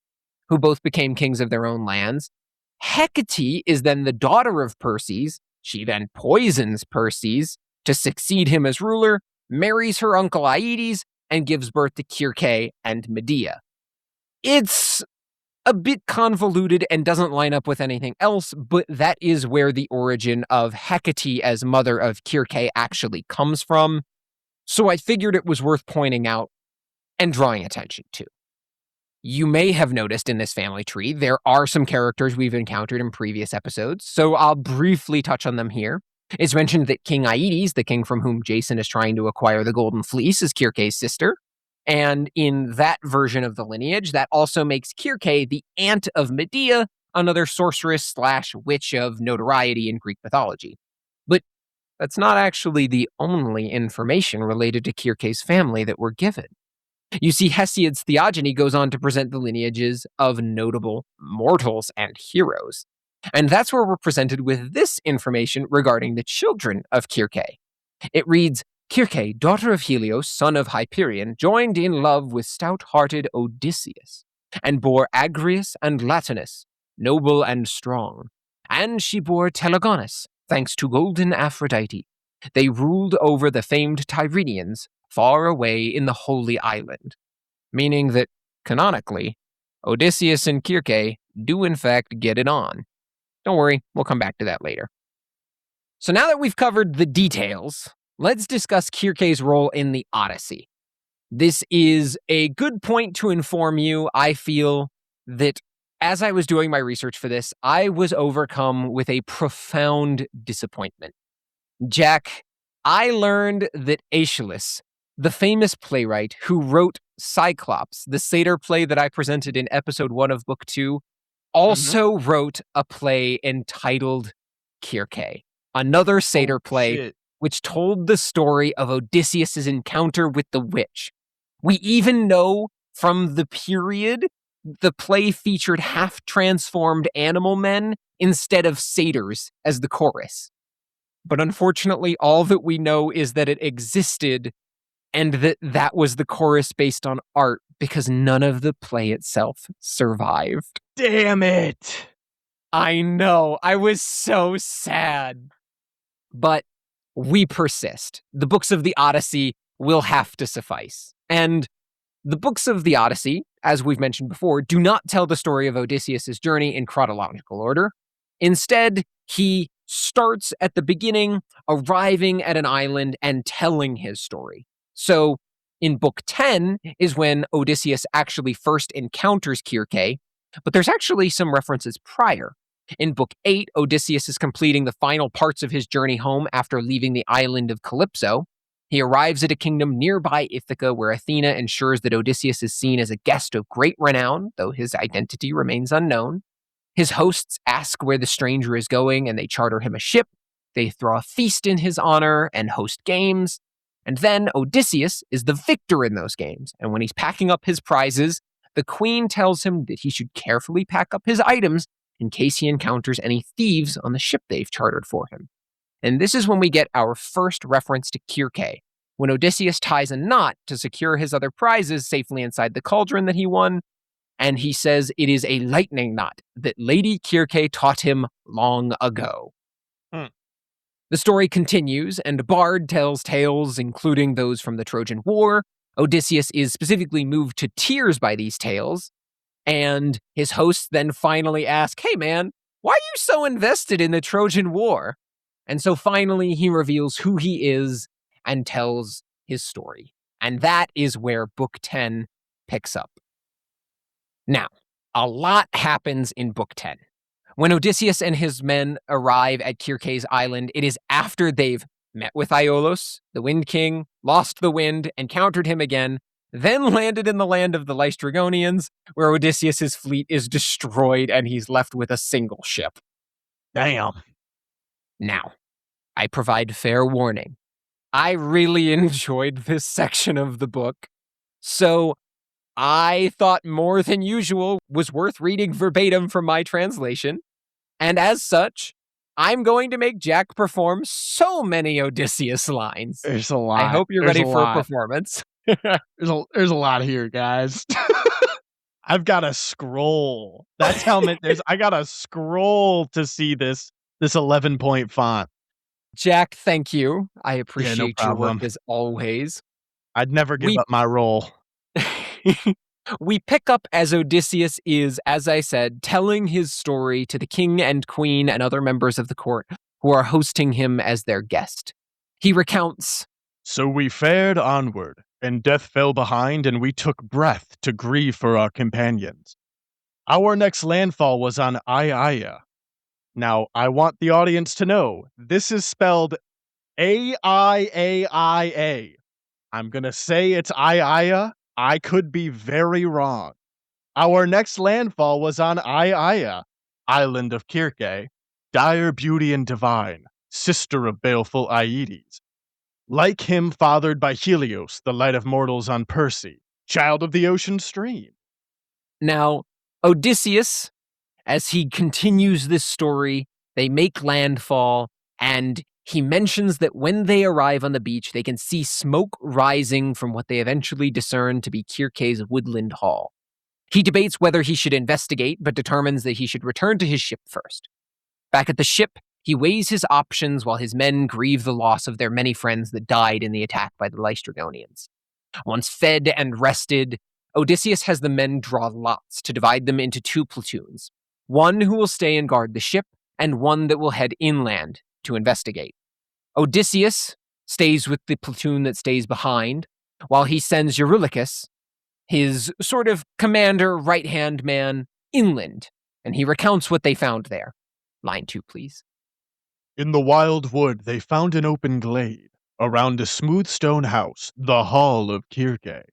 who both became kings of their own lands. Hecate is then the daughter of Perses. She then poisons Perses to succeed him as ruler, marries her uncle Aeetes, and gives birth to Circe and Medea. It's a bit convoluted and doesn't line up with anything else, but that is where the origin of Hecate as mother of Circe actually comes from. So I figured it was worth pointing out and drawing attention to. You may have noticed in this family tree, there are some characters we've encountered in previous episodes, so I'll briefly touch on them here. It's mentioned that King Aeetes, the king from whom Jason is trying to acquire the Golden Fleece, is Circe's sister. And in that version of the lineage, that also makes Circe the aunt of Medea, another sorceress/witch of notoriety in Greek mythology. But that's not actually the only information related to Circe's family that we're given. You see, Hesiod's Theogony goes on to present the lineages of notable mortals and heroes. And that's where we're presented with this information regarding the children of Circe. It reads, "Circe, daughter of Helios, son of Hyperion, joined in love with stout-hearted Odysseus, and bore Agrius and Latinus, noble and strong. And she bore Telegonus, thanks to golden Aphrodite. They ruled over the famed Tyrrhenians, far away in the Holy Island." Meaning that, canonically, Odysseus and Circe do in fact get it on. Don't worry, we'll come back to that later. So now that we've covered the details, let's discuss Circe's role in the Odyssey. This is a good point to inform you. I feel that as I was doing my research for this, I was overcome with a profound disappointment. Jack, I learned that Aeschylus, the famous playwright who wrote Cyclops, the satyr play that I presented in episode 1 of book 2, Mhm. also wrote a play entitled Circe, another satyr Oh, play shit. which told the story of Odysseus's encounter with the witch. We even know from the period the play featured half-transformed animal men instead of satyrs as the chorus. But unfortunately, all that we know is that it existed and that that was the chorus based on art because none of the play itself survived. Damn it. I know, I was so sad. But we persist. The books of the Odyssey will have to suffice. And the books of the Odyssey, as we've mentioned before, do not tell the story of Odysseus' journey in chronological order. Instead, he starts at the beginning, arriving at an island and telling his story. So, in book 10 is when Odysseus actually first encounters Circe, but there's actually some references prior. In book 8, Odysseus is completing the final parts of his journey home after leaving the island of Calypso. He arrives at a kingdom nearby Ithaca where Athena ensures that Odysseus is seen as a guest of great renown, though his identity remains unknown. His hosts ask where the stranger is going and they charter him a ship. They throw a feast in his honor and host games. And then Odysseus is the victor in those games. And when he's packing up his prizes, the queen tells him that he should carefully pack up his items in case he encounters any thieves on the ship they've chartered for him. And this is when we get our first reference to Circe, when Odysseus ties a knot to secure his other prizes safely inside the cauldron that he won, and he says it is a lightning knot that Lady Circe taught him long ago. Hmm. The story continues, and Bard tells tales, including those from the Trojan War. Odysseus is specifically moved to tears by these tales, and his hosts then finally ask, "Hey man, why are you so invested in the Trojan War?" And so finally he reveals who he is and tells his story. And that is where book 10 picks up. Now, a lot happens in book 10. When Odysseus and his men arrive at Circe's island, it is after they've met with Iolaus, the Wind King, lost the wind, encountered him again, then landed in the land of the Lystrigonians, where Odysseus's fleet is destroyed and he's left with a single ship. Damn. Now, I provide fair warning. I really enjoyed this section of the book, so I thought more than usual was worth reading verbatim from my translation, and as such, I'm going to make Jack perform so many Odysseus lines. There's a I lot. hope you're There's ready a for a lot. performance. There's a lot here, guys. I've got to scroll. That's how many I gotta scroll to see this 11-point font. Jack, thank you. I Yeah, no appreciate your work problem. as always. I'd never give We up my role. we pick up as Odysseus is, as I said, telling his story to the king and queen and other members of the court who are hosting him as their guest. He recounts, So we fared onward, and death fell behind, and we took breath to grieve for our companions. Our next landfall was on Aiaia. Now, I want the audience to know this is spelled Aiaia. I'm gonna say it's Aiaia. I could be very wrong. Our next landfall was on Aiaia, island of Circe, dire beauty and divine, sister of baleful Aeetes. Like him, fathered by Helios, the light of mortals on Percy, child of the ocean stream. now, Odysseus, as he continues this story, they make landfall, and he mentions that when they arrive on the beach, they can see smoke rising from what they eventually discern to be Circe's woodland hall. He debates whether he should investigate, but determines that he should return to his ship first. Back at the ship, he weighs his options while his men grieve the loss of their many friends that died in the attack by the Lystrigonians. Once fed and rested, Odysseus has the men draw lots to divide them into two platoons, one who will stay and guard the ship, and one that will head inland to investigate. Odysseus stays with the platoon that stays behind, while he sends Eurylochus, his sort of commander, right-hand man, inland, and he recounts what they found there. Line 2, please. In the wild wood they found an open glade, around a smooth stone house, the hall of Circe.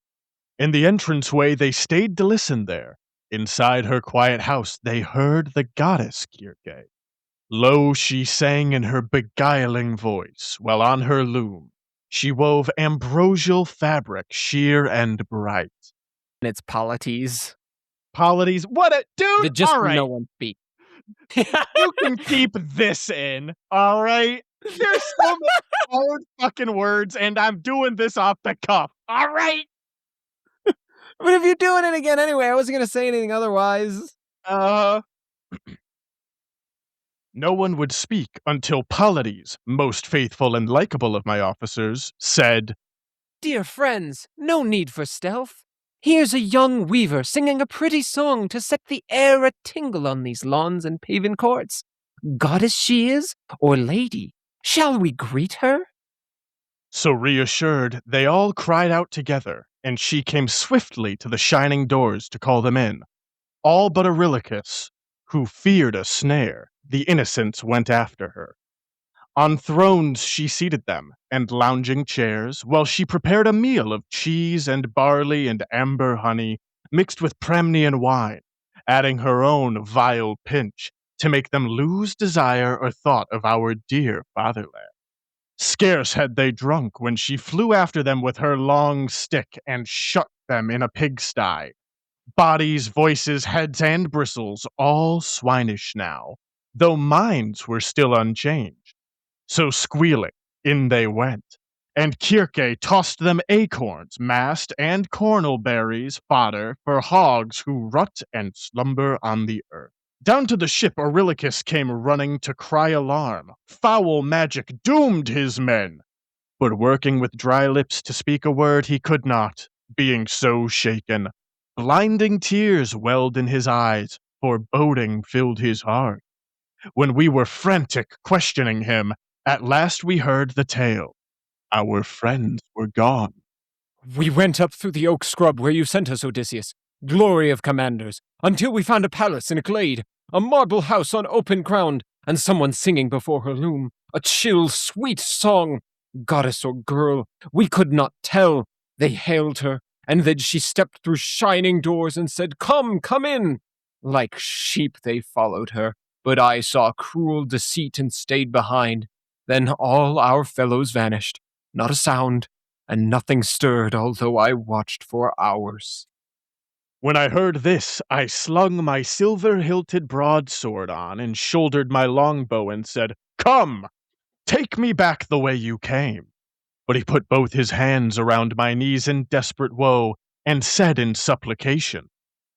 In the entranceway they stayed to listen there. Inside her quiet house they heard the goddess Circe. Low she sang in her beguiling voice, while on her loom she wove ambrosial fabric sheer and bright. And it's Polites. Polities, what a The dude! just All from no right, one speak. you can keep this in. All right, there's so many hard fucking words, and I'm doing this off the cuff. All right. But if you're doing it again anyway, I wasn't going to say anything otherwise. Uh, no one would speak until Polides, most faithful and likable of my officers, said, Dear friends, no need for stealth. Here's a young weaver singing a pretty song to set the air a-tingle on these lawns and paven courts. Goddess she is, or lady? Shall we greet her? So reassured, they all cried out together, and she came swiftly to the shining doors to call them in. All but Eurylochus, who feared a snare, the innocents went after her. On thrones she seated them, and lounging chairs, while she prepared a meal of cheese and barley and amber honey, mixed with Pramnian wine, adding her own vile pinch to make them lose desire or thought of our dear fatherland. Scarce had they drunk when she flew after them with her long stick and shut them in a pigsty. Bodies, voices, heads, and bristles, all swinish now, though minds were still unchanged. So squealing, in they went, and Circe tossed them acorns, mast, and cornel berries, fodder for hogs who rut and slumber on the earth. Down to the ship Eurylochus came running to cry alarm. Foul magic doomed his men. But working with dry lips to speak a word he could not, being so shaken. Blinding tears welled in his eyes, foreboding filled his heart. When we were frantic questioning him, at last we heard the tale. Our friends were gone. We went up through the oak scrub where you sent us, Odysseus, glory of commanders, until we found a palace in a glade, a marble house on open ground, and someone singing before her loom, a chill, sweet song. Goddess or girl, we could not tell. They hailed her, and then she stepped through shining doors and said, Come, come in. Like sheep they followed her, but I saw cruel deceit and stayed behind. Then all our fellows vanished, not a sound, and nothing stirred, although I watched for hours. When I heard this, I slung my silver-hilted broadsword on and shouldered my longbow and said, Come, take me back the way you came. But he put both his hands around my knees in desperate woe and said in supplication,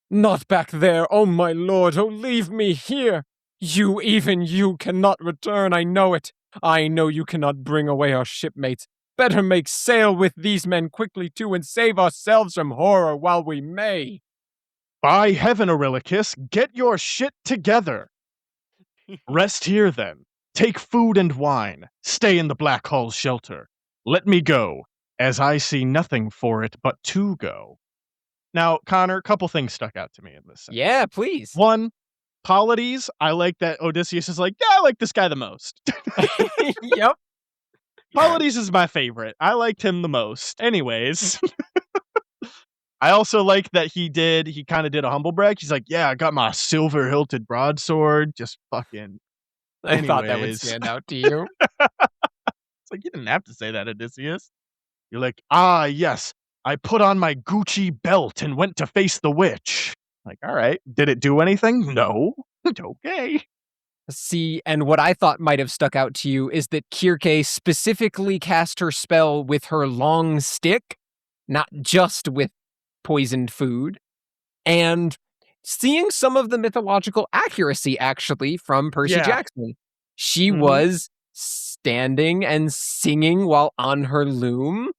Not back there, oh my lord, oh leave me here. You, even you, cannot return, I know it. I know you cannot bring away our shipmates. Better make sail with these men quickly too and save ourselves from horror while we may. By heaven, Eurylochus, get your shit together. Rest here then. Take food and wine. Stay in the Black Hall's shelter. Let me go, as I see nothing for it but to go. Now, Connor, a couple things stuck out to me in this sentence. Yeah, please. One, Polides, I like that Odysseus is like, yeah, I like this guy the most. Yep. Polides is my favorite. I liked him the most. Anyways. I also like that he kind of did a humble brag. He's like, yeah, I got my silver hilted broadsword. Just fucking. I thought that would Anyways. stand out to you. It's like, you didn't have to say that, Odysseus. You're like, ah, yes, I put on my Gucci belt and went to face the witch. Like, all right, did it do anything? No. Okay. See, and what I thought might have stuck out to you is that Circe specifically cast her spell with her long stick, not just with poisoned food, and seeing some of the mythological accuracy actually from Percy Yeah. Jackson. She Mhm. was standing and singing while on her loom,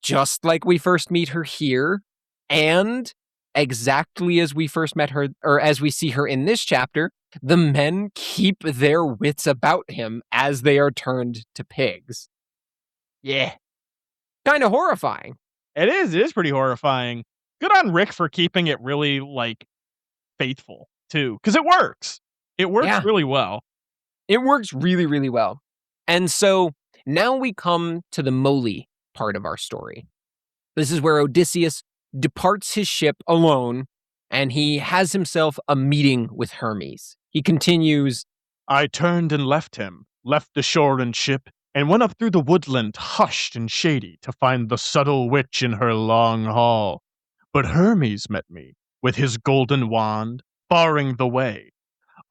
just like we first meet her here, and exactly as we first met her, or as we see her in this chapter, the men keep their wits about him as they are turned to pigs. Yeah. Kind of horrifying. It is pretty horrifying. Good on Rick for keeping it really, like, faithful too, because it works. It works Yeah, really well. it works really, really well. And so now we come to the Moly part of our story. This is where Odysseus departs his ship alone and he has himself a meeting with Hermes. He continues, I turned and left him, left the shore and ship, and went up through the woodland hushed and shady to find the subtle witch in her long hall. But Hermes met me, with his golden wand, barring the way.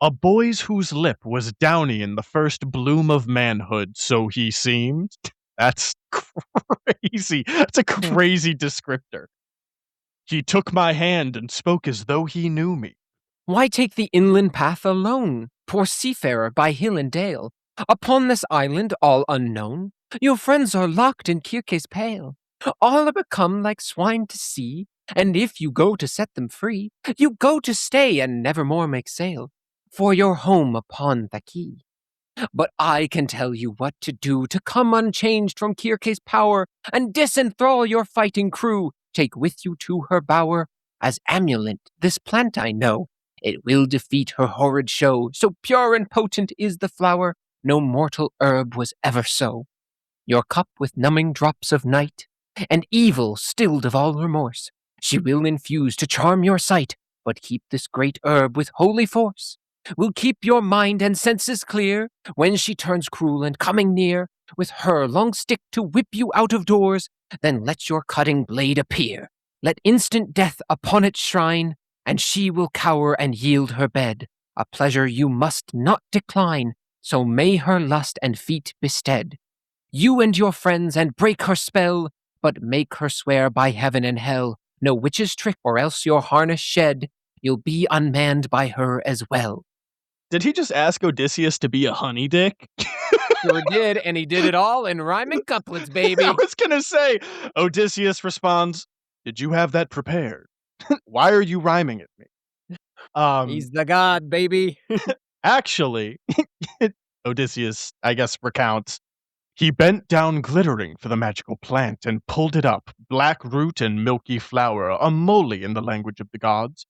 A boy's whose lip was downy in the first bloom of manhood, so he seemed. That's crazy. That's a crazy descriptor. He took my hand and spoke as though he knew me. Why take the inland path alone, poor seafarer by hill and dale? Upon this island all unknown, your friends are locked in Circe's pale. All are become like swine to sea, and if you go to set them free, you go to stay and nevermore make sail for your home upon the quay. But I can tell you what to do to come unchanged from Circe's power and disenthrall your fighting crew. Take with you to her bower as amulet this plant I know. It will defeat her horrid show. So pure and potent is the flower, no mortal herb was ever so. Your cup with numbing drops of night, and evil stilled of all remorse, she will infuse to charm your sight, but keep this great herb with holy force. Will keep your mind and senses clear when she turns cruel and coming near, with her long stick to whip you out of doors, then let your cutting blade appear. Let instant death upon it shine, and she will cower and yield her bed, a pleasure you must not decline, so may her lust and feet bestead. You and your friends and break her spell, but make her swear by heaven and hell, no witch's trick or else your harness shed, you'll be unmanned by her as well. Did he just ask Odysseus to be a honey dick? Sure did, and he did it all in rhyming couplets, I baby. was gonna say, Odysseus responds, did you have that prepared? Why are you rhyming at me? Um, He's the god, baby. actually, Odysseus, I guess, recounts, he bent down glittering for the magical plant and pulled it up, black root and milky flower, a moly in the language of the gods.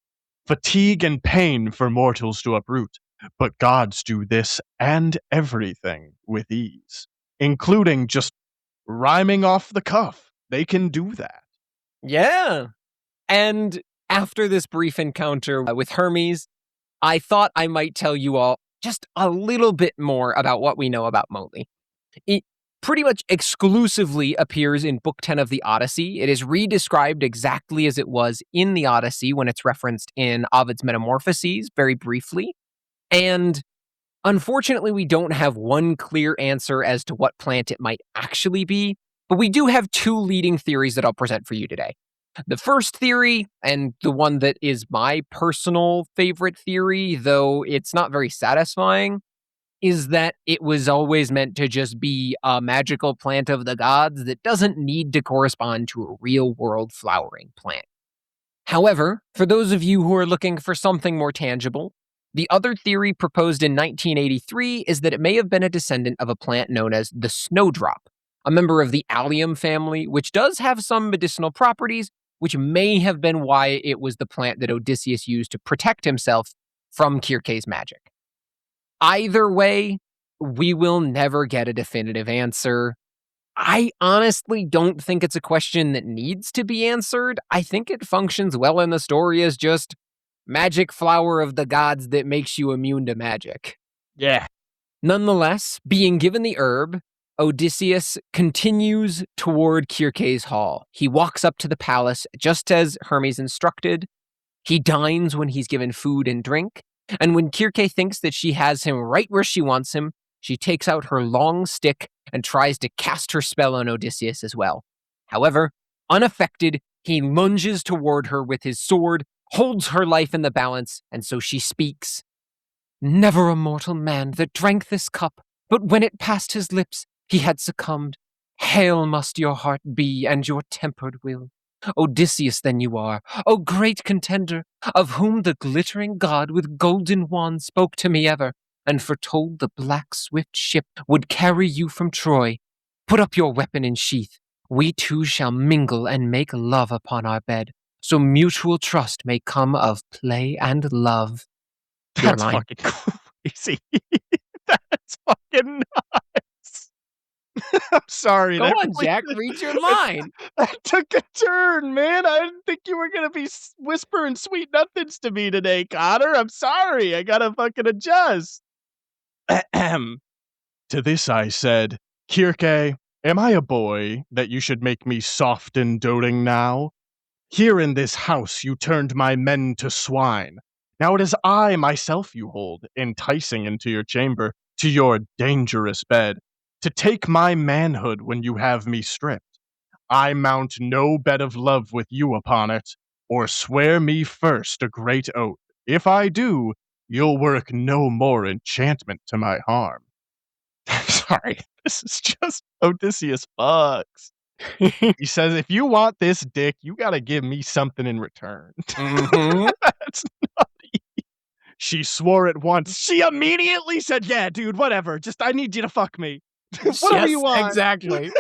Fatigue and pain for mortals to uproot, but gods do this and everything with ease, including just rhyming off the cuff. They can do that. Yeah. And after this brief encounter with Hermes, I thought I might tell you all just a little bit more about what we know about Moly. It pretty much exclusively appears in Book 10 of the Odyssey. It is redescribed exactly as it was in the Odyssey when it's referenced in Ovid's Metamorphoses, very briefly. And unfortunately, we don't have one clear answer as to what plant it might actually be, but we do have two leading theories that I'll present for you today. The first theory, and the one that is my personal favorite theory, though it's not very satisfying, is that it was always meant to just be a magical plant of the gods that doesn't need to correspond to a real world flowering plant. However, for those of you who are looking for something more tangible, the other theory proposed in 1983 is that it may have been a descendant of a plant known as the snowdrop, a member of the allium family, which does have some medicinal properties, which may have been why it was the plant that Odysseus used to protect himself from Circe's magic. Either way, we will never get a definitive answer. I honestly don't think it's a question that needs to be answered. I think it functions well in the story as just magic flower of the gods that makes you immune to magic. Yeah. Nonetheless, being given the herb, Odysseus continues toward Circe's hall. He walks up to the palace just as Hermes instructed. He dines when he's given food and drink, and when Circe thinks that she has him right where she wants him, she takes out her long stick and tries to cast her spell on Odysseus as well. However, unaffected, he lunges toward her with his sword, holds her life in the balance, and so she speaks. Never a mortal man that drank this cup, but when it passed his lips, he had succumbed. Hale must your heart be and your tempered will. Odysseus then you are, O great contender, of whom the glittering god with golden wand spoke to me ever, and foretold the black swift ship would carry you from Troy. Put up your weapon in sheath. we two shall mingle and make love upon our bed, so mutual trust may come of play and love. Your That's line. fucking crazy. That's fucking nuts. I'm sorry, Go that on, really Jack, read your that line. that took a turn, man. I didn't think you were gonna be whispering sweet nothings to me today, Connor. I'm sorry. I gotta fucking adjust. Ahem. To this I said, Kirke, am I a boy that you should make me soft and doting now? Here in this house you turned my men to swine. Now it is I myself you hold, enticing into your chamber, to your dangerous bed, to take my manhood when you have me stripped. I mount no bed of love with you upon it, or swear me first a great oath. If I do, you'll work no more enchantment to my harm. Sorry, this is just Odysseus fucks. He says, "If you want this dick, you gotta give me something in return." Mm-hmm. That's nutty. She swore at once. She immediately said, "Yeah, dude, whatever. Just I need you to fuck me. Whatever you Yes, want." exactly.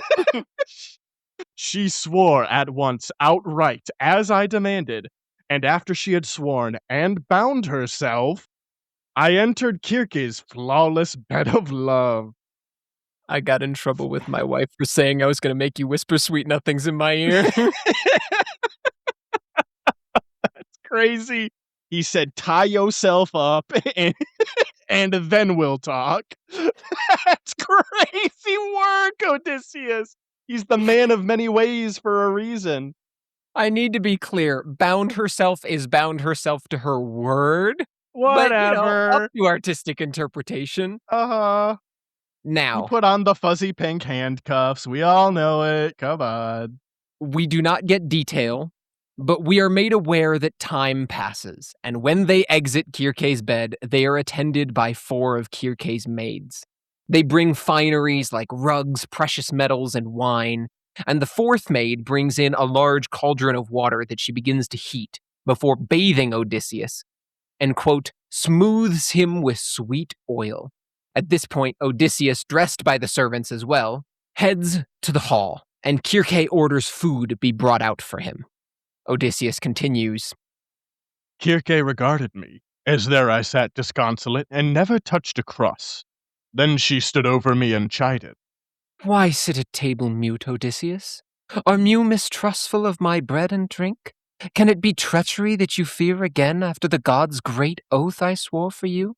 She swore at once outright, as I demanded, and after she had sworn and bound herself, I entered Kirke's flawless bed of love. I got in trouble with my wife for saying I was going to make you whisper sweet nothings in my ear. Crazy. He said, "Tie yourself up and then we'll talk." That's crazy work, Odysseus. He's the man of many ways for a reason. I need to be clear. Bound herself is bound herself to her word, but, up Whatever. to artistic interpretation. Uh-huh. He Now, put on the fuzzy pink handcuffs. We all know it. Come on. we do not get detail, but we are made aware that time passes, and when they exit Kirke's bed, they are attended by 4 of Kirke's maids. They bring fineries like rugs, precious metals, and wine, and the 4th maid brings in a large cauldron of water that she begins to heat before bathing Odysseus and, quote, smooths him with sweet oil. At this point, Odysseus, dressed by the servants as well, heads to the hall, and Kirke orders food be brought out for him. Odysseus continues, Kirke regarded me, as there I sat disconsolate and never touched a crust. Then she stood over me and chided. why sit at table mute, Odysseus? Are you mistrustful of my bread and drink? Can it be treachery that you fear again after the god's great oath I swore for you?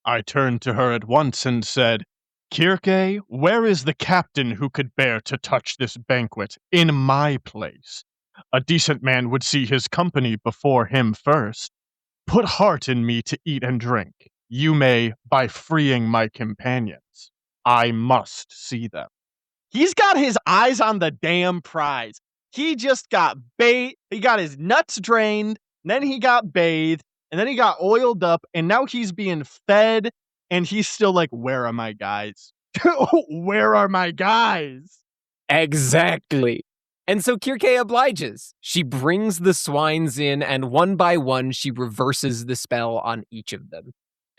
I turned to her at once and said, Kirke, where is the captain who could bear to touch this banquet in my place? A decent man would see his company before him first. Put heart in me to eat and drink. You may, by freeing my companions. I must see them. He's got his eyes on the damn prize. He just got bait. He got his nuts drained. Then he got bathed. And then he got oiled up. And now he's being fed. And he's still like, where are my guys? Where are my guys? Exactly. And so Kirke obliges. She brings the swines in, and one by one, she reverses the spell on each of them.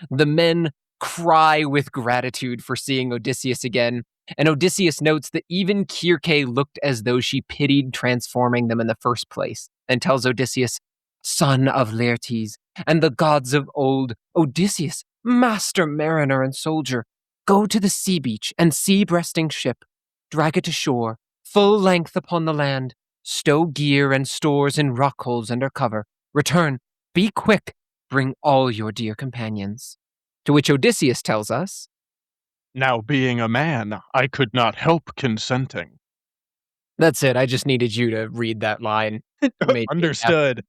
The men cry with gratitude for seeing Odysseus again, and Odysseus notes that even Kirke looked as though she pitied transforming them in the first place, and tells Odysseus, son of Laertes, and the gods of old, Odysseus, master mariner and soldier, go to the sea beach and sea-breasting ship, drag it to shore, full length upon the land, stow gear and stores in rock holes under cover, return, be quick, bring all your dear companions. To which Odysseus tells us, Now, being a man, I could not help consenting. that's it, I just needed you to read that line. Made me happy. Understood.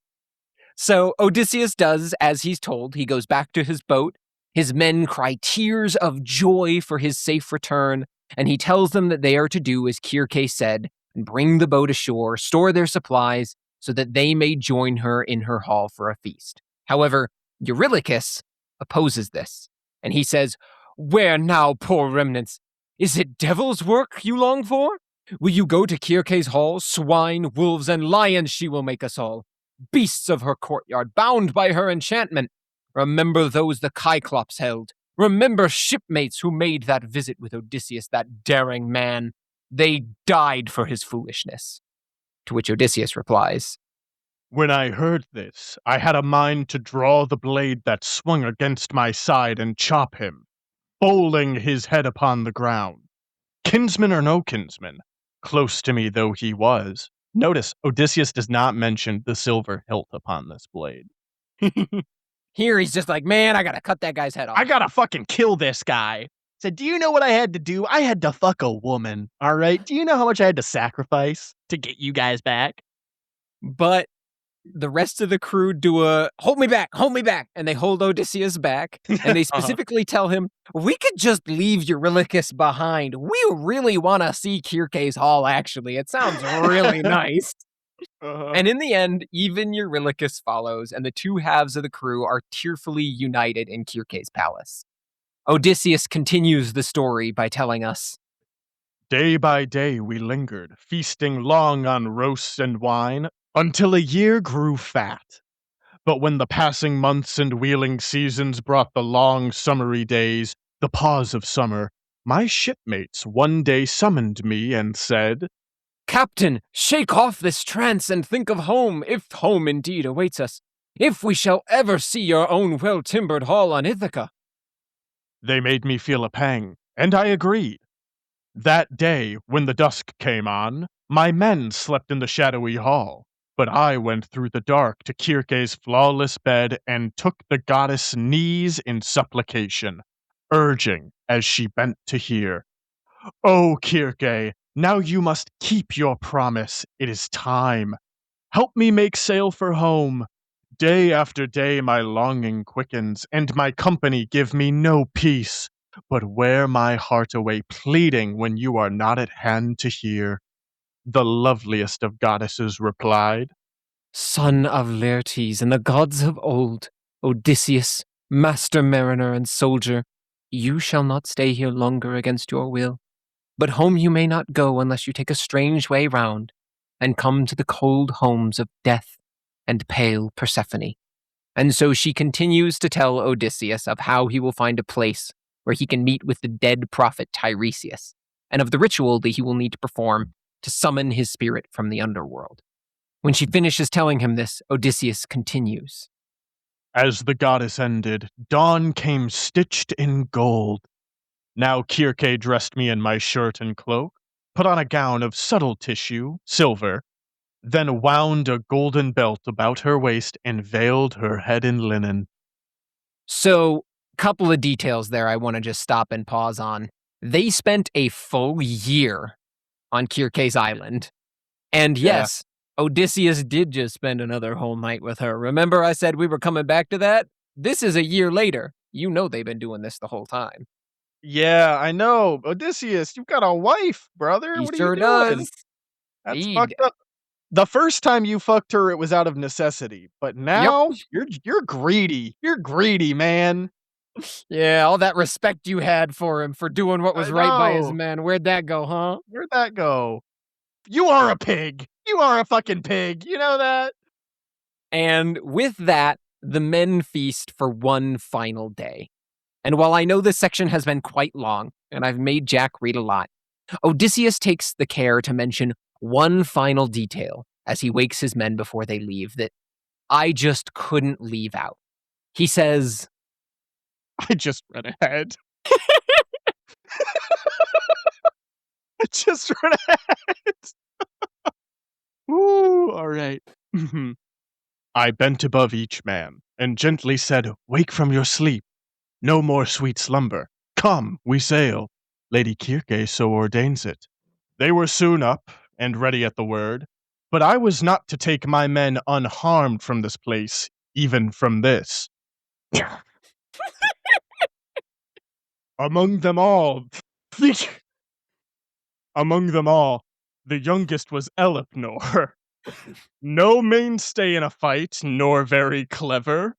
So Odysseus does as he's told. He goes back to his boat. His men cry tears of joy for his safe return, and he tells them that they are to do as Kirke said, and bring the boat ashore, store their supplies, so that they may join her in her hall for a feast. However, Eurylochus opposes this, and he says, where now, poor remnants? Is it devil's work you long for? Will you go to Kirke's hall? Swine, wolves, and lions she will make us all. Beasts of her courtyard, bound by her enchantment. Remember those the Cyclops held. Remember shipmates who made that visit with Odysseus, that daring man. They died for his foolishness. To which Odysseus replies, When I heard this, I had a mind to draw the blade that swung against my side and chop him, bowling his head upon the ground. Kinsman or no kinsman, close to me though he was. Notice, Odysseus does not mention the silver hilt upon this blade. here he's just like, man, I gotta cut that guy's head off. I gotta fucking kill this guy. Said, do you know what I had to do? I had to fuck a woman, alright? Do you know how much I had to sacrifice to get you guys back? But the rest of the crew do a hold me back, and they hold Odysseus back, and they specifically tell him, we could just leave Eurylochus behind. We really want to see Circe's hall, actually. It sounds really nice. And in the end, even Eurylochus follows, and the two halves of the crew are tearfully united in Circe's palace. Odysseus continues the story by telling us, Day by day we lingered, feasting long on roasts and wine, until a year grew fat. But when the passing months and wheeling seasons brought the long summery days, the pause of summer, my shipmates one day summoned me and said, Captain, shake off this trance and think of home, if home indeed awaits us. If we shall ever see your own well-timbered hall on Ithaca. They made me feel a pang, and I agreed. That day, when the dusk came on, my men slept in the shadowy hall, but I went through the dark to Circe's flawless bed and took the goddess' knees in supplication, urging as she bent to hear, O Circe, now you must keep your promise. It is time. Help me make sail for home. Day after day my longing quickens, and my company give me no peace, but wear my heart away pleading when you are not at hand to hear. The loveliest of goddesses replied, Son of Laertes and the gods of old, Odysseus, master mariner and soldier, you shall not stay here longer against your will. But home you may not go unless you take a strange way round, and come to the cold homes of Death and pale Persephone. And so she continues to tell Odysseus of how he will find a place where he can meet with the dead prophet Tiresias, and of the ritual that he will need to perform to summon his spirit from the underworld. When she finishes telling him this, Odysseus continues. As the goddess ended, dawn came stitched in gold. Now Circe dressed me in my shirt and cloak, put on a gown of subtle tissue, silver, then wound a golden belt about her waist and veiled her head in linen. So, couple of details there I want to just stop and pause on. They spent a full year on Circe's island. And yes, Odysseus did just spend another whole night with her. Remember I said we were coming back to that? This is a year later. You know they've been doing this the whole time. Yeah, I know. Odysseus, you've got a wife, brother. He What are you sure doing? does. That's He, fucked up. The first time you fucked her, it was out of necessity, but yep. now you're greedy. You're greedy, man. Yeah, all that respect you had for him for doing what was I right by his know. men. Where'd that go, huh? Where'd that go? You are a pig. You are a fucking pig. You know that? And with that, the men feast for one final day. And while I know this section has been quite long, and I've made Jack read a lot, Odysseus takes the care to mention one final detail as he wakes his men before they leave that I just couldn't leave out. He says, I just read ahead. I just read ahead. Ooh, all right. I bent above each man and gently said, Wake from your sleep. No more sweet slumber. Come, we sail. Lady Circe so ordains it. They were soon up and ready at the word, but I was not to take my men unharmed from this place, even from this. Among them all, among them all, the youngest was Elepnor. No mainstay in a fight, nor very clever.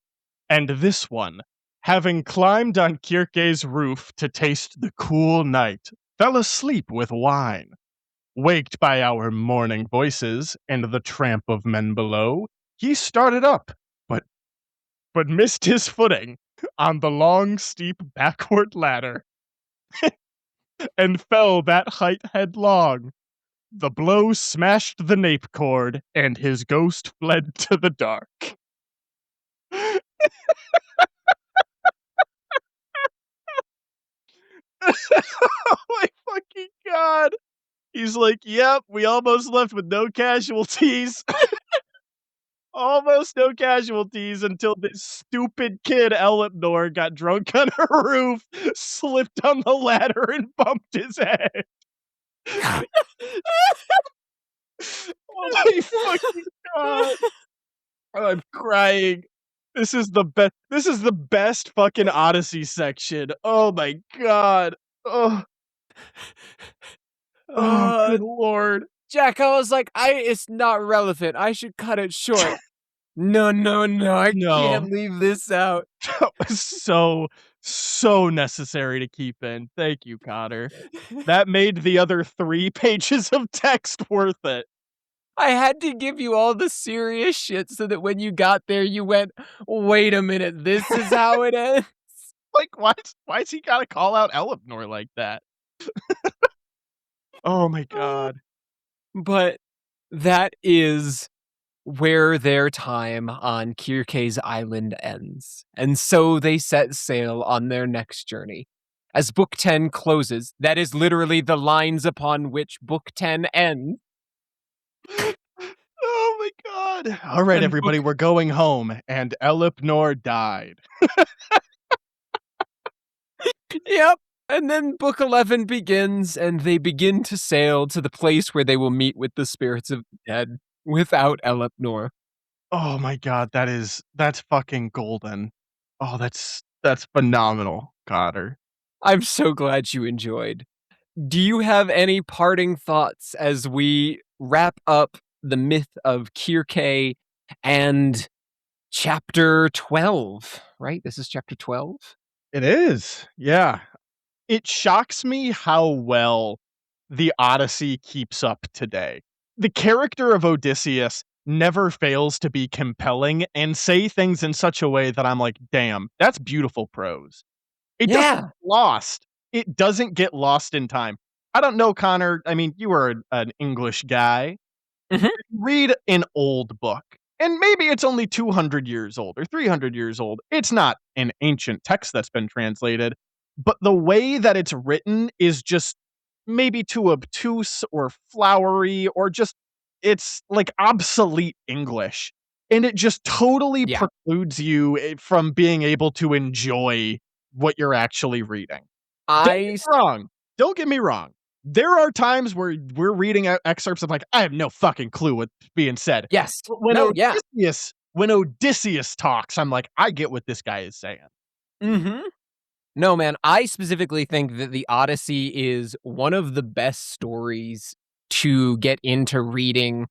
And this one, having climbed on Circe's roof to taste the cool night, fell asleep with wine. Waked by our morning voices and the tramp of men below, he started up, but missed his footing on the long, steep backward ladder. and fell that height headlong. The blow smashed the nape cord, and his ghost fled to the dark. Oh my fucking god. He's like, "Yep, we almost left with no casualties." Almost no casualties until this stupid kid Eleanor got drunk on her roof, slipped on the ladder, and bumped his head. Oh my fucking god. I'm crying. This is the best fucking Odyssey section. Oh my god. Oh, oh, Uh, good lord. Jack, I was like, it's not relevant. I should cut it short. No, no, no, I No. can't leave this out. That was so necessary to keep in. Thank you, Connor. That made the other 3 pages of text worth it. I had to give you all the serious shit so that when you got there, you went, wait a minute, this is how it ends? Like, why's he gotta call out Eleanor like that? Oh my god. But that is where their time on Kirke's island ends, and so they set sail on their next journey. As Book 10 closes, that is literally the lines upon which Book 10 ends, Oh my god. Alright, and everybody, we're going home, and Eleanor died. Yep, and then Book 11 begins, and they begin to sail to the place where they will meet with the spirits of the dead without Elepnor. Oh my god, that's fucking golden. Oh, that's phenomenal, Connor. I'm so glad you enjoyed. Do you have any parting thoughts as we wrap up the myth of Kirke and chapter 12, right? This is chapter 12? It is, yeah. It shocks me how well the Odyssey keeps up today. The character of Odysseus never fails to be compelling and say things in such a way that I'm like, "Damn, that's beautiful prose." It doesn't Yeah. get lost. It doesn't get lost in time. I don't know, Connor, I mean, you are an English guy. Mhm. Read an old book, and maybe it's only 200 years old or 300 years old. It's not an ancient text that's been translated, but the way that it's written is just maybe too obtuse or flowery or just it's like obsolete English. And it just totally Yeah. precludes you from being able to enjoy what you're actually reading. Don't get I me wrong. Don't get me wrong. There are times where we're reading out excerpts of like, I have no fucking clue what's being said. Yes. But No, yeah. When Odysseus talks, I'm like, I get what this guy is saying. Mhm. No, man, I specifically think that the Odyssey is one of the best stories to get into reading.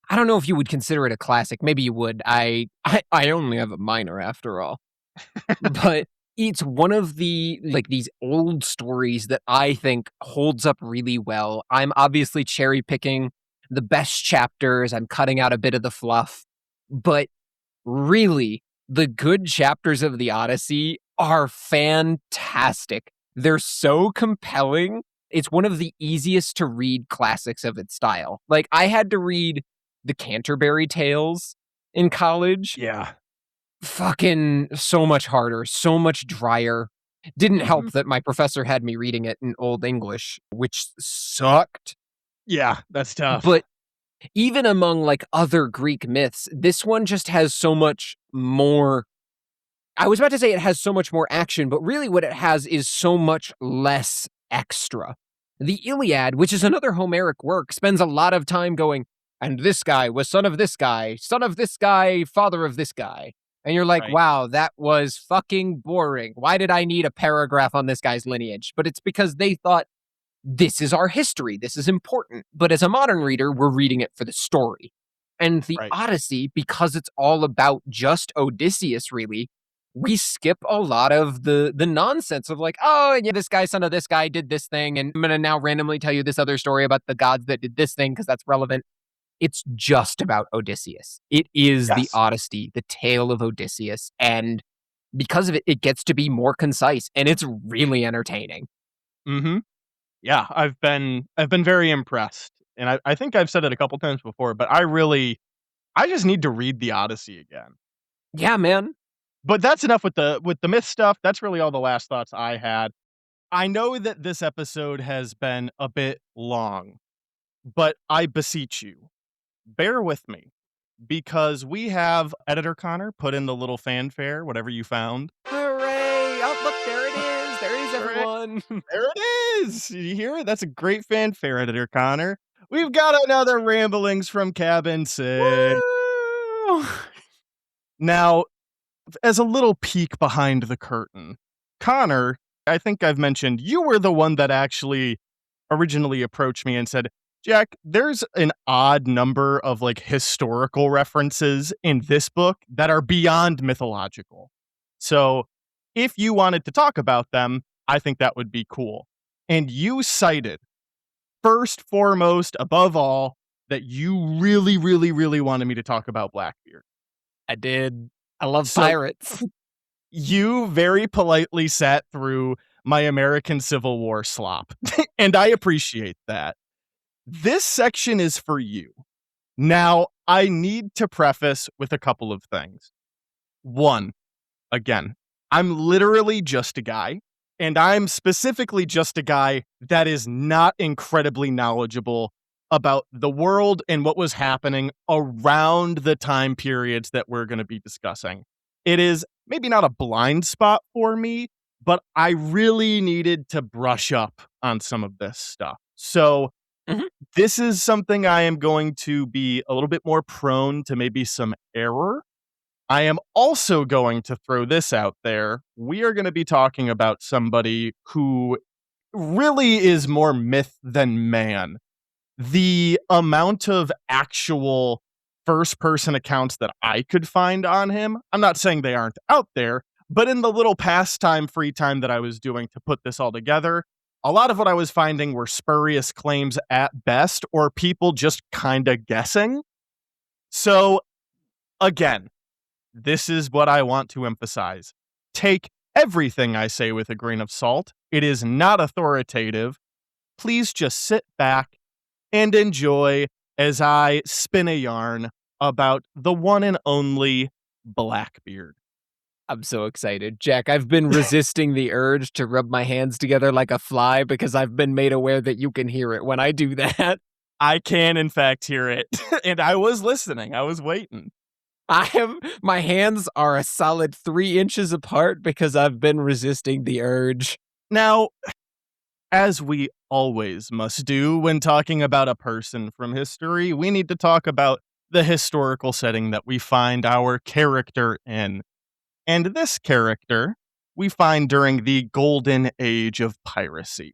I don't know if you would consider it a classic, maybe you would. I only have a minor after all. But it's one of the like, these old stories that I think holds up really well. I'm obviously cherry picking the best chapters, I'm cutting out a bit of the fluff, but really, the good chapters of the Odyssey are fantastic. They're so compelling. It's one of the easiest to read classics of its style. Like, I had to read the Canterbury Tales in college. Yeah. Fucking so much harder, so much drier. Didn't Mhm. help that my professor had me reading it in Old English, which sucked. Yeah, that's tough. But even among, like, other Greek myths, this one just has so much more. I was about to say it has so much more action, but really what it has is so much less extra. The Iliad, which is another Homeric work, spends a lot of time going, "And this guy was son of this guy, father of this guy." And you're like, Right. "Wow, that was fucking boring. Why did I need a paragraph on this guy's lineage?" But it's because they thought, this is our history. This is important. But as a modern reader, we're reading it for the story. And the Right. Odyssey, because it's all about just Odysseus, really, we skip a lot of the nonsense of like, oh, yeah, this guy, son of this guy, did this thing, and I'm gonna now randomly tell you this other story about the gods that did this thing because that's relevant. It's just about Odysseus. It is the Yes. Odyssey, the tale of Odysseus, and because of it, it gets to be more concise and it's really entertaining. Mhm. Yeah, I've been very impressed, and I think I've said it a couple times before, but I just need to read the Odyssey again. Yeah, man. But that's enough with the myth stuff. That's really all the last thoughts I had. I know that this episode has been a bit long, but I beseech you, bear with me because we have editor Connor put in the little fanfare, whatever you found. Hooray! Oh, look, there it is. There is Hooray, everyone. there it is. You hear it? That's a great fanfare, editor Connor. We've got another ramblings from Cabin 6. Woo! Now, as a little peek behind the curtain, Connor, I think I've mentioned you were the one that actually originally approached me and said, Jack, there's an odd number of like historical references in this book that are beyond mythological. So if you wanted to talk about them, I think that would be cool. And you cited, first, foremost, above all, that you really, really, really wanted me to talk about Blackbeard. I did. I love So pirates. you very politely sat through my American Civil War slop, and I appreciate that. This section is for you. Now, I need to preface with a couple of things. One, again, I'm literally just a guy, and I'm specifically just a guy that is not incredibly knowledgeable about the world and what was happening around the time periods that we're going to be discussing. It is maybe not a blind spot for me, but I really needed to brush up on some of this stuff. So, Mhm. this is something I am going to be a little bit more prone to maybe some error. I am also going to throw this out there. We are going to be talking about somebody who really is more myth than man. The amount of actual first person accounts that I could find on him, I'm not saying they aren't out there, but in the little pastime free time that I was doing to put this all together, a lot of what I was finding were spurious claims at best or people just kind of guessing. So, again, this is what I want to emphasize. Take everything I say with a grain of salt. It is not authoritative. Please just sit back and enjoy as I spin a yarn about the one and only Blackbeard. I'm so excited. Jack, I've been resisting the urge to rub my hands together like a fly because I've been made aware that you can hear it when I do that. I can, in fact, hear it. And I was listening. I was waiting. My hands are a solid 3 inches apart because I've been resisting the urge. Now, as we always must do when talking about a person from history, we need to talk about the historical setting that we find our character in. And this character we find during the golden age of piracy.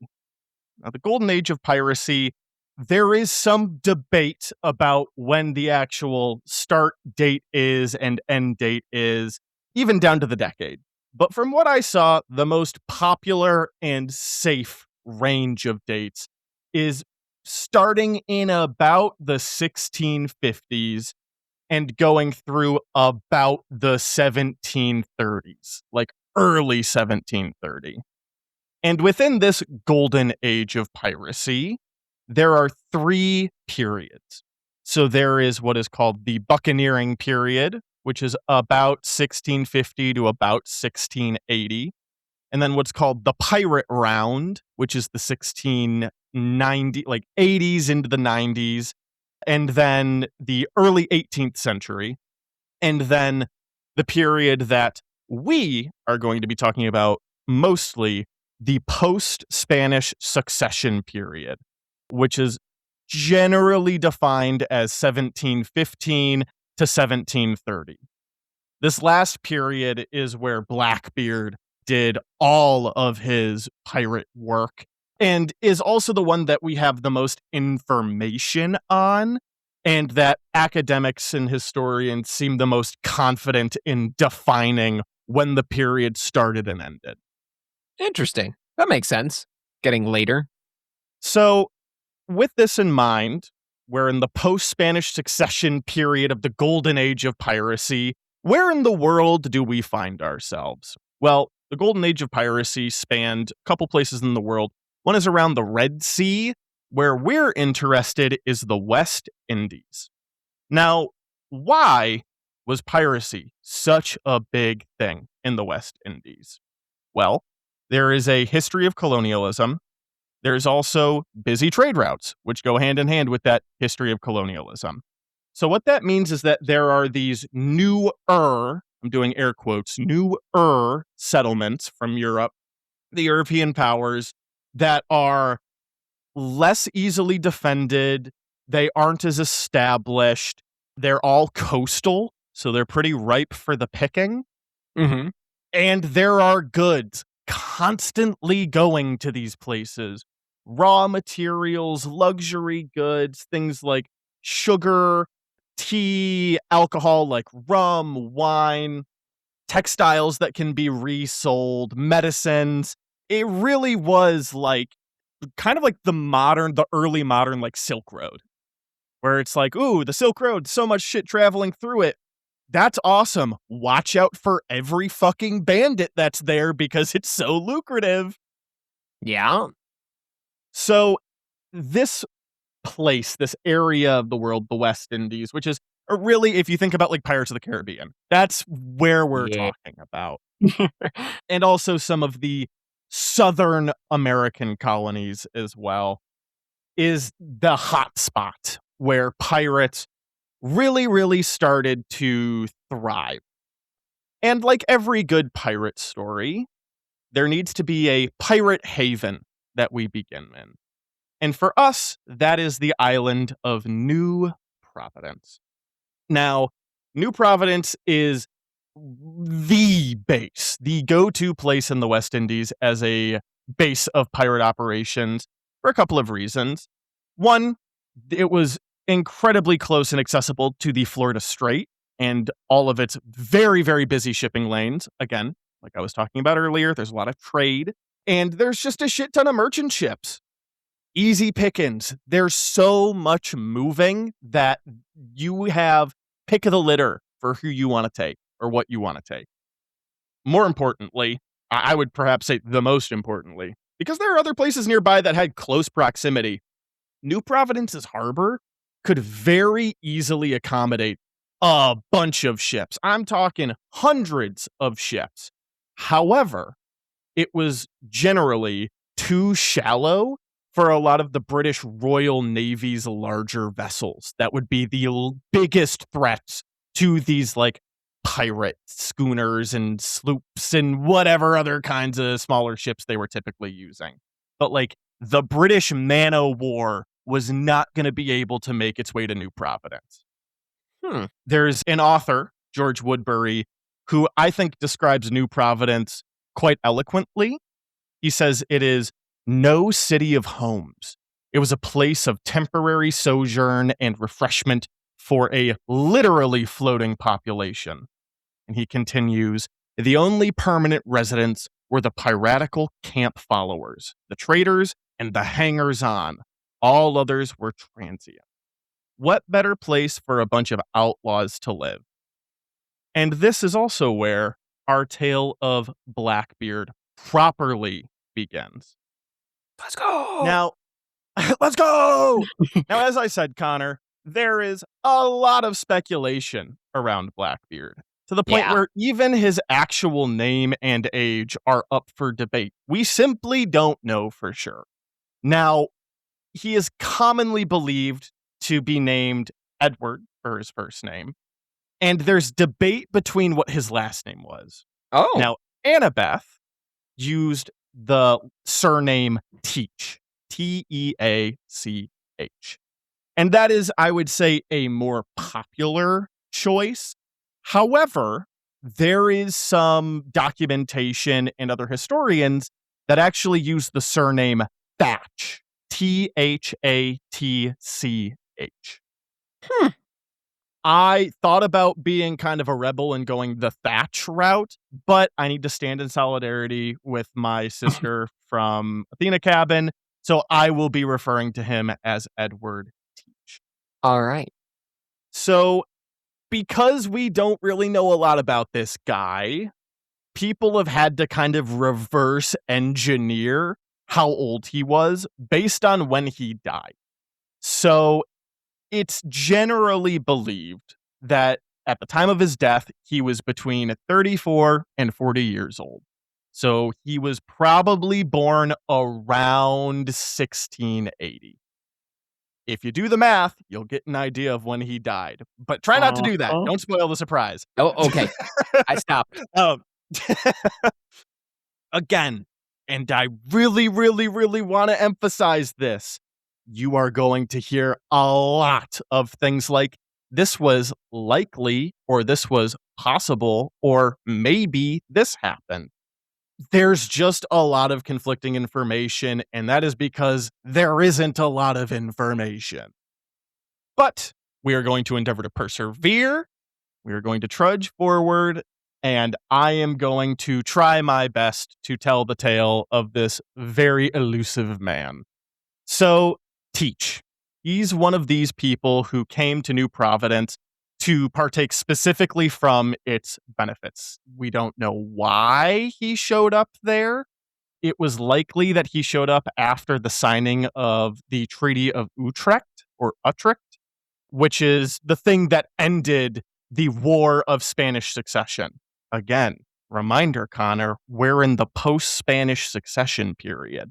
Now, the golden age of piracy, there is some debate about when the actual start date is and end date is, even down to the decade. But from what I saw, the most popular and safe range of dates is starting in about the 1650s and going through about the 1730s, like early 1730. And within this golden age of piracy, there are 3 periods. So there is what is called the buccaneering period, which is about 1650 to about 1680. And then what's called the pirate round, which is the 1690, like 80s into the 90s. And then the early 18th century. And then the period that we are going to be talking about mostly, the post-Spanish succession period, which is generally defined as 1715 to 1730. This last period is where Blackbeard did all of his pirate work and is also the one that we have the most information on, and that academics and historians seem the most confident in defining when the period started and ended. Interesting. That makes sense. Getting later. So, with this in mind, we're in the post Spanish succession period of the golden age of piracy. Where in the world do we find ourselves? Well, the golden age of piracy spanned a couple places in the world. One is around the Red Sea. Where we're interested is the West Indies. Now, why was piracy such a big thing in the West Indies? Well, there is a history of colonialism. There's also busy trade routes, which go hand in hand with that history of colonialism. So, what that means is that there are these newer, I'm doing air quotes, newer settlements from Europe, the European powers, that are less easily defended. They aren't as established. They're all coastal, so they're pretty ripe for the picking. Mhm. And there are goods constantly going to these places. Raw materials, luxury goods, things like sugar, tea, alcohol like rum, wine, textiles that can be resold, medicines. It really was like kind of like the early modern like Silk Road, where it's like, ooh, the Silk Road, so much shit traveling through it. That's awesome. Watch out for every fucking bandit that's there because it's so lucrative. Yeah. So this place, this area of the world, the West Indies, which is really, if you think about like Pirates of the Caribbean, that's where we're Yeah. talking about. And also some of the Southern American colonies as well, is the hot spot where pirates really, really started to thrive. And like every good pirate story, there needs to be a pirate haven that we begin in. And for us, that is the island of New Providence. Now, New Providence is the base, the go-to place in the West Indies as a base of pirate operations for a couple of reasons. One, it was incredibly close and accessible to the Florida Strait and all of its very, very busy shipping lanes. Again, like I was talking about earlier, there's a lot of trade, and there's just a shit ton of merchant ships. Easy pickings. There's so much moving that you have pick of the litter for who you want to take or what you want to take. More importantly, I would perhaps say the most importantly, because there are other places nearby that had close proximity, New Providence's harbor could very easily accommodate a bunch of ships. I'm talking hundreds of ships. However, it was generally too shallow for a lot of the British Royal Navy's larger vessels that would be the biggest threats to these like pirate schooners and sloops and whatever other kinds of smaller ships they were typically using. But like the British man o' war was not going to be able to make its way to New Providence. Hmm. There's an author, George Woodbury, who I think describes New Providence quite eloquently. He says it is no city of homes. It was a place of temporary sojourn and refreshment for a literally floating population. And he continues, the only permanent residents were the piratical camp followers, the traders, and the hangers-on. All others were transient. What better place for a bunch of outlaws to live? And this is also where our tale of Blackbeard properly begins. Let's go. Now, let's go! Now, as I said, Connor, there is a lot of speculation around Blackbeard, to the point Yeah. where even his actual name and age are up for debate. We simply don't know for sure. Now, he is commonly believed to be named Edward for his first name, and there's debate between what his last name was. Oh. Now, Annabeth used the surname Teach, Teach. And that is, I would say, a more popular choice. However, there is some documentation and other historians that actually use the surname Thatch, Thatch. Hmm. I thought about being kind of a rebel and going the Thatch route, but I need to stand in solidarity with my sister from Athena Cabin, so I will be referring to him as Edward Teach. All right. So, because we don't really know a lot about this guy, people have had to kind of reverse engineer how old he was based on when he died. So it's generally believed that at the time of his death, he was between 34 and 40 years old. So he was probably born around 1680. If you do the math, you'll get an idea of when he died. But try not to do that. Uh-huh. Don't spoil the surprise. Oh, okay. I stopped. um, again, and I really, really, really want to emphasize this. You are going to hear a lot of things like this was likely, or this was possible, or maybe this happened. There's just a lot of conflicting information, and that is because there isn't a lot of information. But we are going to endeavor to persevere. We are going to trudge forward, and I am going to try my best to tell the tale of this very elusive man. So, Teach. He's one of these people who came to New Providence to partake specifically from its benefits. We don't know why he showed up there. It was likely that he showed up after the signing of the Treaty of Utrecht, or Utrecht, which is the thing that ended the War of Spanish Succession. Again, reminder, Connor, we're in the post-Spanish Succession period.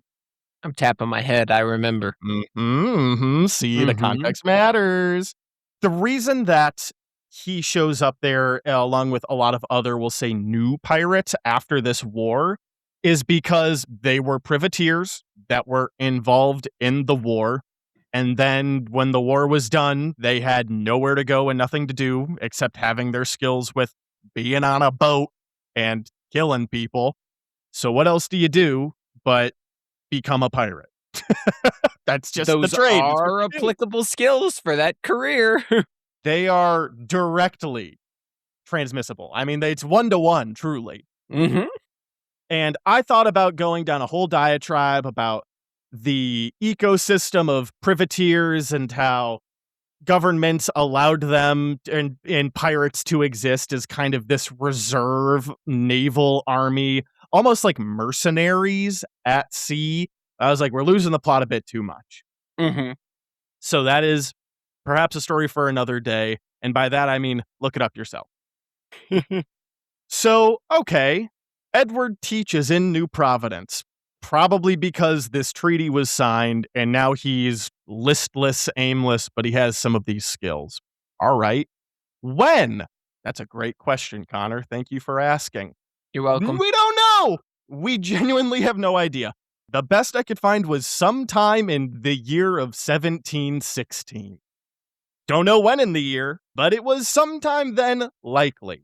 I'm tapping my head. I remember. See, the context matters. The reason that he shows up there, along with a lot of other, we'll say, new pirates after this war, is because they were privateers that were involved in the war. And then when the war was done, they had nowhere to go and nothing to do except having their skills with being on a boat and killing people. So what else do you do but become a pirate? That's just Those the trade. are applicable skills for that career. They are directly transmissible. I mean, it's 1-to-1, truly. Mm-hmm. And I thought about going down a whole diatribe about the ecosystem of privateers and how governments allowed them and pirates to exist as kind of this reserve naval army, almost like mercenaries at sea. I was like, we're losing the plot a bit too much. Mm-hmm. So that is perhaps a story for another day. And by that, I mean, look it up yourself. So, okay, Edward Teach is in New Providence, probably because this treaty was signed and now he's listless, aimless, but he has some of these skills. All right. When? That's a great question, Connor. Thank you for asking. You're welcome. We don't know. We genuinely have no idea. The best I could find was sometime in the year of 1716. Don't know when in the year, but it was sometime then, likely.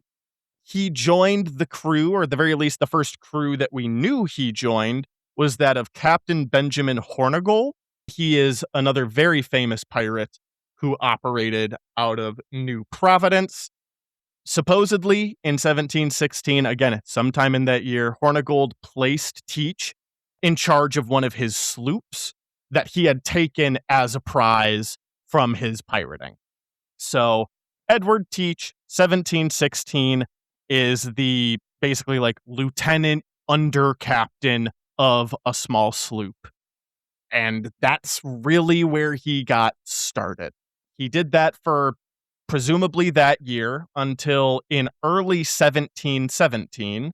He joined the crew, or at the very least, the first crew that we knew he joined was that of Captain Benjamin Hornigold. He is another very famous pirate who operated out of New Providence. Supposedly, in 1716, again, sometime in that year, Hornigold placed Teach in charge of one of his sloops that he had taken as a prize from his pirating. So, Edward Teach, 1716, is the basically like lieutenant under captain of a small sloop. And that's really where he got started. He did that for presumably that year until in early 1717,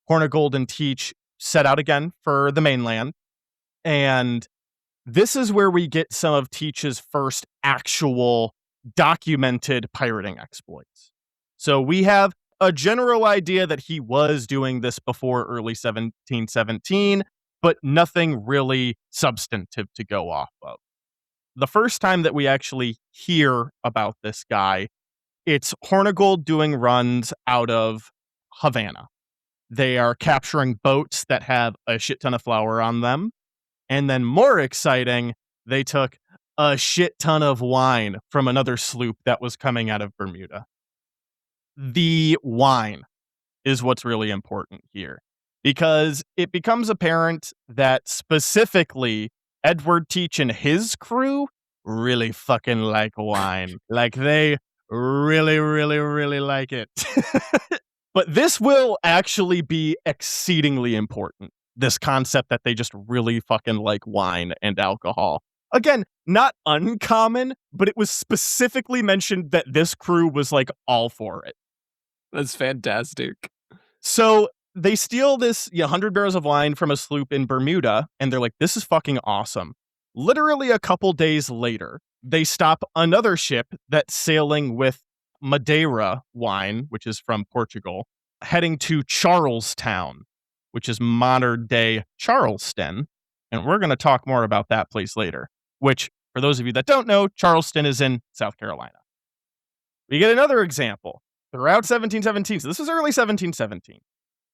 Hornigold and Teach set out again for the mainland. And this is where we get some of Teach's first actual documented pirating exploits. So we have a general idea that he was doing this before early 1717, but nothing really substantive to go off of. The first time that we actually hear about this guy, it's Hornigold doing runs out of Havana. They are capturing boats that have a shit ton of flour on them. And then more exciting, they took a shit ton of wine from another sloop that was coming out of Bermuda. The wine is what's really important here, because it becomes apparent that specifically Edward Teach and his crew really fucking like wine. Like they really, really, really like it. But this will actually be exceedingly important, this concept that they just really fucking like wine and alcohol. Again, not uncommon, but it was specifically mentioned that this crew was like all for it. That's fantastic. So they steal this 100 barrels of wine from a sloop in Bermuda, and they're like, this is fucking awesome. Literally a couple days later, they stop another ship that's sailing with Madeira wine, which is from Portugal, heading to Charlestown, which is modern day Charleston. And we're going to talk more about that place later, which, for those of you that don't know, Charleston is in South Carolina. We get another example throughout 1717. So this is early 1717.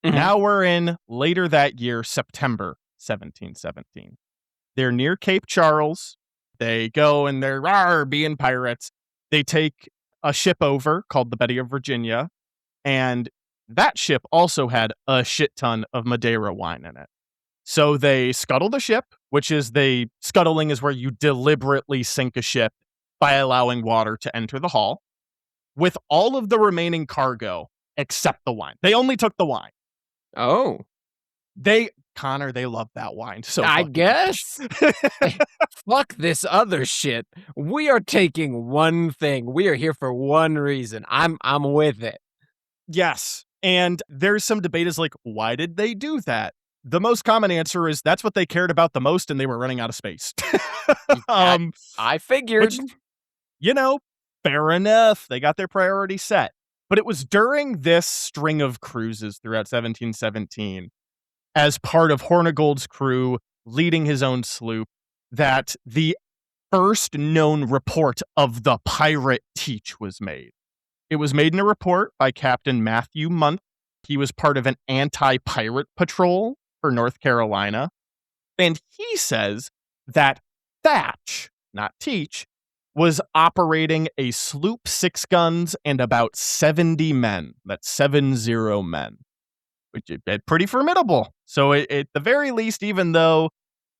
Mhm. Now we're in later that year, September 1717. They're near Cape Charles. They go and they're being pirates. They take a ship over called the Betty of Virginia, and that ship also had a shit ton of Madeira wine in it. So they scuttle the ship, which is scuttling is where you deliberately sink a ship by allowing water to enter the hull, with all of the remaining cargo except the wine. They only took the wine. Oh, Connor, they love that wine so I fucking guess. much. Fuck this other shit. We are taking one thing. We are here for one reason. I'm with it. Yes. And there's some debate is like, why did they do that? The most common answer is that's what they cared about the most and they were running out of space. I figured. Which, fair enough. They got their priority set. But it was during this string of cruises throughout 1717, as part of Hornigold's crew leading his own sloop, that the first known report of the pirate teach was made. It was made in a report by Captain Matthew Month. He was part of an anti-pirate patrol for North Carolina. And he says that Thatch, not Teach, was operating a sloop, 6 guns, and about 70 men. That's 70 men, which is pretty formidable. So at the very least, even though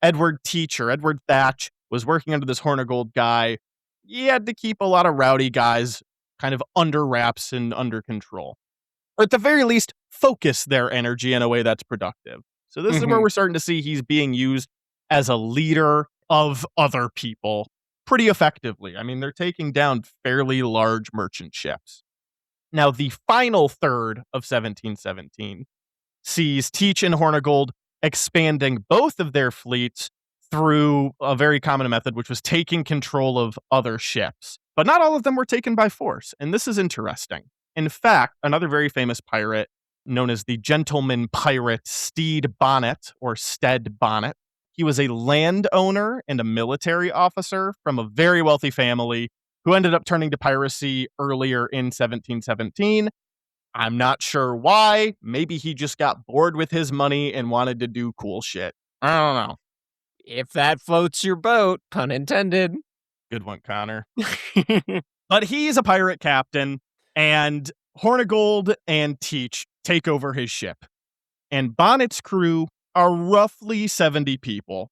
Edward Thatch was working under this Hornigold guy, he had to keep a lot of rowdy guys kind of under wraps and under control. Or at the very least, focus their energy in a way that's productive. So this is where we're starting to see he's being used as a leader of other people pretty effectively. I mean, they're taking down fairly large merchant ships. Now, the final third of 1717 sees Teach and Hornigold expanding both of their fleets through a very common method, which was taking control of other ships. But not all of them were taken by force, and this is interesting. In fact, another very famous pirate, known as the gentleman pirate Stede Bonnet, or Stead Bonnet, he was a landowner and a military officer from a very wealthy family who ended up turning to piracy earlier in 1717. I'm not sure why. Maybe he just got bored with his money and wanted to do cool shit. I don't know. If that floats your boat, pun intended. Good one, Connor. But he's a pirate captain, and Hornigold and Teach take over his ship. And Bonnet's crew are roughly 70 people,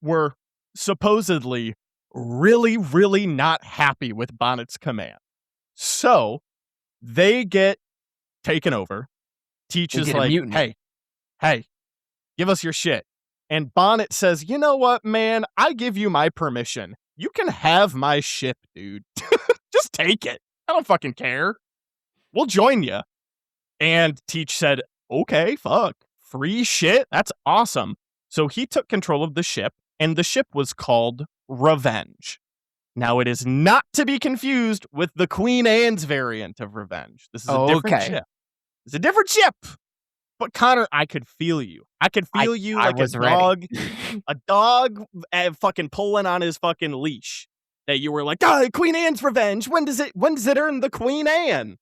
were supposedly really, really not happy with Bonnet's command. So they get taken over. Teach is like, hey, give us your shit. And Bonnet says, you know what, man? I give you my permission. You can have my ship, dude. Just take it. I don't fucking care. We'll join you. And Teach said, okay, fuck. Free shit? That's awesome. So he took control of the ship, and the ship was called Revenge. Now, it is not to be confused with the Queen Anne's variant of Revenge. This is a different ship. It's a different ship. But Connor, I could feel you. I could feel you like a dog, a dog fucking pulling on his fucking leash. That you were like, Queen Anne's Revenge. When does it earn the Queen Anne?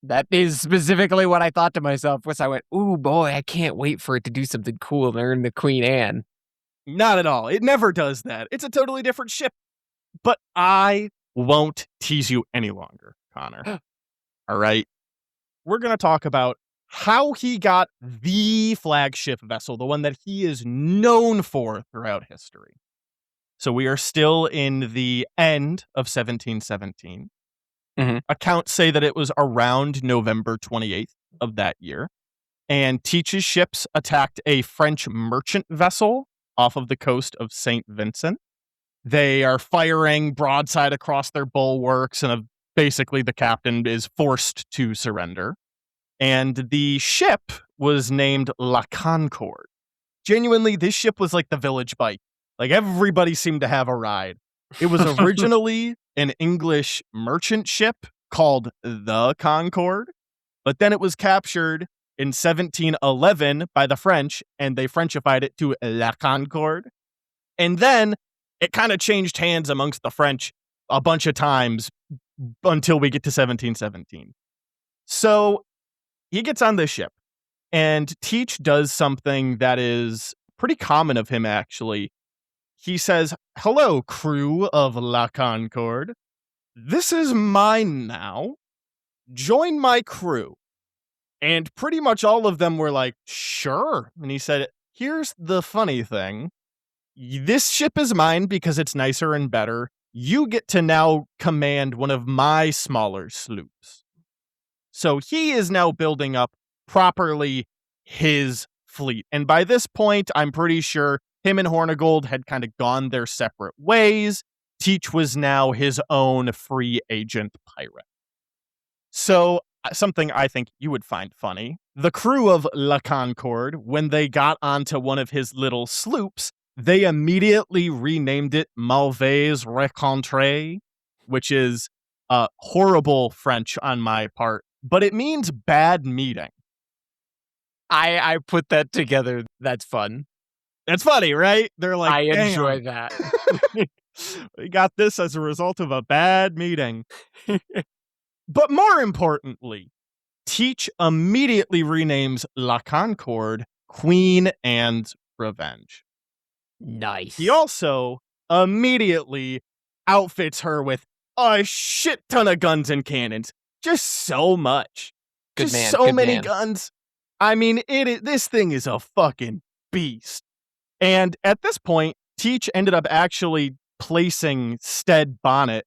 That is specifically what I thought to myself. Was I went, ooh boy, I can't wait for it to do something cool and earn the Queen Anne. Not at all. It never does that. It's a totally different ship. But I won't tease you any longer, Connor. All right. We're going to talk about how he got the flagship vessel, the one that he is known for throughout history. So we are still in the end of 1717. Accounts say that it was around November 28th of that year. and Teach's ships attacked a French merchant vessel off of the coast of St. Vincent. They are firing broadside across their bulwarks, and basically the captain is forced to surrender. And the ship was named La Concorde. Genuinely, this ship was like the village bike. Like, everybody seemed to have a ride. It was originally an English merchant ship called the Concorde, but then it was captured in 1711 by the French, and they Frenchified it to La Concorde. And then it kind of changed hands amongst the French a bunch of times until we get to 1717. So he gets on this ship, and Teach does something that is pretty common of him, actually. He says, "Hello, crew of La Concorde. This is mine now. Join my crew." And pretty much all of them were like, "Sure." And he said, "Here's the funny thing. This ship is mine because it's nicer and better. You get to now command one of my smaller sloops." So he is now building up properly his fleet. And by this point, I'm pretty sure him and Hornigold had kind of gone their separate ways. Teach was now his own free agent pirate. So, something I think you would find funny. The crew of La Concorde, when they got onto one of his little sloops, they immediately renamed it Mauvaise Rencontre, which is horrible French on my part, but it means bad meeting. I put that together. That's fun. That's funny, right? They're like, I enjoy "Damn, that. we got this as a result of a bad meeting." But more importantly, Teach immediately renames La Concorde Queen and Revenge. Nice. He also immediately outfits her with a shit ton of guns and cannons. Just so much. Good Just man, so good many man. guns. I mean, this thing is a fucking beast. And at this point, Teach ended up actually placing Stead Bonnet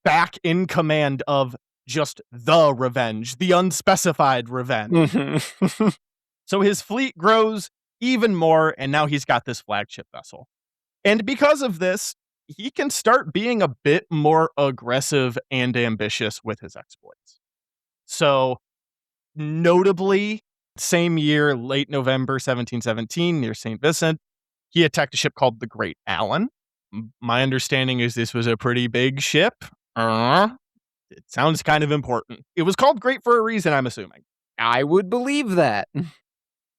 back in command of just the Revenge, the unspecified Revenge. Mhm. So his fleet grows even more, and now he's got this flagship vessel. And because of this, he can start being a bit more aggressive and ambitious with his exploits. So, notably, same year, late November 1717, near St. Vincent, he attacked a ship called the Great Allen. My understanding is this was a pretty big ship. It sounds kind of important. It was called Great for a reason, I'm assuming. I would believe that.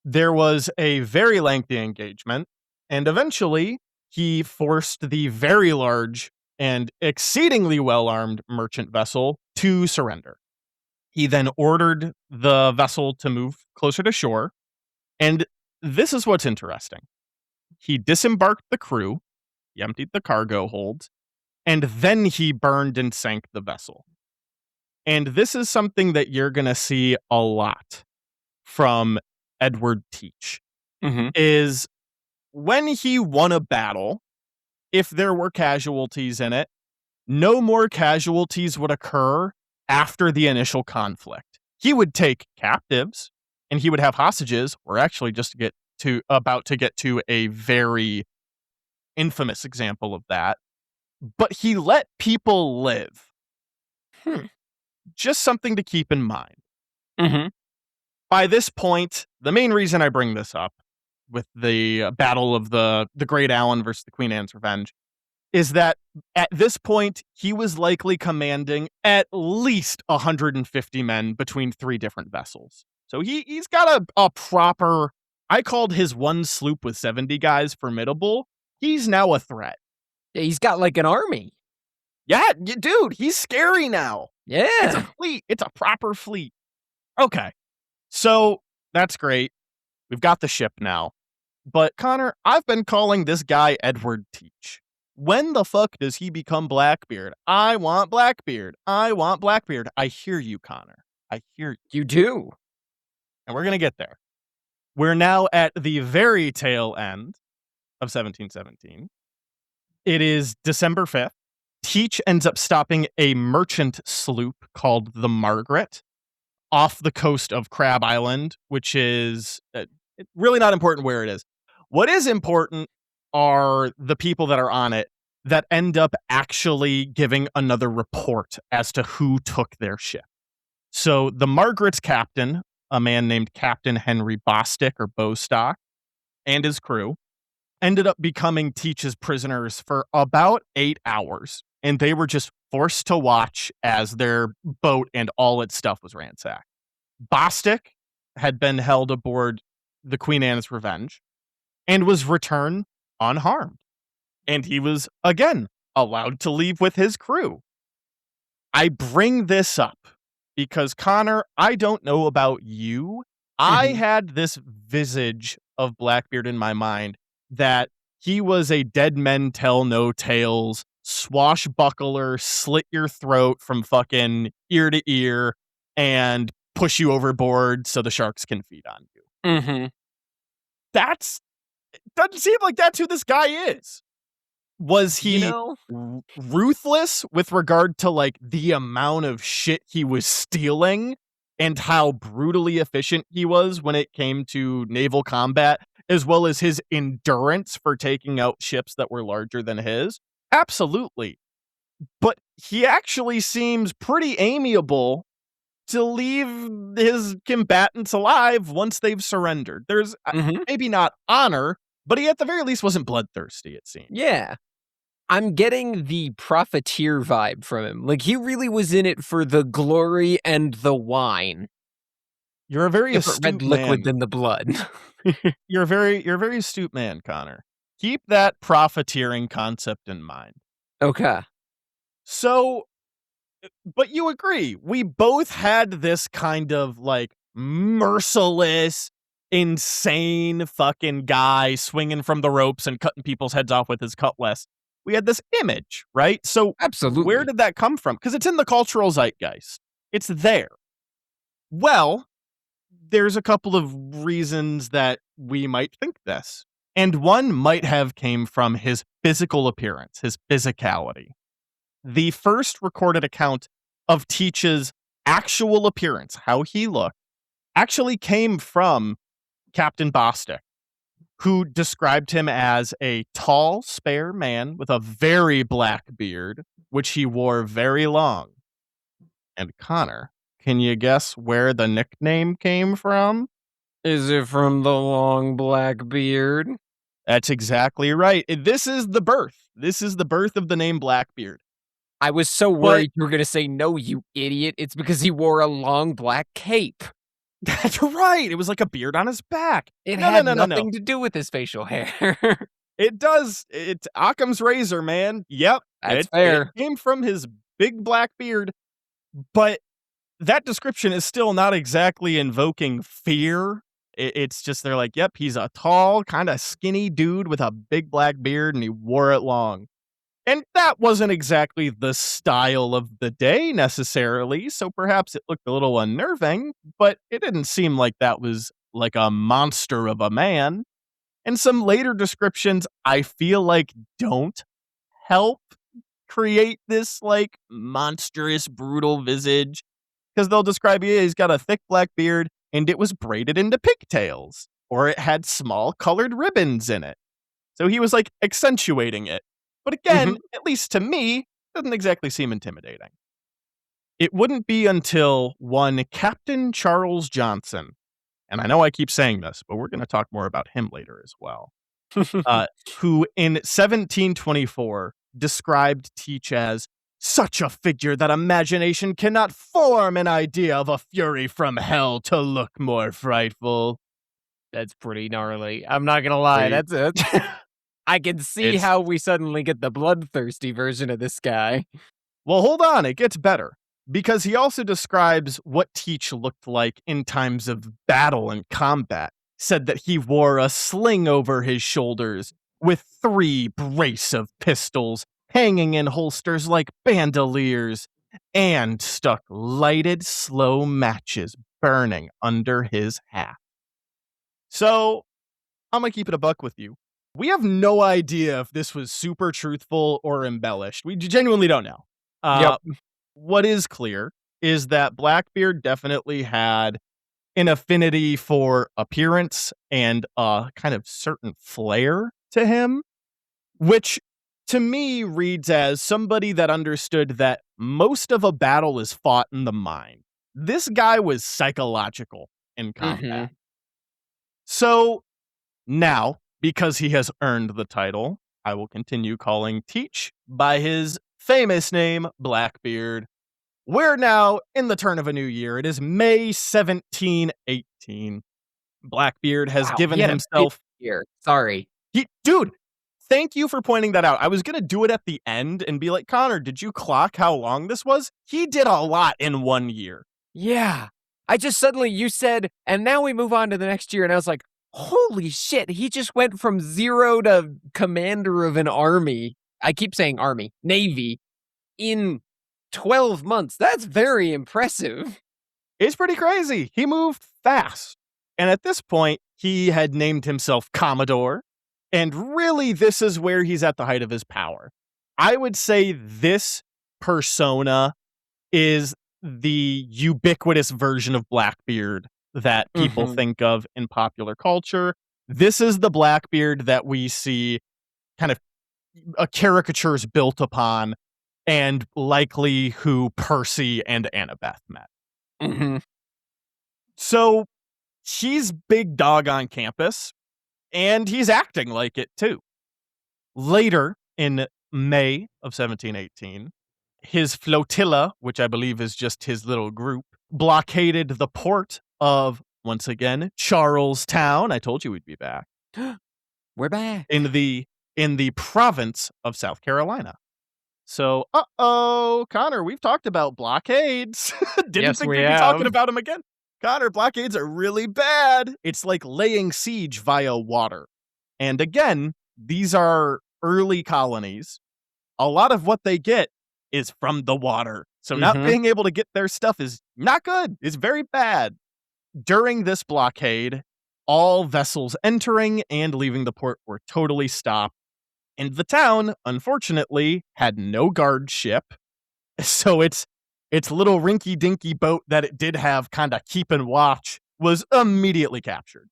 There was a very lengthy engagement, and eventually he forced the very large and exceedingly well-armed merchant vessel to surrender. He then ordered the vessel to move closer to shore, and this is what's interesting. He disembarked the crew, he emptied the cargo holds, and then he burned and sank the vessel. And this is something that you're going to see a lot from Edward Teach, Mhm. is when he won a battle, if there were casualties in it, no more casualties would occur after the initial conflict. He would take captives and he would have hostages. We're actually about to get to a very infamous example of that. But he let people live. Hmm. Just something to keep in mind. Mhm. By this point, the main reason I bring this up with the battle of the Great Allen versus the Queen Anne's Revenge is that at this point, he was likely commanding at least 150 men between 3 different vessels. So he's got a proper, I called his one sloop with 70 guys formidable. He's now a threat. Yeah, he's got like an army. Yeah, dude, he's scary now. It's a Yeah. fleet. It's a proper fleet. Okay. So that's great. We've got the ship now. But Connor, I've been calling this guy Edward Teach. When the fuck does he become Blackbeard? I want Blackbeard. I want Blackbeard. I hear you, Connor. I hear you. You do. And we're going to get there. We're now at the very tail end of 1717. It is December 5th. Teach ends up stopping a merchant sloop called the Margaret off the coast of Crab Island, which is really not important where it is. What is important are the people that are on it that end up actually giving another report as to who took their ship. So the Margaret's captain, a man named Captain Henry Bostick or Bostock, and his crew ended up becoming Teach's prisoners for about 8 hours. And they were just forced to watch as their boat and all its stuff was ransacked. Bostick had been held aboard the Queen Anne's Revenge and was returned unharmed. And he was, again, allowed to leave with his crew. I bring this up because, Connor, I don't know about you. I Mhm. had this visage of Blackbeard in my mind that he was a dead men tell no tales, swashbuckler, slit your throat from fucking ear to ear, and push you overboard so the sharks can feed on you. Mhm. That's doesn't seem like that's who this guy is. Was You he know? ruthless with regard to, like, the amount of shit he was stealing and how brutally efficient he was when it came to naval combat, as well as his endurance for taking out ships that were larger than his? Absolutely. But he actually seems pretty amiable to leave his combatants alive once they've surrendered. There's Mhm. maybe not honor, but he at the very least wasn't bloodthirsty, it seems. Yeah. I'm getting the profiteer vibe from him. Like, he really was in it for the glory and the wine. You're a very Different red astute liquid man. than the blood. You're a very astute man, Connor. Keep that profiteering concept in mind. Okay. So, but you agree, we both had this kind of like merciless, insane fucking guy swinging from the ropes and cutting people's heads off with his cutlass. We had this image, right? So, where Absolutely. did that come from? Because it's in the cultural zeitgeist. It's there. Well, there's a couple of reasons that we might think this. And one might have came from his physical appearance, his physicality. The first recorded account of Teach's actual appearance, how he looked, actually came from Captain Bostick, who described him as a tall, spare man with a very black beard, which he wore very long. And Connor, can you guess where the nickname came from? Is it from the long black beard? That's exactly right. This is the birth. This is the birth of the name Blackbeard. I was so But worried you were gonna say, "No, you idiot, it's because he wore a long black cape." that's right. It was like a beard on his back. It No, no, had no, no, no. nothing to do with his facial hair. It does. It's Occam's razor, man. Yep. That's It fair. came from his big black beard, but that description is still not exactly invoking fear. It's just they're like, yep, he's a tall, kind of skinny dude with a big black beard and he wore it long. And that wasn't exactly the style of the day necessarily, so perhaps it looked a little unnerving, but it didn't seem like that was like a monster of a man. And some later descriptions, I feel like don't help create this like monstrous, brutal visage because they'll describe he's got a thick black beard and it was braided into pigtails, or it had small colored ribbons in it. So he was like accentuating it. But Mhm. again, at least to me, doesn't exactly seem intimidating. It wouldn't be until one Captain Charles Johnson, and I know I keep saying this, but we're going to talk more about him later as well, uh, who in 1724 described Teach as such a figure that imagination cannot form an idea of a fury from hell to look more frightful. That's pretty gnarly. I'm not gonna lie, Pretty, that's it. I can see it's how we suddenly get the bloodthirsty version of this guy. Well, hold on, it gets better. Because he also describes what Teach looked like in times of battle and combat. Said that he wore a sling over his shoulders with 3 brace of pistols hanging in holsters like bandoliers and stuck lighted slow matches burning under his hat. So, I'm gonna keep it a buck with you. We have no idea if this was super truthful or embellished. We genuinely don't know. Uh, Yep. what is clear is that Blackbeard definitely had an affinity for appearance and a kind of certain flair to him, which to me reads as somebody that understood that most of a battle is fought in the mind. This guy was psychological in combat. Mhm. So now, because he has earned the title, I will continue calling Teach by his famous name, Blackbeard. We're now in the turn of a new year. It is May 1718. Blackbeard has Wow, he given had a big himself year. Sorry. dude, thank you for pointing that out. I was gonna do it at the end and be like, Connor, did you clock how long this was? He did a lot in 1 year. Yeah. I just suddenly you said, "And now we move on to the next year," and I was like, "Holy shit, he just went from 0 to commander of an army." I keep saying army, navy, in 12 months. That's very impressive. It's pretty crazy. He moved fast. And at this point, he had named himself Commodore. And really, this is where he's at the height of his power. I would say this persona is the ubiquitous version of Blackbeard that people Mhm. think of in popular culture. This is the Blackbeard that we see kind of caricatures built upon, and likely who Percy and Annabeth met. Mhm. So he's big dog on campus, and he's acting like it too. Later in May of 1718, his flotilla, which I believe is just his little group, blockaded the port of, once again, Charlestown. I told you we'd be back. We're back. In the province of South Carolina. So, Connor, we've talked about blockades. Didn't Yes, think we we'd be talking have. about them again. Connor, blockades are really bad. It's like laying siege via water. And again, these are early colonies. A lot of what they get is from the water. So not Mhm. being able to get their stuff is not good. It's very bad. During this blockade, all vessels entering and leaving the port were totally stopped. And the town, unfortunately, had no guard ship. So its little rinky dinky boat that it did have kind of keeping watch was immediately captured.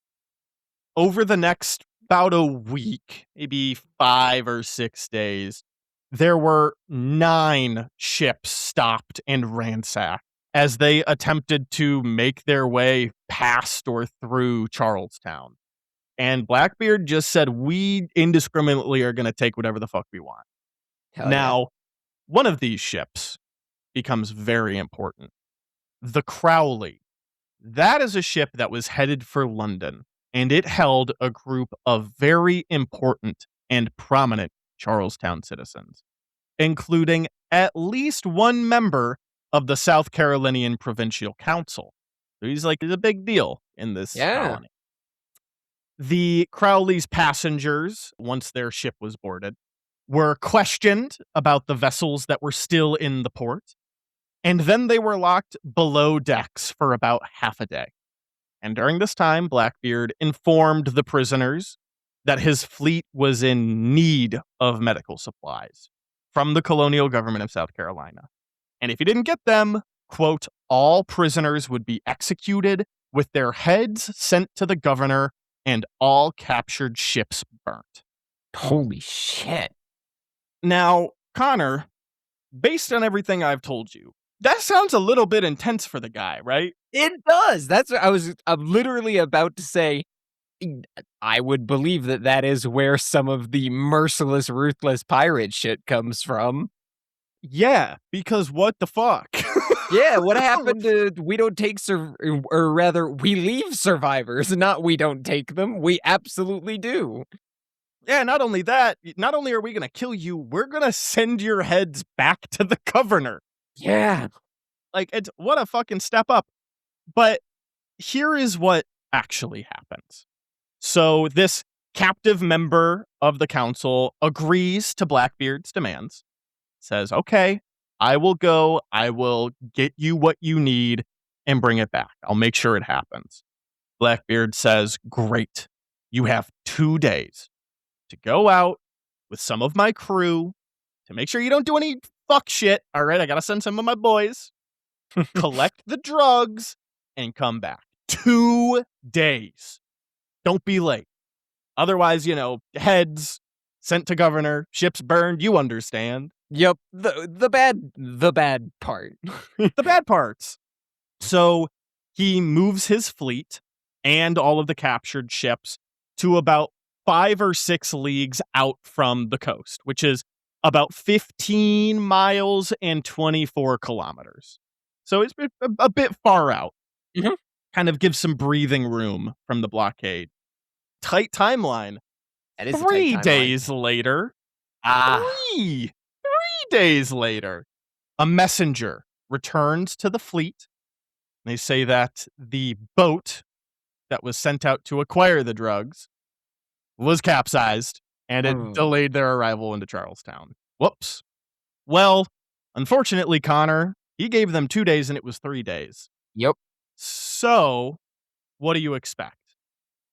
Over the next about a week, maybe 5 or 6 days, there were 9 ships stopped and ransacked as they attempted to make their way past or through Charlestown. And Blackbeard just said, we indiscriminately are going to take whatever the fuck we want. Hell yeah. Now, one of these ships becomes very important. The Crowley. That is a ship that was headed for London, and it held a group of very important and prominent Charlestown citizens, including at least one member of the South Carolinian Provincial Council. So he's a big deal in this Yeah. colony. The Crowley's passengers, once their ship was boarded, were questioned about the vessels that were still in the port, and then they were locked below decks for about half a day. And during this time, Blackbeard informed the prisoners that his fleet was in need of medical supplies from the colonial government of South Carolina. And if he didn't get them, quote, all prisoners would be executed with their heads sent to the governor and all captured ships burnt. Holy shit. Now, Connor, based on everything I've told you, that sounds a little bit intense for the guy, right? It does. That's what I'm literally about to say. I would believe that that is where some of the merciless, ruthless pirate shit comes from. Yeah, because what the fuck? Yeah, what happened to we don't take or rather we leave survivors, not we don't take them. We absolutely do. Yeah, not only that, not only are we going to kill you, we're going to send your heads back to the governor. Yeah. Like, it's what a fucking step up. But here is what actually happens. So, this captive member of the council agrees to Blackbeard's demands, says, okay, I will go, I will get you what you need and bring it back. I'll make sure it happens. Blackbeard says, great. You have 2 days to go out with some of my crew to make sure you don't do any fuck shit. All right, I gotta send some of my boys. collect the drugs, and come back. 2 days. Don't be late. Otherwise, heads sent to governor, ships burned, you understand. Yep, the bad part. The bad parts. So he moves his fleet and all of the captured ships to about 5 or 6 leagues out from the coast, which is about 15 miles and 24 kilometers. So it's a bit far out. Mhm. Kind of gives some breathing room from the blockade. Tight timeline. That is a tight 3 timeline. days later, Ah, 3 days later, a messenger returns to the fleet. They say that the boat that was sent out to acquire the drugs was capsized and it oh, delayed their arrival into Charlestown. Whoops. Well, unfortunately, Connor, he gave them 2 days and it was 3 days. yep. So, what do you expect?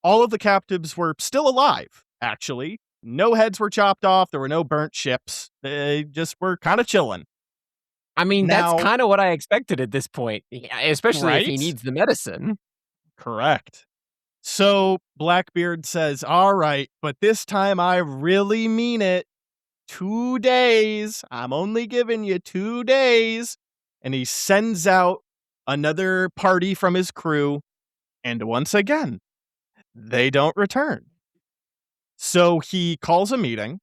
All of the captives were still alive, actually. No heads were chopped off. There were no burnt ships. They just were kind of chilling. I mean, that's Now, kinda what I expected at this point, yeah, especially if he right? needs the medicine. Correct. So Blackbeard says, all right, but this time I really mean it. 2 days. I'm only giving you 2 days. And he sends out another party from his crew. And once again, they don't return. So he calls a meeting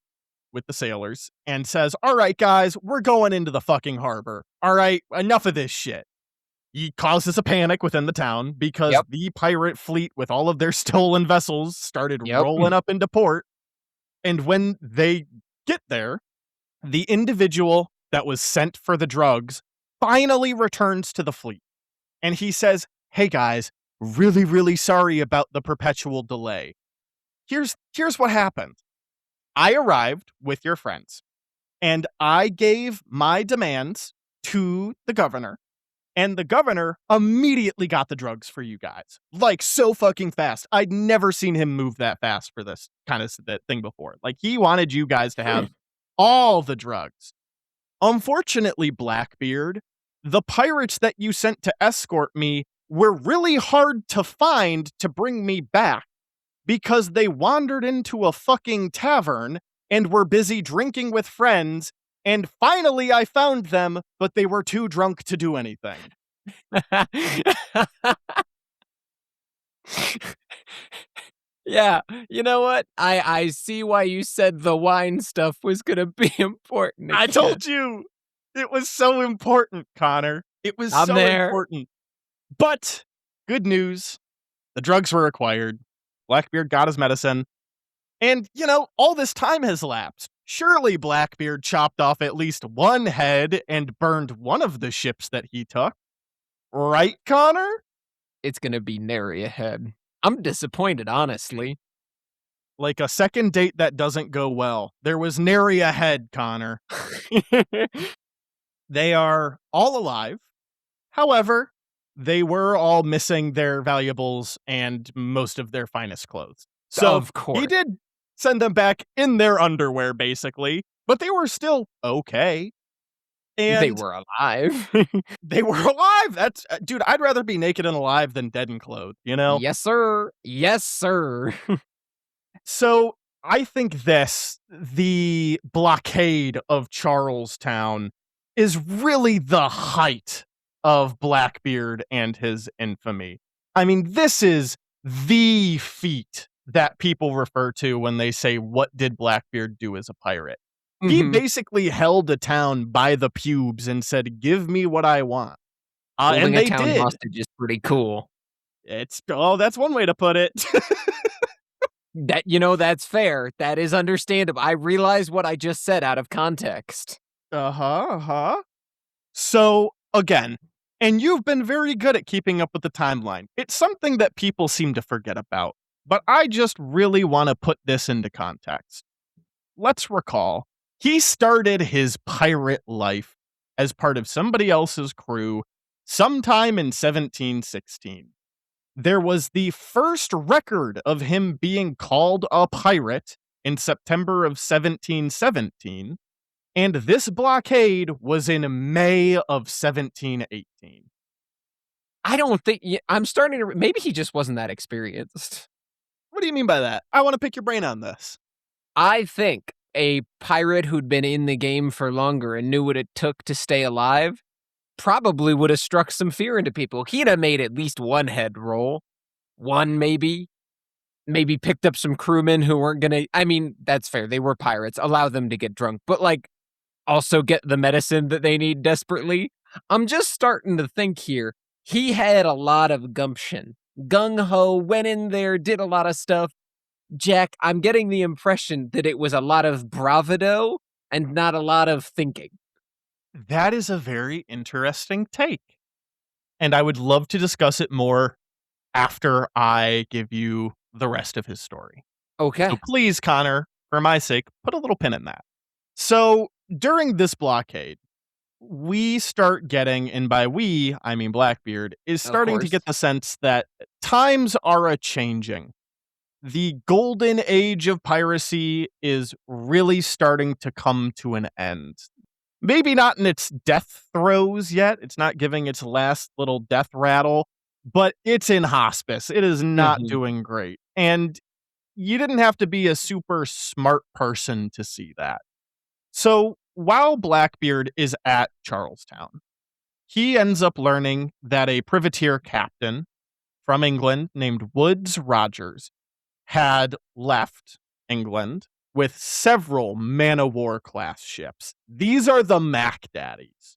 with the sailors and says, all right, guys, we're going into the fucking harbor. All right, enough of this shit. He causes a panic within the town because Yep, the pirate fleet with all of their stolen vessels started yep. rolling up into port. And when they get there, the individual that was sent for the drugs finally returns to the fleet. And he says, hey guys, really, really sorry about the perpetual delay. Here's what happened. I arrived with your friends and I gave my demands to the governor. And the governor immediately got the drugs for you guys. Like, so fucking fast. I'd never seen him move that fast for this kind of thing before. Like, he wanted you guys to have all the drugs. Unfortunately, Blackbeard, the pirates that you sent to escort me were really hard to find to bring me back because they wandered into a fucking tavern and were busy drinking with friends. And finally, I found them, but they were too drunk to do anything. Yeah, you know what? I see why you said the wine stuff was gonna be important I again. told you it was so important, Connor. It was I'm so there. important. But good news, the drugs were acquired. Blackbeard got his medicine. And, all this time has lapsed. Surely Blackbeard chopped off at least one head and burned one of the ships that he took. Right, Connor? It's gonna be nary ahead. I'm disappointed, honestly. Like a second date that doesn't go well. There was nary a head, Connor. They are all alive. However, they were all missing their valuables and most of their finest clothes. So Of he course. did send them back in their underwear, basically, but they were still okay. They And were alive. they were alive. That's, dude, I'd rather be naked and alive than dead and clothed? Yes, sir. Yes, sir. So I think the blockade of Charlestown, is really the height of Blackbeard and his infamy. I mean, this is the feat that people refer to when they say, what did Blackbeard do as a pirate? He Mhm. basically held a town by the pubes and said, give me what I want. And Holding a they town did. hostage is pretty cool. That's one way to put it. That's fair. That is understandable. I realize what I just said out of context. Uh-huh, uh-huh. So, again, and you've been very good at keeping up with the timeline. It's something that people seem to forget about, but I just really want to put this into context. Let's recall, he started his pirate life as part of somebody else's crew sometime in 1716. There was the first record of him being called a pirate in September of 1717. And this blockade was in May of 1718. I don't think I'm starting to maybe he just wasn't that experienced. What do you mean by that? I want to pick your brain on this. I think a pirate who'd been in the game for longer and knew what it took to stay alive probably would have struck some fear into people. He'd have made at least one head roll. One, maybe. Maybe picked up some crewmen who weren't gonna. I mean, that's fair. They were pirates. Allow them to get drunk. But, like, also get the medicine that they need desperately. I'm just starting to think here. He had a lot of gumption. Gung ho, went in there, did a lot of stuff. Jack, I'm getting the impression that it was a lot of bravado and not a lot of thinking. That is a very interesting take. And I would love to discuss it more after I give you the rest of his story. So Okay. please, Connor, for my sake, put a little pin in that. So during this blockade, we start getting, and by we, I mean Blackbeard, is Of starting to course. get the sense that times are a changing. The golden age of piracy is really starting to come to an end. Maybe not in its death throes yet. It's not giving its last little death rattle, but it's in hospice. It is not Mhm. doing great. And you didn't have to be a super smart person to see that. So while Blackbeard is at Charlestown, he ends up learning that a privateer captain from England named Woodes Rogers had left England with several man o' war class ships. These are the Mac Daddies.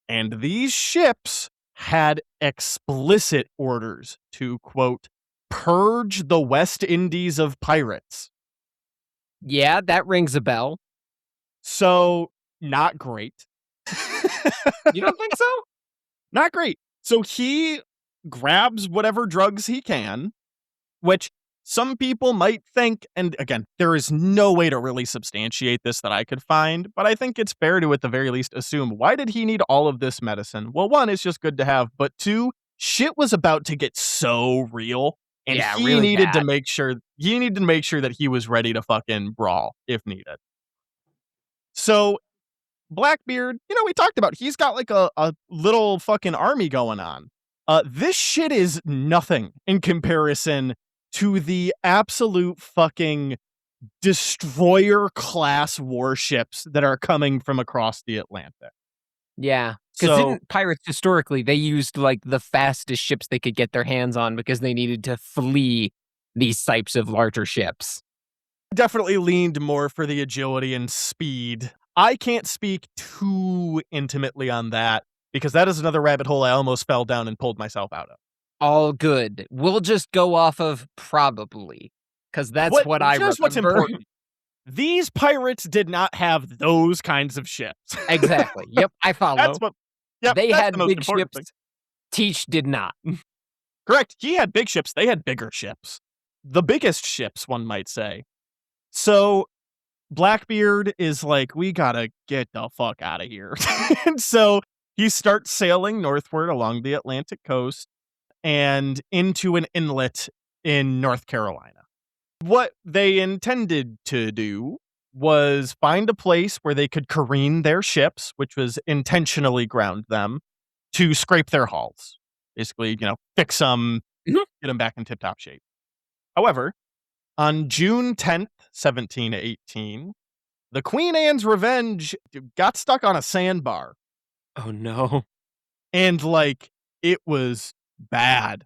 And these ships had explicit orders to, quote, purge the West Indies of pirates. Yeah, that rings a bell. So, not great. You don't think so? Not great. So he grabs whatever drugs he can, which some people might think, and again, there is no way to really substantiate this that I could find, but I think it's fair to at the very least assume, why did he need all of this medicine? Well, one, it's just good to have, but two, shit was about to get so real, and Yeah, he really needed to bad. make sure that he was ready to fucking brawl if needed. So Blackbeard, we talked about he's got like a little fucking army going on. This shit is nothing in comparison to the absolute fucking destroyer class warships that are coming from across the Atlantic. Yeah, because So didn't pirates historically, they used, like, the fastest ships they could get their hands on because they needed to flee these types of larger ships. definitely leaned more for the agility and speed. I can't speak too intimately on that because that is another rabbit hole I almost fell down and pulled myself out of. All good. We'll just go off of probably, because that's What what I here's what's remember. important. These pirates did not have those kinds of ships. Exactly. Yep, I That's follow. what Yep, They that's the had most big important ships. thing. Teach did not. Correct. He had big ships, they had bigger ships. The biggest ships, one might say. So Blackbeard is like, we gotta get the fuck out of here. And so he starts sailing northward along the Atlantic coast and into an inlet in North Carolina. What they intended to do was find a place where they could careen their ships, which was intentionally ground them, to scrape their hulls. Basically, fix them, Mhm. get them back in tip top shape. However, on June 10th, 1718, the Queen Anne's Revenge got stuck on a sandbar. Oh, no. And, like, it was bad.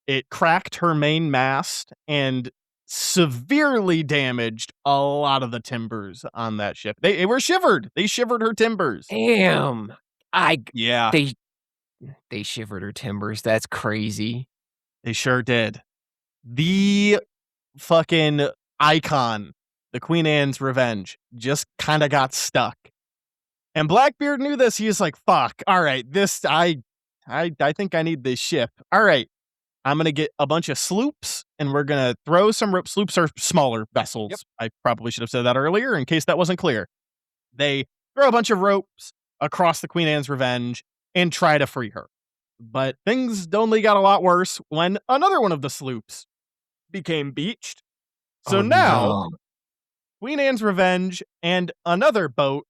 It cracked her main mast and severely damaged a lot of the timbers on that ship. They were shivered. They shivered her timbers. Damn. I Yeah, they they shivered her timbers, that's crazy. they sure did. The fucking icon, the Queen Anne's Revenge, just kind of got stuck. And Blackbeard knew this. He was like, "Fuck! All right, I think I need this ship. All right, I'm gonna get a bunch of sloops, and we're gonna throw some rope. Sloops are smaller Yep. vessels. I probably should have said that earlier in case that wasn't clear. They throw a bunch of ropes across the Queen Anne's Revenge and try to free her. But things only got a lot worse when another one of the sloops became beached. So Oh, now no. Queen Anne's Revenge and another boat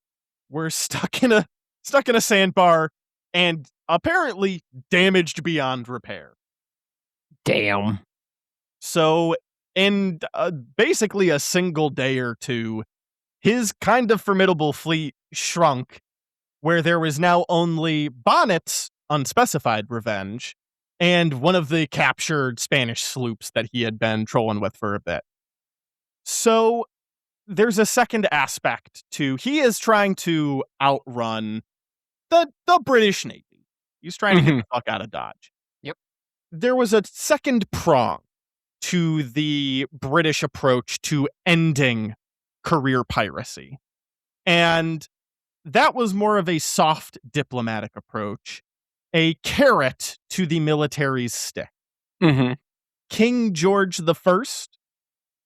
were stuck in a sandbar and apparently damaged beyond repair. Damn. So, in basically a single day or two, his kind of formidable fleet shrunk, where there was now only Bonnet's unspecified revenge and one of the captured Spanish sloops that he had been trolling with for a bit. So, there's a second aspect to he is trying to outrun the British Navy. He's trying to get Mhm. the fuck out of Dodge. Yep. There was a second prong to the British approach to ending career piracy. And that was more of a soft diplomatic approach, a carrot to the military's stick. Mhm. King George I,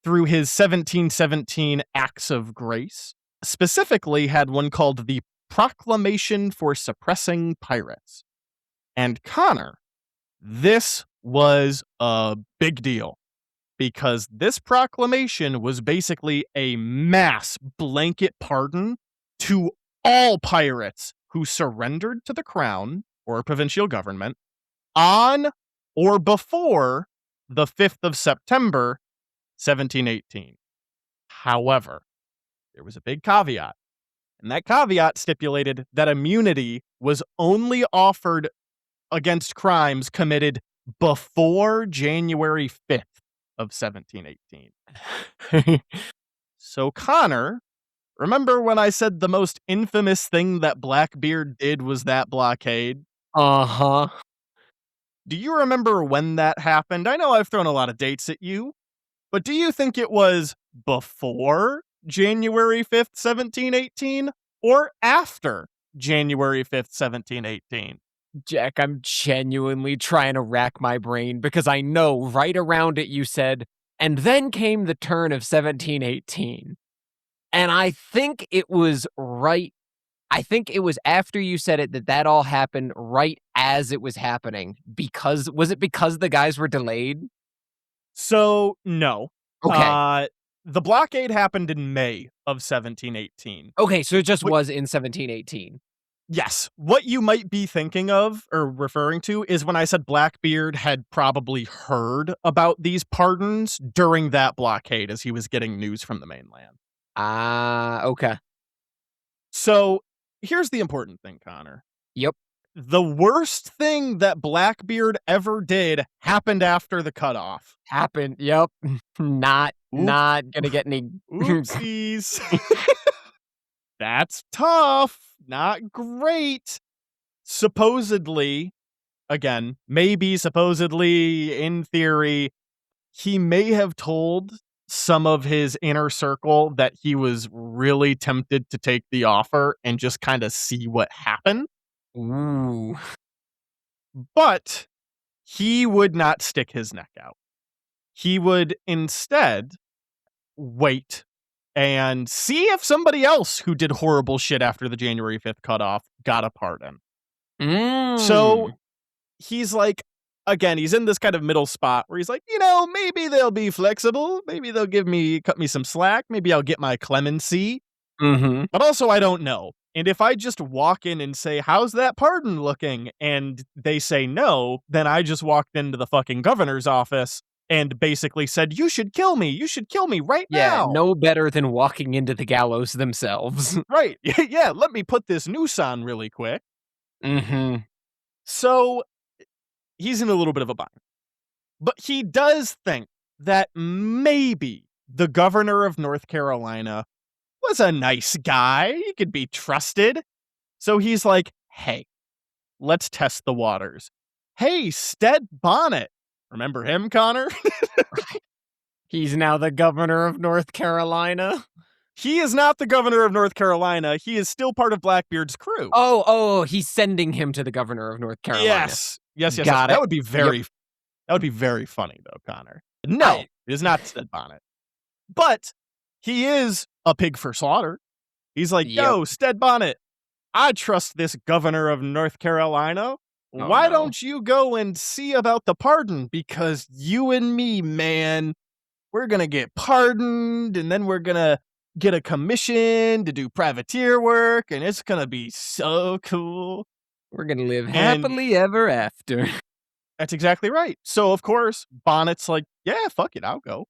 through his 1717 Acts of Grace, specifically had one called the Proclamation for Suppressing Pirates. And Connor, this was a big deal because this proclamation was basically a mass blanket pardon to all pirates who surrendered to the crown or provincial government on or before the 5th of September, 1718. However, there was a big caveat, and that caveat stipulated that immunity was only offered against crimes committed before January 5th of 1718. So, Connor, remember when I said the most infamous thing that Blackbeard did was that blockade? Uh-huh. Do you remember when that happened? I know I've thrown a lot of dates at you, but do you think it was before January 5th, 1718, or after January 5th, 1718? Jack, I'm genuinely trying to rack my brain because I know right around it you said, and then came the turn of 1718. And I think it was right. I think it was after you said it that all happened right as it was happening. Because was it because the guys were delayed? So, no. Okay. Uh, the blockade happened in May of 1718. Okay, so it just What was in 1718. Yes. What you might be thinking of or referring to is when I said Blackbeard had probably heard about these pardons during that blockade as he was getting news from the mainland. Ah, okay. So, here's the important thing, Connor. Yep. The worst thing that Blackbeard ever did happened after the cutoff. Happened. Yep. Not Oop, not gonna get any oopsies. That's tough. Not great. Supposedly, again, maybe supposedly, in theory, he may have told some of his inner circle that he was really tempted to take the offer and just kind of see what happened. Ooh. But he would not stick his neck out. He would instead wait and see if somebody else who did horrible shit after the January 5th cutoff got a pardon. So Mm. he's like, again, he's in this kind of middle spot where he's like, maybe they'll be flexible. Maybe they'll cut me some slack. Maybe I'll get my clemency. Mhm. But also, I don't know. And if I just walk in and say, how's that pardon looking? And they say no, then I just walked into the fucking governor's office and basically said, you should kill me. You should kill me right Yeah, now. no better than walking into the gallows themselves. Right. Yeah. Let me put this noose on really quick. Mhm. So he's in a little bit of a bind. But he does think that maybe the governor of North Carolina was a nice guy. He could be trusted. So he's like, hey, let's test the waters. Hey, Stead Bonnet. Remember him, Connor? He's now the governor of North Carolina. He is not the governor of North Carolina. He is still part of Blackbeard's crew. Oh, he's sending him to the governor of North Carolina. Yes. Got it. Yep. That would be very funny though, Connor. No, I it is not Stead Bonnet. But he is a pig for slaughter. He's like, Yep. yo, Stead Bonnet, I trust this governor of North Carolina. Oh, Why no. don't you go and see about the pardon? Because you and me, man, we're going to get pardoned and then we're going to get a commission to do privateer work, and it's gonna be so cool. We're gonna live And happily ever after. that's exactly right. So, of course, Bonnet's like, yeah, fuck it, I'll go.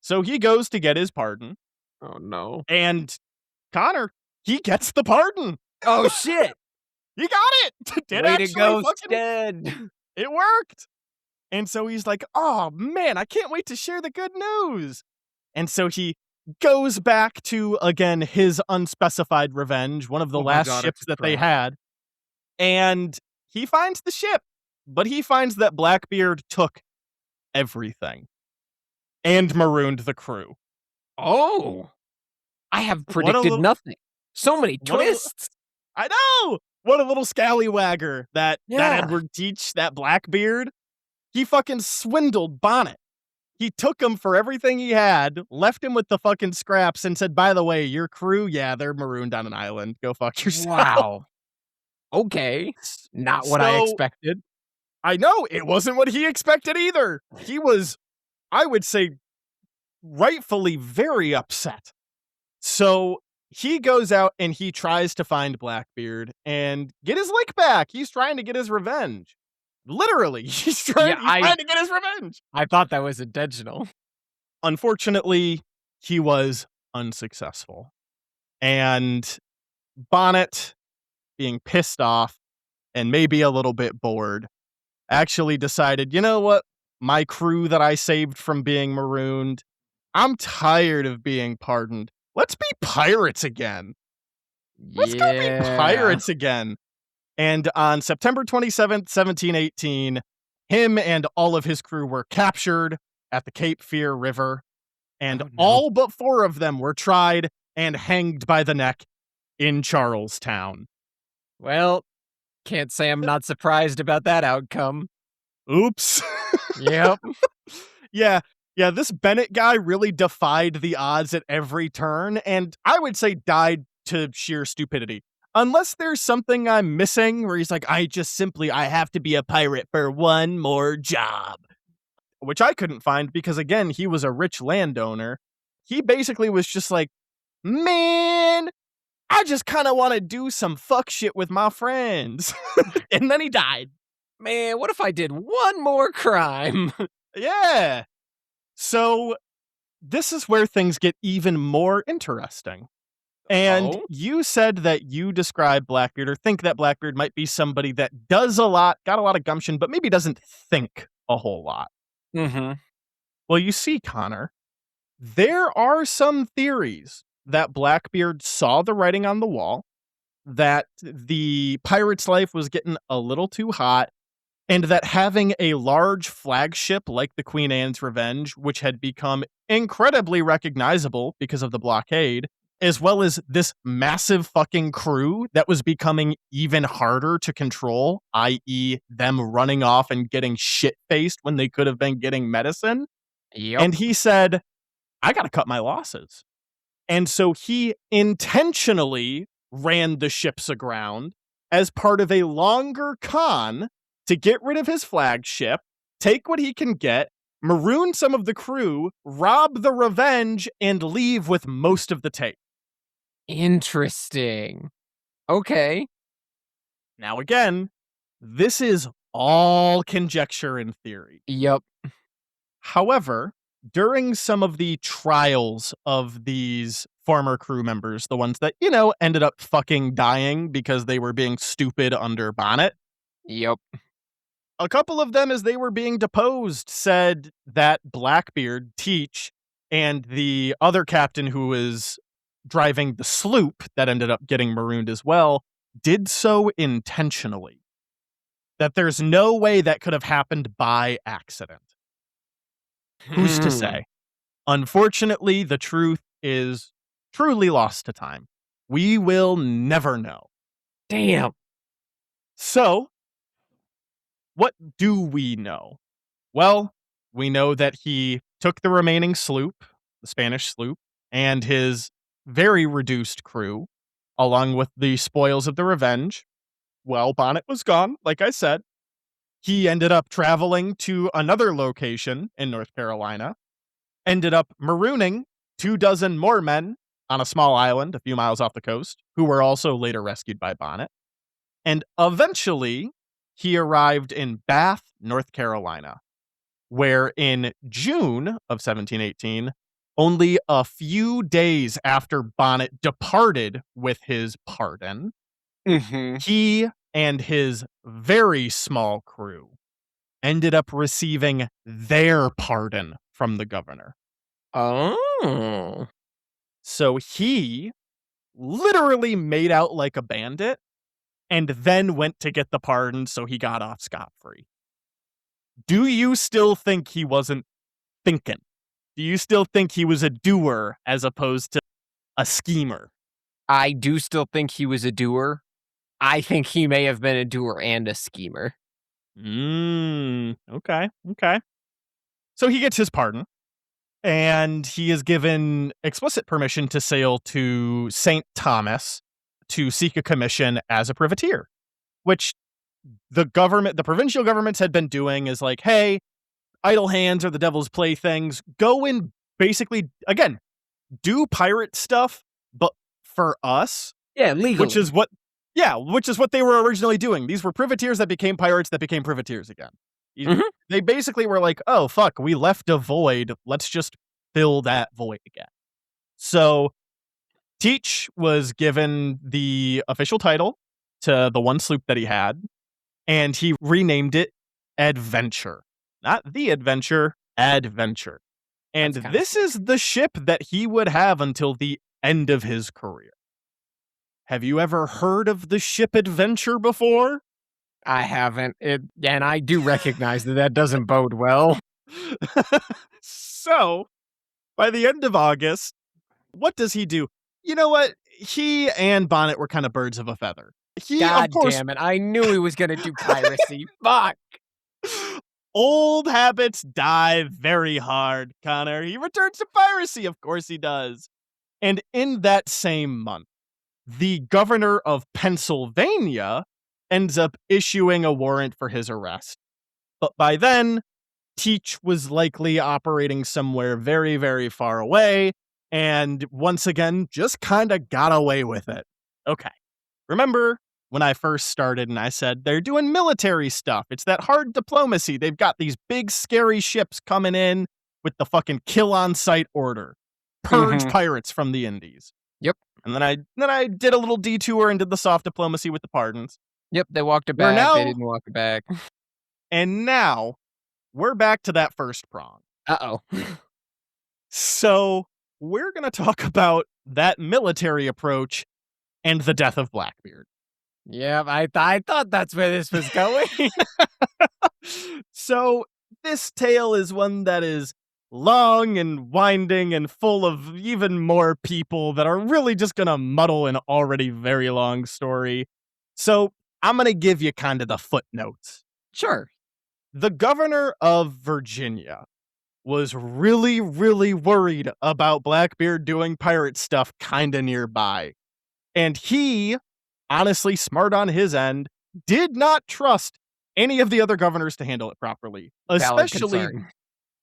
So he goes to get his pardon, Oh, no. and Connor, he gets the pardon. Oh, shit! He got it. Did Way to actually go, fucking, Stead. it worked. And so he's like, oh man, I can't wait to share the good news. And so he goes back to, again, his unspecified revenge, one of the Oh my last god, I ships took that they crap. had. And he finds the ship, but he finds that Blackbeard took everything and marooned the crew. Oh! I have What a predicted little, nothing. So many what a little, twists! I know! What a little scallywagger that Yeah. Edward Teach, that Blackbeard. He fucking swindled Bonnet. He took him for everything he had, left him with the fucking scraps, and said, by the way, your crew, yeah, they're marooned on an island. Go fuck yourself. Wow. Okay. Not what I So, expected. I know, it wasn't what he expected either. He was, I would say, rightfully very upset. So, he goes out and he tries to find Blackbeard and get his lick back. He's trying to get his revenge. Literally, he's Yeah, trying to get his revenge. I thought that was intentional. Unfortunately, he was unsuccessful. And Bonnet, being pissed off and maybe a little bit bored, actually decided, you know what? My crew that I saved from being marooned, I'm tired of being pardoned. Let's be pirates again. Let's go be Yeah. pirates again. And on September 27th, 1718, him and all of his crew were captured at the Cape Fear River, and Oh, no. all but 4 of them were tried and hanged by the neck in Charlestown. Well, can't say I'm not surprised about that outcome. Oops. Yep. Yeah, yeah, this Bennett guy really defied the odds at every turn, and I would say died to sheer stupidity. Unless there's something I'm missing where he's like, I have to be a pirate for one more job. Which I couldn't find because, again, he was a rich landowner. He basically was just like, man, I just kind of want to do some fuck shit with my friends. And then he died. Man, what if I did one more crime? Yeah. So this is where things get even more interesting. And Oh? you said that you describe Blackbeard or think that Blackbeard might be somebody that does a lot, got a lot of gumption, but maybe doesn't think a whole lot. Mm-hmm. Well, you see, Connor, there are some theories that Blackbeard saw the writing on the wall, that the pirate's life was getting a little too hot, and that having a large flagship like the Queen Anne's Revenge, which had become incredibly recognizable because of the blockade, as well as this massive fucking crew that was becoming even harder to control, i.e., them running off and getting shit faced when they could have been getting medicine. Yep. And he said, I got to cut my losses. And so he intentionally ran the ships aground as part of a longer con to get rid of his flagship, take what he can get, maroon some of the crew, rob the Revenge, and leave with most of the take. Interesting. Okay. Now, again, this is all conjecture and theory. Yep. However, during some of the trials of these former crew members, the ones that, ended up fucking dying because they were being stupid under Bonnet, Yep. a couple of them, as they were being deposed, said that Blackbeard, Teach, and the other captain who was driving the sloop that ended up getting marooned as well, did so intentionally. That there's no way that could have happened by accident. Who's to say? Unfortunately, the truth is truly lost to time. We will never know. Damn. So, what do we know? Well, we know that he took the remaining sloop, the Spanish sloop, and his very reduced crew, along with the spoils of the Revenge. Well, Bonnet was gone, like I said. He ended up traveling to another location in North Carolina, ended up marooning 24 more men, on a small island a few miles off the coast, who were also later rescued by Bonnet. And eventually, he arrived in Bath, North Carolina, where in June of 1718, only a few days after Bonnet departed with his pardon, Mhm. he and his very small crew ended up receiving their pardon from the governor. Oh. So he literally made out like a bandit and then went to get the pardon so he got off scot-free. Do you still think he wasn't thinking? Do you still think he was a doer as opposed to a schemer? I do still think he was a doer. I think he may have been a doer and a schemer. Okay, okay. So he gets his pardon, and he is given explicit permission to sail to St. Thomas to seek a commission as a privateer, which the provincial governments had been doing is like, hey, idle hands are the devil's playthings. Go and basically, again, do pirate stuff, but for us, Yeah, which legally. is what, which is what they were originally doing. These were privateers that became pirates that became privateers again. You- Mhm. They basically were like, oh, fuck, we left a void. Let's just fill that void again. So Teach was given the official title to the one sloop that he had, and he renamed it Adventure. Not the Adventure, Adventure. And That's kinda this is sick. the ship that he would have until the end of his career. Have you ever heard of the ship Adventure before? I haven't. And I do recognize that that doesn't bode well. So, by the end of August, what does he do? You know what? He and Bonnet were kind of birds of a feather. He, of God course, damn it. I knew he was gonna do piracy. Fuck. old habits die very hard, Connor. He returns to piracy, of course he does. And in that same month, the governor of Pennsylvania ends up issuing a warrant for his arrest. But by then, Teach was likely operating somewhere very, very far away, and once again, just kind of got away with it. Okay. Remember when I first started and I said they're doing military stuff? It's that hard diplomacy. They've got these big, scary ships coming in with the fucking kill on sight order, purge Mhm. pirates from the Indies. Yep. And then I did a little detour and did the soft diplomacy with the pardons. Yep, they walked it We're back, they now didn't walk it back. and now we're back to that first prong. Uh-oh. So we're going to talk about that military approach and the death of Blackbeard. Yeah, I thought that's where this was going. So this tale is one that is long and winding and full of even more people that are really just going to muddle an already very long story. So I'm going to give you kind of the footnotes. Sure. The governor of Virginia was really, really worried about Blackbeard doing pirate stuff kind of nearby. And he, honestly smart on his end, did not trust any of the other governors to handle it properly, Valid especially concern.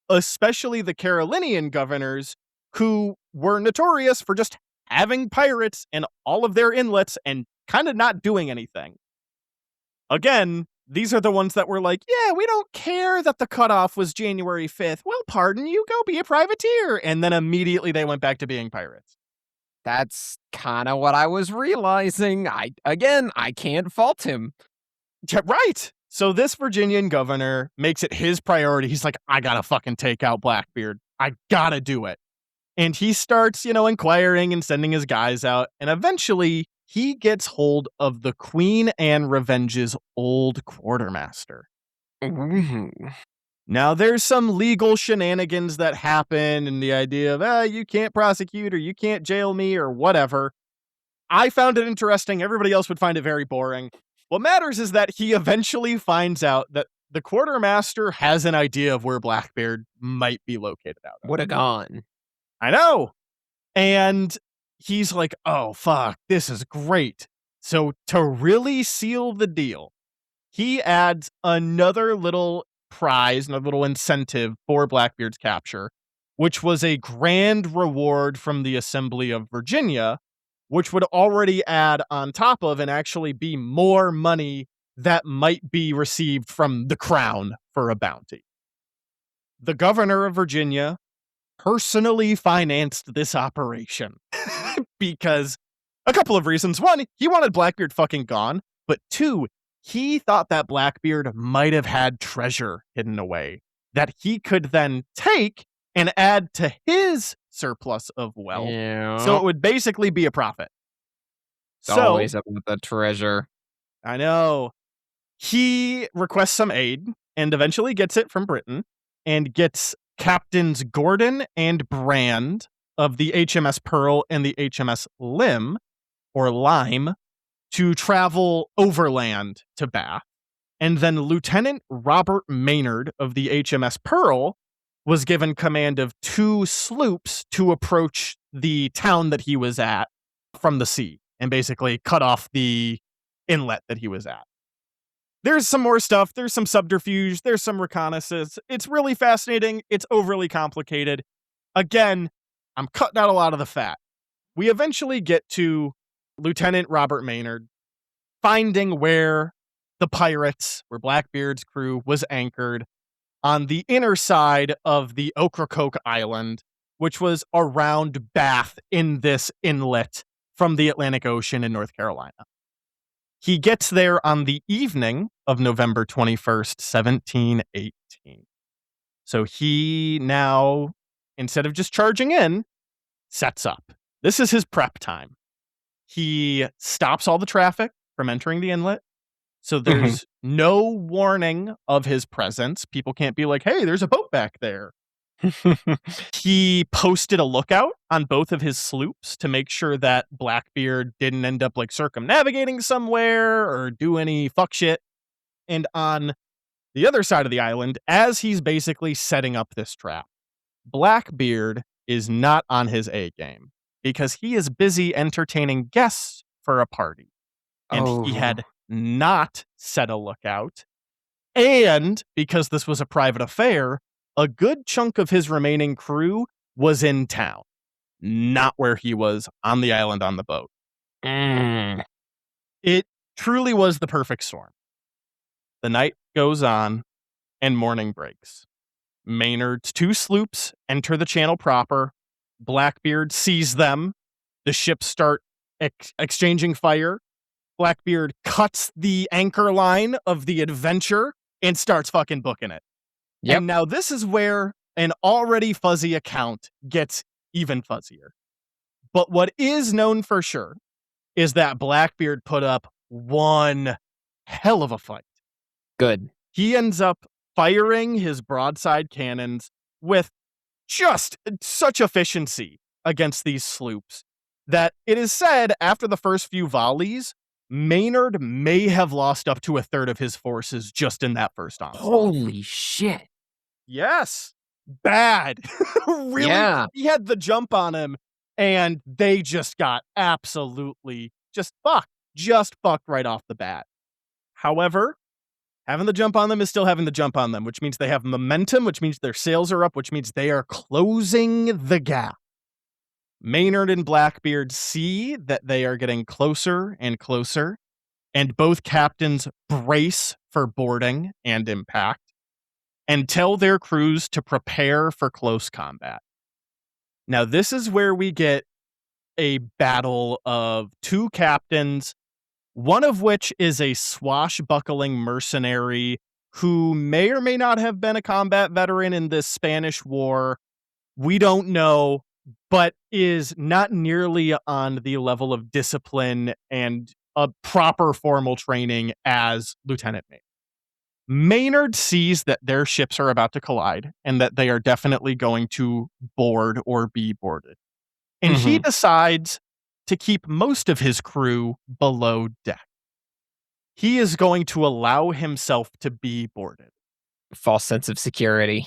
especially the Carolinian governors who were notorious for just having pirates in all of their inlets and kind of not doing anything. Again, these are the ones that were like, yeah, we don't care that the cutoff was January 5th. Well, pardon you, go be a privateer. And then immediately they went back to being pirates. That's kinda what I was realizing. I can't fault him. Yeah, right. So this Virginian governor makes it his priority. He's like, I gotta fucking take out Blackbeard. I gotta do it. And he starts, inquiring and sending his guys out. And eventually he gets hold of the Queen Anne Revenge's old quartermaster. Mhm. Now, there's some legal shenanigans that happen and the idea of, you can't prosecute or you can't jail me or whatever. I found it interesting. Everybody else would find it very boring. What matters is that he eventually finds out that the quartermaster has an idea of where Blackbeard might be located out of. Woulda gone. I know. And he's like, oh, fuck, this is great. So to really seal the deal, he adds another little prize, another little incentive for Blackbeard's capture. which was a grand reward from the Assembly of Virginia, which would already add on top of and actually be more money that might be received from the crown for a bounty. The governor of Virginia personally financed this operation because a couple of reasons. One, he wanted Blackbeard fucking gone, but two, he thought that Blackbeard might have had treasure hidden away that he could then take and add to his surplus of wealth. So Yeah. it would basically be a profit. It's So, always up with the treasure. I know. He requests some aid and eventually gets it from Britain and gets Captains Gordon and Brand of the HMS Pearl and the HMS Lime to travel overland to Bath. And then Lieutenant Robert Maynard of the HMS Pearl was given command of 2 sloops to approach the town that he was at from the sea and basically cut off the inlet that he was at. There's some more stuff. There's some subterfuge. There's some reconnaissance. It's really fascinating. It's overly complicated. Again, I'm cutting out a lot of the fat. We eventually get to Lieutenant Robert Maynard finding where the pirates, where Blackbeard's crew was anchored on the inner side of the Ocracoke Island, which was around Bath in this inlet from the Atlantic Ocean in North Carolina. He gets there on the evening of November 21st, 1718. So he now, instead of just charging in, sets up. This is his prep time. He stops all the traffic from entering the inlet. So there's no warning of his presence. People can't be like, hey, there's a boat back there. He posted a lookout on both of his sloops to make sure that Blackbeard didn't end up like circumnavigating somewhere or do any fuck shit. And on the other side of the island, as he's basically setting up this trap, Blackbeard is not on his A game because he is busy entertaining guests for a party. And he had not set a lookout. And because this was a private affair, a good chunk of his remaining crew was in town, not where he was on the island on the boat. It truly was the perfect storm. The night goes on and morning breaks. Maynard's 2 sloops enter the channel proper. Blackbeard sees them. The ships start exchanging fire. Blackbeard cuts the anchor line of the Adventure and starts fucking booking it. Yep. And now this is where an already fuzzy account gets even fuzzier. But what is known for sure is that Blackbeard put up one hell of a fight. Good. He ends up firing his broadside cannons with just such efficiency against these sloops that it is said after the first few volleys, Maynard may have lost up to a third of his forces just in that first onslaught. Holy shit. Yes. Bad. Really? Yeah. He had the jump on him and they just got absolutely just fucked right off the bat. However, having the jump on them is still having the jump on them, which means they have momentum, which means their sails are up, which means they are closing the gap. Maynard and Blackbeard see that they are getting closer and closer, and both captains brace for boarding and impact and tell their crews to prepare for close combat. Now, this is where we get a battle of 2 captains, one of which is a swashbuckling mercenary who may or may not have been a combat veteran in this Spanish War. We don't know, but is not nearly on the level of discipline and a proper formal training as Lieutenant Maynard. Maynard sees that their ships are about to collide and that they are definitely going to board or be boarded. And he decides to keep most of his crew below deck. He is going to allow himself to be boarded. False sense of security.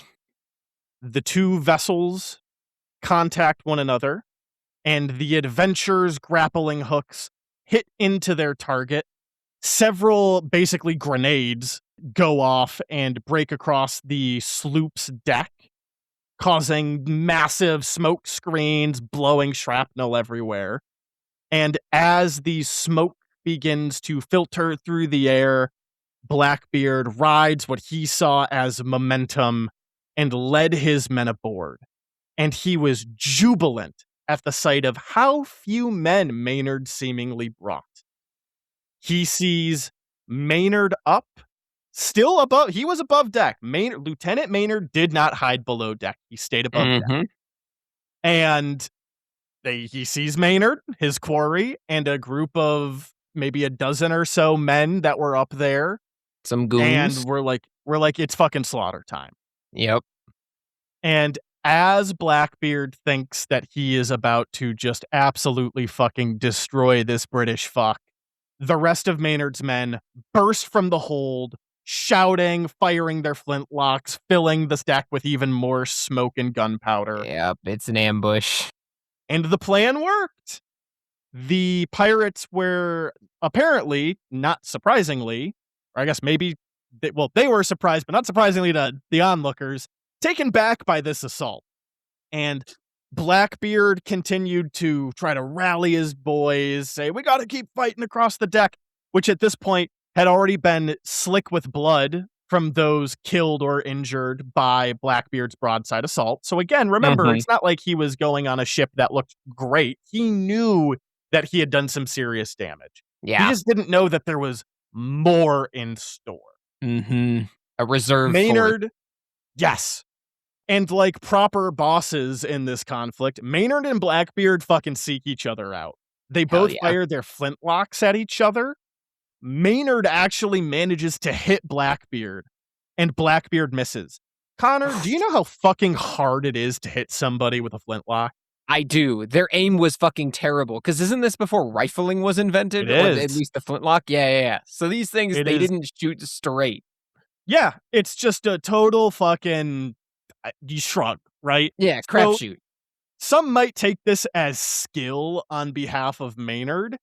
The 2 vessels contact one another, and the Adventure's grappling hooks hit into their target. Several, basically, grenades go off and break across the sloop's deck. causing massive smoke screens, blowing shrapnel everywhere. And as the smoke begins to filter through the air, Blackbeard rides what he saw as momentum and led his men aboard. And he was jubilant at the sight of how few men Maynard seemingly brought. He sees Maynard up, still above. He was above deck. Lieutenant Maynard did not hide below deck. He stayed above deck. Mhm. And he sees Maynard, his quarry, and a group of maybe a dozen or so men that were up there. Some And goons. we're like, it's fucking slaughter time. Yep. And as Blackbeard thinks that he is about to just absolutely fucking destroy this British fuck, the rest of Maynard's men burst from the hold, shouting, firing their flintlocks, filling the deck with even more smoke and gunpowder. Yep, it's an ambush. And the plan worked. The pirates were apparently, not surprisingly, or I guess maybe, they were surprised, but not surprisingly to the onlookers, taken back by this assault. And Blackbeard continued to try to rally his boys, say, we got to keep fighting across the deck, which at this point had already been slick with blood from those killed or injured by Blackbeard's broadside assault. So again, remember, Mhm. it's not like he was going on a ship that looked great. He knew that he had done some serious damage. He Yeah. just didn't know that there was more in store. Mhm. A reserve fort. Maynard, yes. And like proper bosses in this conflict, Maynard and Blackbeard fucking seek each other out. They Hell both yeah. fire their flintlocks at each other. Maynard actually manages to hit Blackbeard, and Blackbeard misses. Connor, do you know how fucking hard it is to hit somebody with a flintlock? I do. Their aim was fucking terrible. Because isn't this before rifling was It invented? Or at is. least the flintlock? Yeah, yeah, yeah. So these things, It they is. didn't shoot straight. Yeah, it's just a total fucking you shrug, right? Yeah, So crapshoot. some might take this as skill on behalf of Maynard,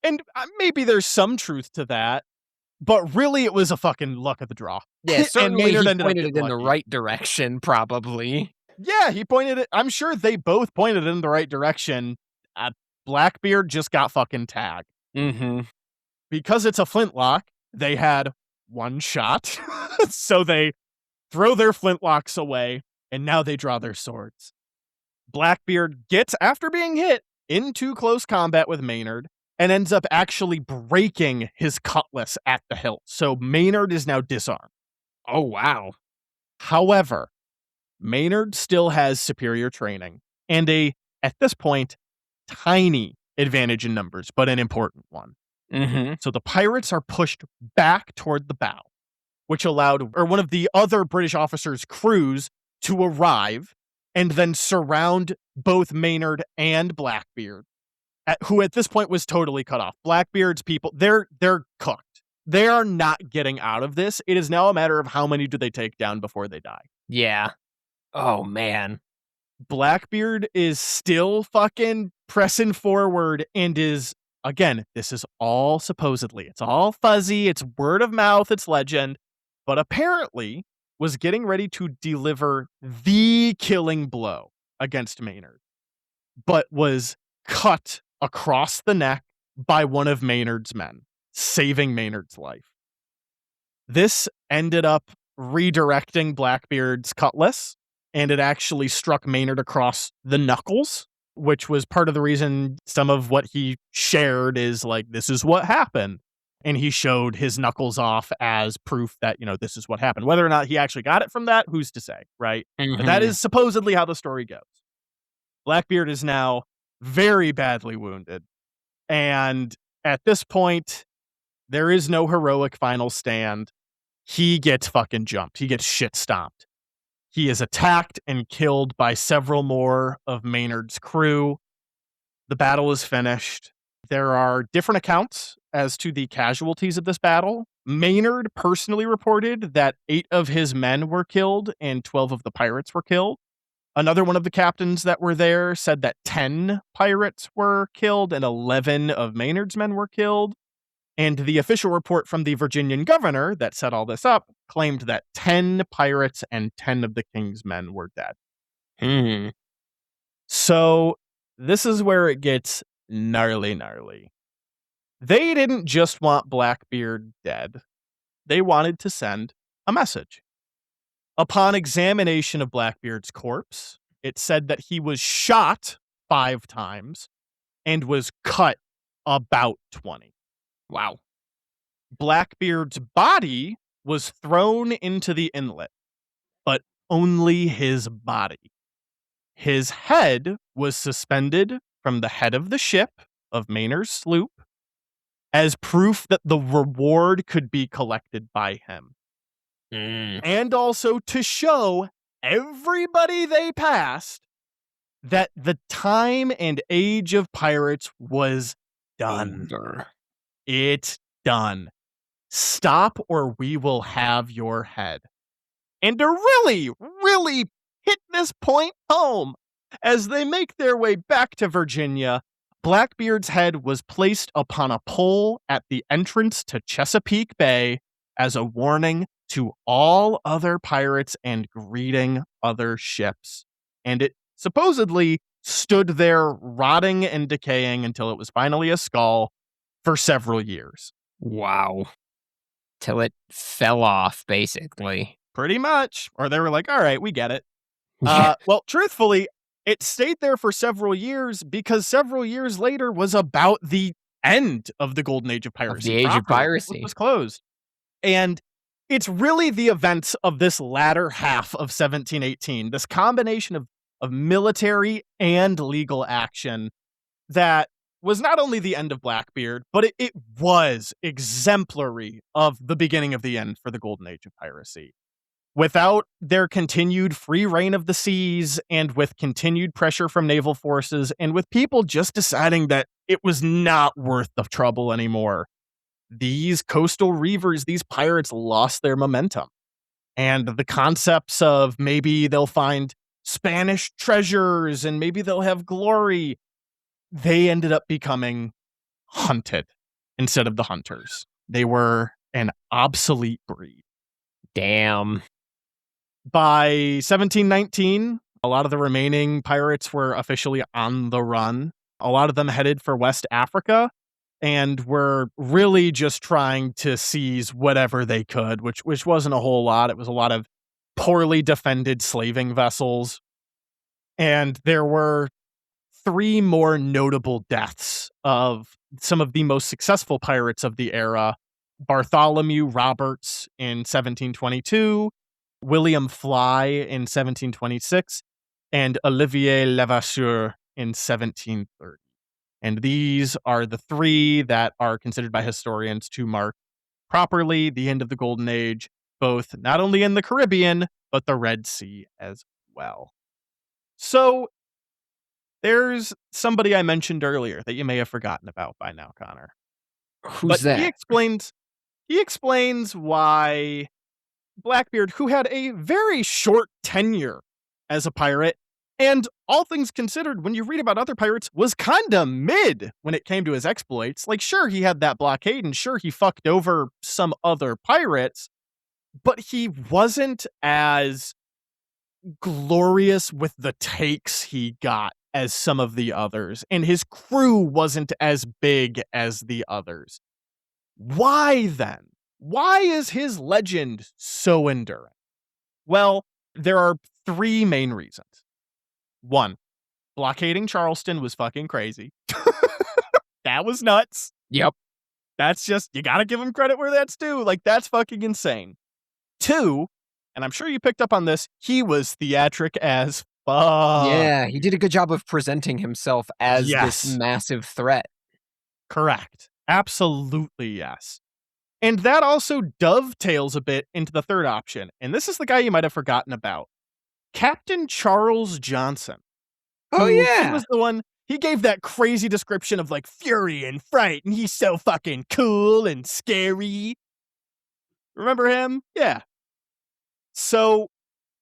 and maybe there's some truth to that, but really it was a fucking luck of the draw. Yeah, And certainly Maynard he ended up pointed getting it in the lucky. right direction, probably. Yeah, he pointed it. I'm sure they both pointed in the right direction. Blackbeard just got fucking tagged. Mhm. Because it's a flintlock, they had one shot. So they throw their flintlocks away, and now they draw their swords. Blackbeard gets, after being hit, into close combat with Maynard and ends up actually breaking his cutlass at the hilt. So Maynard is now disarmed. Oh, wow. However, Maynard still has superior training and at this point, tiny advantage in numbers, but an important one. Mhm. So the pirates are pushed back toward the bow, which allowed, or one of the other British officers' crews to arrive and then surround both Maynard and Blackbeard, who at this point was totally cut off. Blackbeard's people, they're cooked. They are not getting out of this. It is now a matter of how many do they take down before they die. Yeah. Oh, man. Blackbeard is still fucking pressing forward and is, again, this is all supposedly, it's all fuzzy, it's word of mouth, it's legend, but apparently was getting ready to deliver the killing blow against Maynard, but was cut across the neck by one of Maynard's men, saving Maynard's life. This ended up redirecting Blackbeard's cutlass, and it actually struck Maynard across the knuckles, which was part of the reason some of what he shared is like, this is what happened. And he showed his knuckles off as proof that, this is what happened. Whether or not he actually got it from that, who's to say, right? But that Mhm. is supposedly how the story goes. Blackbeard is now very badly wounded. And at this point, there is no heroic final stand. He gets fucking jumped. He gets shit stomped. He is attacked and killed by several more of Maynard's crew. The battle is finished. There are different accounts as to the casualties of this battle. Maynard personally reported that 8 of his men were killed and 12 of the pirates were killed. Another one of the captains that were there said that 10 pirates were killed and 11 of Maynard's men were killed. And the official report from the Virginian governor that set all this up claimed that 10 pirates and 10 of the king's men were dead. Hmm. So this is where it gets gnarly. They didn't just want Blackbeard dead. They wanted to send a message. Upon examination of Blackbeard's corpse, it said that he was shot 5 times and was cut about 20. Wow. Blackbeard's body was thrown into the inlet, but only his body. His head was suspended from the head of the ship of Maynard's sloop as proof that the reward could be collected by him. Mm. And also to show everybody they passed that the time and age of pirates was done. Over. It's done. Stop or we will have your head. And to really hit this point home, as they make their way back to Virginia, Blackbeard's head was placed upon a pole at the entrance to Chesapeake Bay as a warning to all other pirates and greeting other ships. And it supposedly stood there rotting and decaying until it was finally a skull for several years. Wow. Till it fell off, basically. Pretty much. Or they were like, all right, we get it. Yeah. Well, truthfully, it stayed there for several years because several years later was about the end of the golden age of piracy. the age of properly. piracy. It was closed. And it's really the events of this latter half of 1718, this combination of military and legal action that was not only the end of Blackbeard, but it was exemplary of the beginning of the end for the golden age of piracy. Without their continued free reign of the seas, and with continued pressure from naval forces, and with people just deciding that it was not worth the trouble anymore, these coastal reavers, these pirates lost their momentum. And the concepts of maybe they'll find Spanish treasures and maybe they'll have glory, they ended up becoming hunted instead of the hunters. They were an obsolete breed. Damn. By 1719, a lot of the remaining pirates were officially on the run. A lot of them headed for West Africa and were really just trying to seize whatever they could, which wasn't a whole lot. It was a lot of poorly defended slaving vessels. And there were 3 more notable deaths of some of the most successful pirates of the era: Bartholomew Roberts in 1722, William Fly in 1726, and Olivier Levasseur in 1730. And these are the 3 that are considered by historians to mark properly the end of the Golden Age, both not only in the Caribbean, but the Red Sea as well. So there's somebody I mentioned earlier that you may have forgotten about by now, Connor. Who's But he that? explains why Blackbeard, who had a very short tenure as a pirate, and all things considered, when you read about other pirates, was kinda mid when it came to his exploits. Like, sure, he had that blockade, and sure, he fucked over some other pirates, but he wasn't as glorious with the takes he got as some of the others, and his crew wasn't as big as the others. Why then? Why is his legend so enduring? Well, there are 3 main reasons. 1, blockading Charleston was fucking crazy. That was nuts. Yep. That's just, you gotta give him credit where that's due. Like, that's fucking insane. 2, and I'm sure you picked up on this, he was theatric as fuck. Yeah, he did a good job of presenting himself as this Yes. massive threat. Correct. Absolutely yes. And that also dovetails a bit into the 3rd option. And this is the guy you might have forgotten about. Captain Charles Johnson. Oh, He yeah. was the one, he gave that crazy description of like fury and fright, and he's so fucking cool and scary. Remember him? Yeah. So,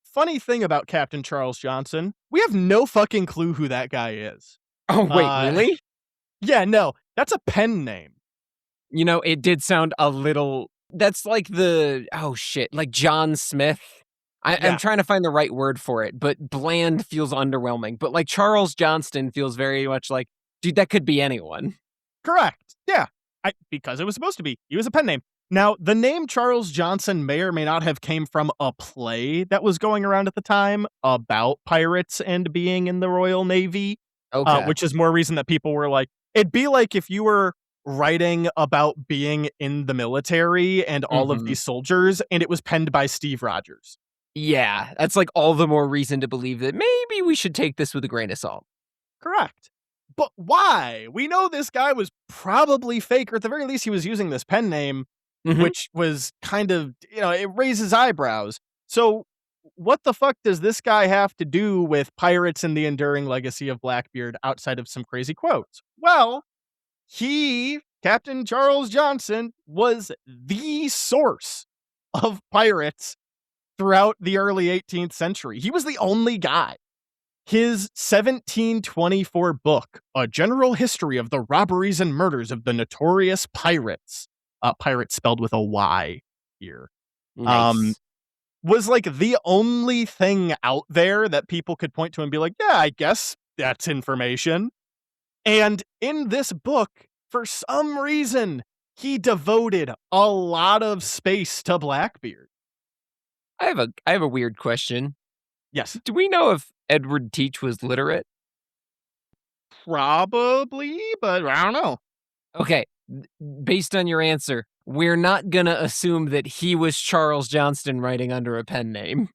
funny thing about Captain Charles Johnson, we have no fucking clue who that guy is. Oh, wait, really? Yeah, no, that's a pen name. You know, it did sound a little... That's like the... Oh, shit. Like John Smith. I'm Yeah, trying to find the right word for it, but bland feels underwhelming. But like Charles Johnston feels very much like, dude, that could be anyone. correct. Yeah. Because it was supposed to be. He was a pen name. Now, the name Charles Johnson may or may not have came from a play that was going around at the time about pirates and being in the Royal Navy, Okay. which is more reason that people were like, it'd be like if you were writing about being in the military and all of Mhm. these soldiers, and it was penned by Steve Rogers. Yeah, that's like all the more reason to believe that maybe we should take this with a grain of salt. Correct. But why? We know this guy was probably fake, or at the very least, he was using this pen name, Mhm. which was kind of, it raises eyebrows. So, what the fuck does this guy have to do with pirates and the enduring legacy of Blackbeard outside of some crazy quotes? Well, Captain Charles Johnson, was the source of pirates throughout the early 18th century. He was the only guy. His 1724 book, A General History of the Robberies and Murders of the Notorious Pirates, pirates spelled with a Y here, um, Nice. was like the only thing out there that people could point to and be like, yeah, I guess that's information. And in this book, for some reason, he devoted a lot of space to Blackbeard. I have a weird question. Yes, Do we know if Edward Teach was literate? probably, but I don't know. Okay, based on your answer, we're not gonna assume that he was Charles Johnston writing under a pen name.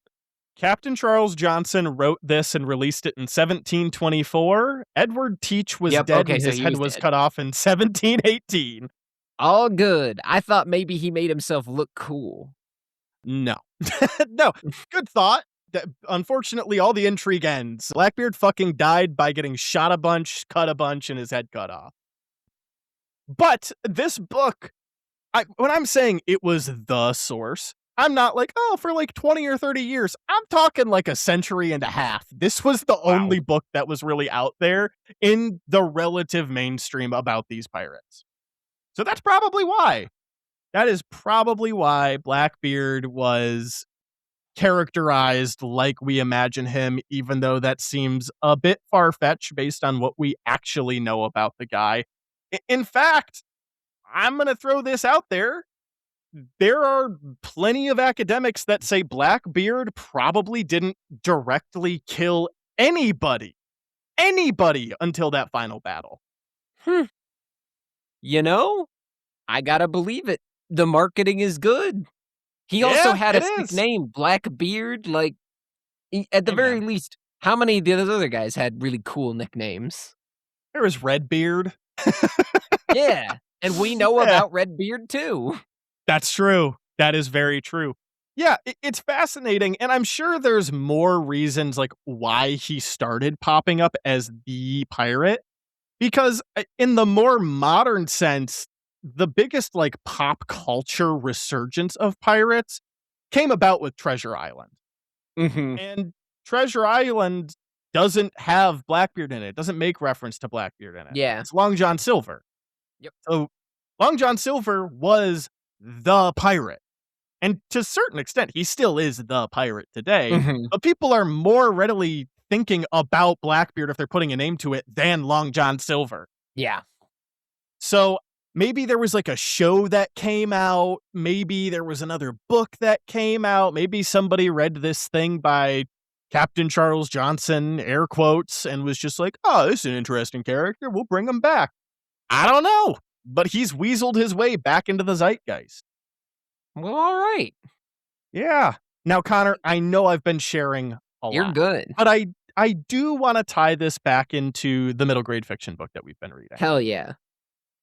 Captain Charles Johnson wrote this and released it in 1724. Edward Teach was Yep, dead okay, and so his he head was was dead. cut off in 1718. All good. I thought maybe he made himself look cool. No. No. Good thought. Unfortunately, all the intrigue ends. Blackbeard fucking died by getting shot a bunch, cut a bunch, and his head cut off. But this book, when I'm saying it was the source, I'm not like, oh, for like 20 or 30 years. I'm talking like a century and a half. This was the Wow. only book that was really out there in the relative mainstream about these pirates. So that's probably why. That is probably why Blackbeard was characterized like we imagine him, even though that seems a bit far fetched based on what we actually know about the guy. In fact, I'm going to throw this out there. There are plenty of academics that say Blackbeard probably didn't directly kill anybody until that final battle. Hmm. You know, I gotta believe it. The marketing is good. He also Yeah, had a it sick is. name, Blackbeard. Like, at the Hey, very man. least, how many of the other guys had really cool nicknames? There was Redbeard. Yeah, and we know Yeah, about Redbeard too. that's true. That is very true. Yeah, it's fascinating, and I'm sure there's more reasons like why he started popping up as the pirate. Because in the more modern sense, the biggest like pop culture resurgence of pirates came about with Treasure Island. Mhm. And Treasure Island doesn't have Blackbeard in it. It doesn't make reference to Blackbeard in it. Yeah. It's Long John Silver. Yep. So Long John Silver was the pirate. And to a certain extent, he still is the pirate today. Mhm. But people are more readily thinking about Blackbeard if they're putting a name to it than Long John Silver. Yeah. So maybe there was like a show that came out. Maybe there was another book that came out. Maybe somebody read this thing by Captain Charles Johnson, air quotes, and was just like, oh, this is an interesting character. We'll bring him back. I don't know. But he's weaseled his way back into the zeitgeist. Well, alright. Yeah. Now, Connor, I know I've been sharing a You're lot, good. but I do want to tie this back into the middle grade fiction book that we've been reading. Hell yeah.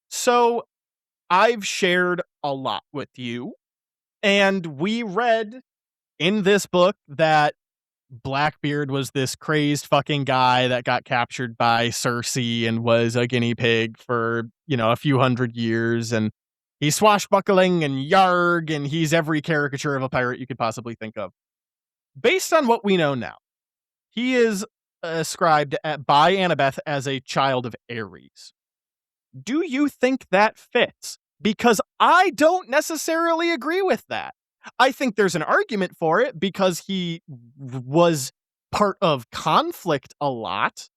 So I've shared a lot with you, and we read in this book that Blackbeard was this crazed fucking guy that got captured by Circe and was a guinea pig for, a few hundred years. And he's swashbuckling and yarg, and he's every caricature of a pirate you could possibly think of. Based on what we know now, he is ascribed by Annabeth as a child of Ares. Do you think that fits? Because I don't necessarily agree with that. I think there's an argument for it because he was part of conflict a lot,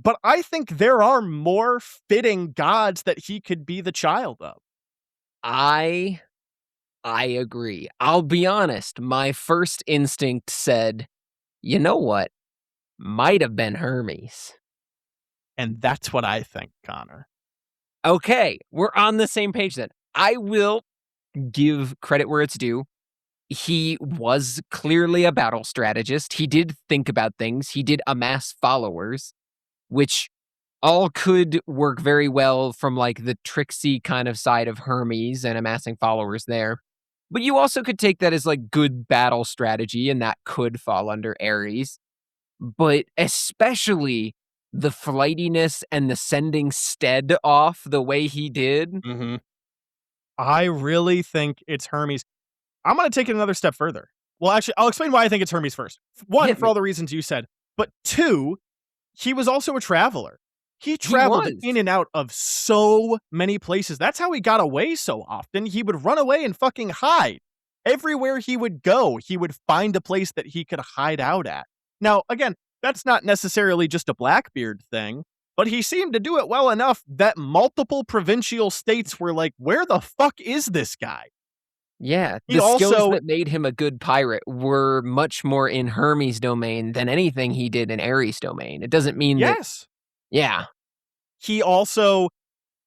but I think there are more fitting gods that he could be the child of. I I agree. I'll be honest, my first instinct said, "You know what? Might have been Hermes." And that's what I think, Connor. Okay, we're on the same page then. I will give credit where it's due. He was clearly a battle strategist. He did think about things. He did amass followers, which all could work very well from like the tricksy kind of side of Hermes and amassing followers there. But you also could take that as like good battle strategy, and that could fall under Ares. But especially the flightiness and the sending Stead off the way he did. Mhm. I really think it's Hermes. I'm gonna take it another step further. Well, actually, I'll explain why I think it's Hermes first. One, Hit for me. all the reasons you said, but two, he was also a traveler. He He traveled was. in and out of so many places. That's how he got away so often. He would run away and fucking hide. Everywhere he would go, he would find a place that he could hide out at. Now, again, that's not necessarily just a Blackbeard thing, but he seemed to do it well enough that multiple provincial states were like, where the fuck is this guy? Yeah, He the skills also, that made him a good pirate were much more in Hermes' domain than anything he did in Ares' domain. It doesn't mean that. yes, Yeah. he also,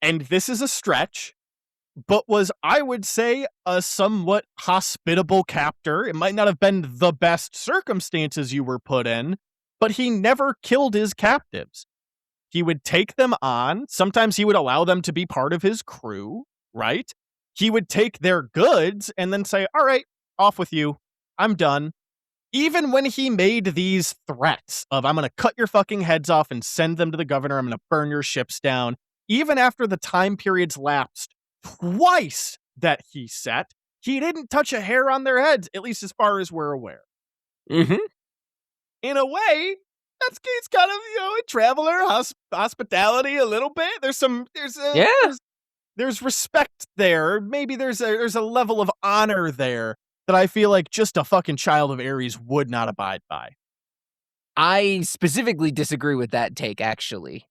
and this is a stretch, but was, I would say, a somewhat hospitable captor. It might not have been the best circumstances you were put in, but he never killed his captives. He would take them on. Sometimes he would allow them to be part of his crew, right? He would take their goods and then say, all right, off with you. I'm done. Even when he made these threats of, I'm going to cut your fucking heads off and send them to the governor, I'm going to burn your ships down, even after the time periods lapsed twice that he set, he didn't touch a hair on their heads, at least as far as we're aware. Mhm. In a way, that's he's kind of, a traveler, hospitality a little bit. Yeah. There's respect there. Maybe there's a level of honor there that I feel like just a fucking child of Ares would not abide by. I specifically disagree with that take, actually,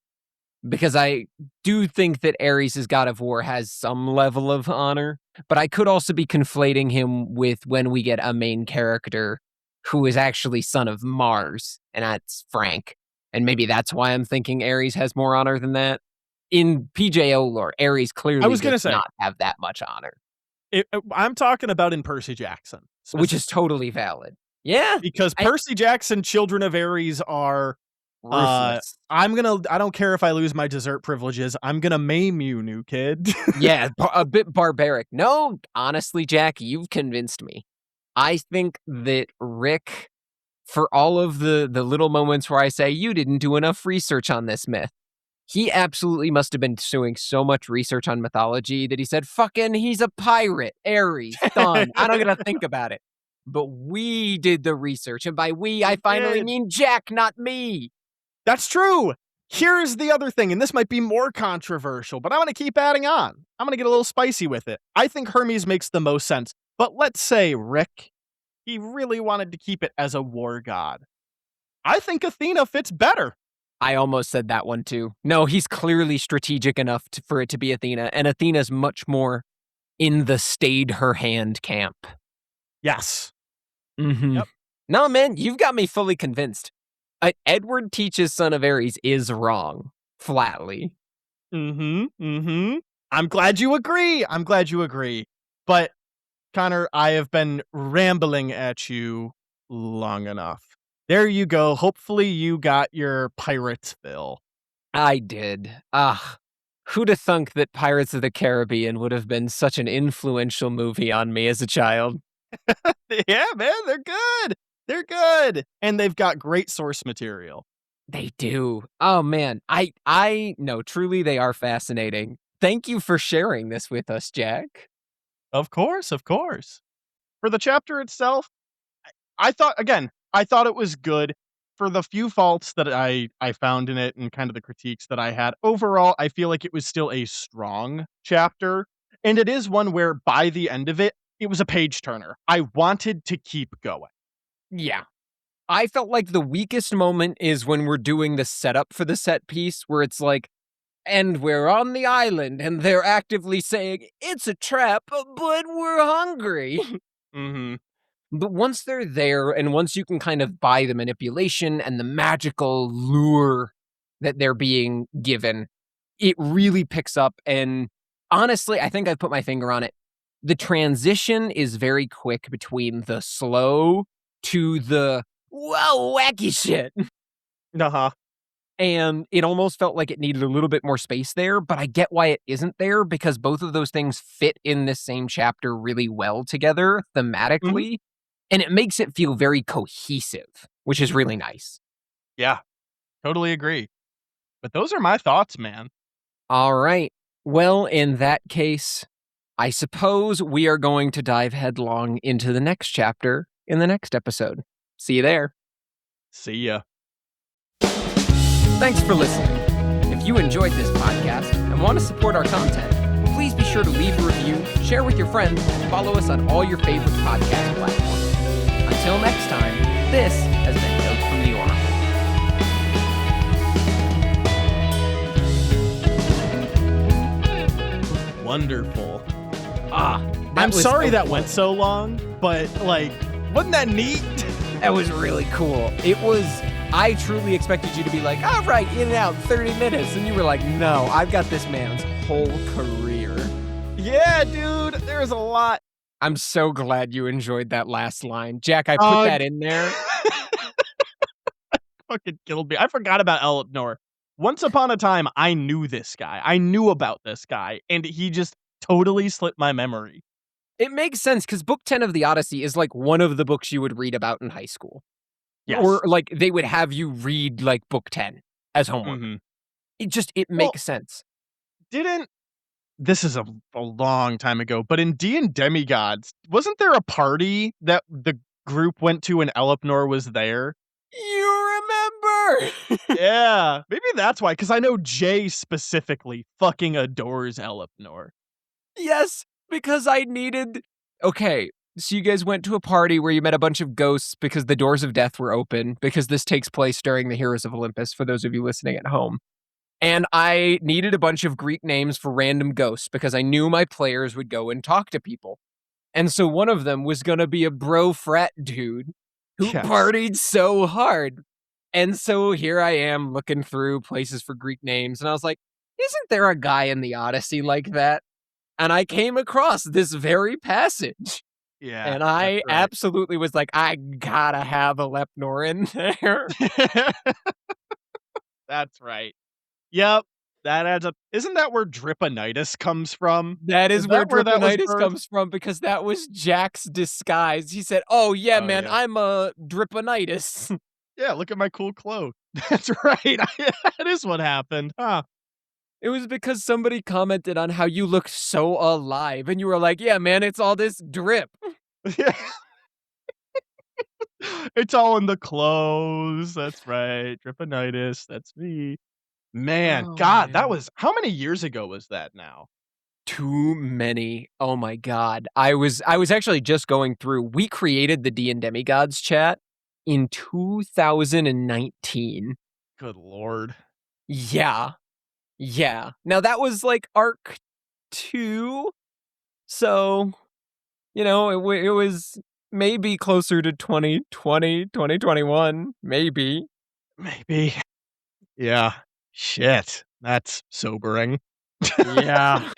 because I do think that Ares' god of war has some level of honor, but I could also be conflating him with when we get a main character who is actually son of Mars, and that's Frank. And maybe that's why I'm thinking Ares has more honor than that. In PJO lore, Ares I clearly was gonna does say, not have that much honor, I'm talking about in Percy Jackson which is specifically, totally valid. Yeah, because I Percy Jackson children of Ares are, uh, ruthless. I don't care if I lose my dessert privileges. I'm gonna maim you, new kid. Yeah, a bit barbaric. No, honestly, Jack, you've convinced me. I think that Rick, for all of the little moments where I say you didn't do enough research on this myth, he absolutely must have been doing so much research on mythology that he said, "Fucking, he's a pirate, Ares, done. I don't gotta think about it." But we did the research, and by we, I We finally did. mean Jack, not me. That's true. Here's the other thing, and this might be more controversial, but I'm gonna keep adding on. I'm gonna get a little spicy with it. I think Hermes makes the most sense, but let's say Rick, he really wanted to keep it as a war god. I think Athena fits better. I almost said that one too. No, he's clearly strategic enough for it to be Athena, and Athena's much more in the stayed her hand camp. Yes. Mhm. Yep. No, man, you've got me fully convinced. Edward Teach's son of Ares is wrong, flatly. Mhm. Mhm. I'm glad you agree. I'm glad you agree. But Connor, I have been rambling at you long enough. There you go. Hopefully you got your pirates fill. I did. Ah, who'da thunk that Pirates of the Caribbean would have been such an influential movie on me as a child? Yeah, man, they're good. They're good. And they've got great source material. They do. Oh man, I no, truly they are fascinating. Thank you for sharing this with us, Jack. Of course, of course. For the chapter itself, I thought it was good. For the few faults that I found in it and kind of the critiques that I had, overall, I feel like it was still a strong chapter. And it is one where by the end of it, it was a page turner. I wanted to keep going. Yeah. I felt like the weakest moment is when we're doing the setup for the set piece where it's like, and we're on the island, and they're actively saying, "It's a trap, but we're hungry." Mhm. But once they're there, and once you can kind of buy the manipulation and the magical lure that they're being given, it really picks up, and honestly, I think I've put my finger on it. The transition is very quick between the slow to the, "Whoa, wacky shit." Uh-huh. And it almost felt like it needed a little bit more space there, but I get why it isn't there because both of those things fit in this same chapter really well together Mhm. thematically, and it makes it feel very cohesive, which is really nice. Yeah, totally agree. But those are my thoughts, man. All right. Well, in that case, I suppose we are going to dive headlong into the next chapter in the next episode. See you there. See ya. Thanks for listening. If you enjoyed this podcast and want to support our content, please be sure to leave a review, share with your friends, and follow us on all your favorite podcast platforms. Until next time, this has been Notes from the Oracle. Wonderful. That I'm was sorry so that cool. went so long, but, like, wasn't that neat? That was really cool. It was. I truly expected you to be like, all right, in and out, 30 minutes. And you were like, no, I've got this man's whole career. Yeah, dude, there's a lot. I'm so glad you enjoyed that last line. Jack, I put Uh, that in there. fucking killed me. I forgot about Elipnor. Once upon a time, I knew this guy. I knew about this guy, and he just totally slipped my memory. It makes sense because Book 10 of the Odyssey is like one of the books you would read about in high school. Or Yes. like they would have you read like Book 10 as homework. Mhm. It Well, makes sense. didn't this is a long time ago, but in D and Demigods, wasn't there a party that the group went to and Elipnor was there? You remember? Yeah, maybe that's why, because I know Jay specifically fucking adores Elipnor. Yes, because I needed. Okay, so you guys went to a party where you met a bunch of ghosts because the doors of death were open, because this takes place during the Heroes of Olympus, for those of you listening at home. And I needed a bunch of Greek names for random ghosts because I knew my players would go and talk to people. And so one of them was gonna be a bro frat dude who Yes. partied so hard. And so here I am looking through places for Greek names, and I was like, isn't there a guy in the Odyssey like that? And I came across this very passage. Yeah, And that's I right. absolutely was like, I gotta have a Lepnor in there. That's right. Yep, that adds up. Isn't that where Driponitis comes from? That Is is where that where that was Driponitis birthed? comes from because that was Jack's disguise. He said, "Oh yeah, Oh, man, yeah. I'm a Driponitis." Yeah, look at my cool cloak. That's right. That is what happened, huh? It was because somebody commented on how you looked so alive, and you were like, "Yeah, man, it's all this drip." Yeah. It's all in the clothes. That's right. Driponitis. That's me. Man, Oh God, that man. was how many years ago was that now? Too many. Oh my god. I was actually just going through. We created the D and Demigods chat in 2019. Good lord. Yeah. Yeah. Now that was like arc 2. So, it was maybe closer to 2020, 2021, maybe. Maybe. Yeah. Shit. That's sobering. Yeah.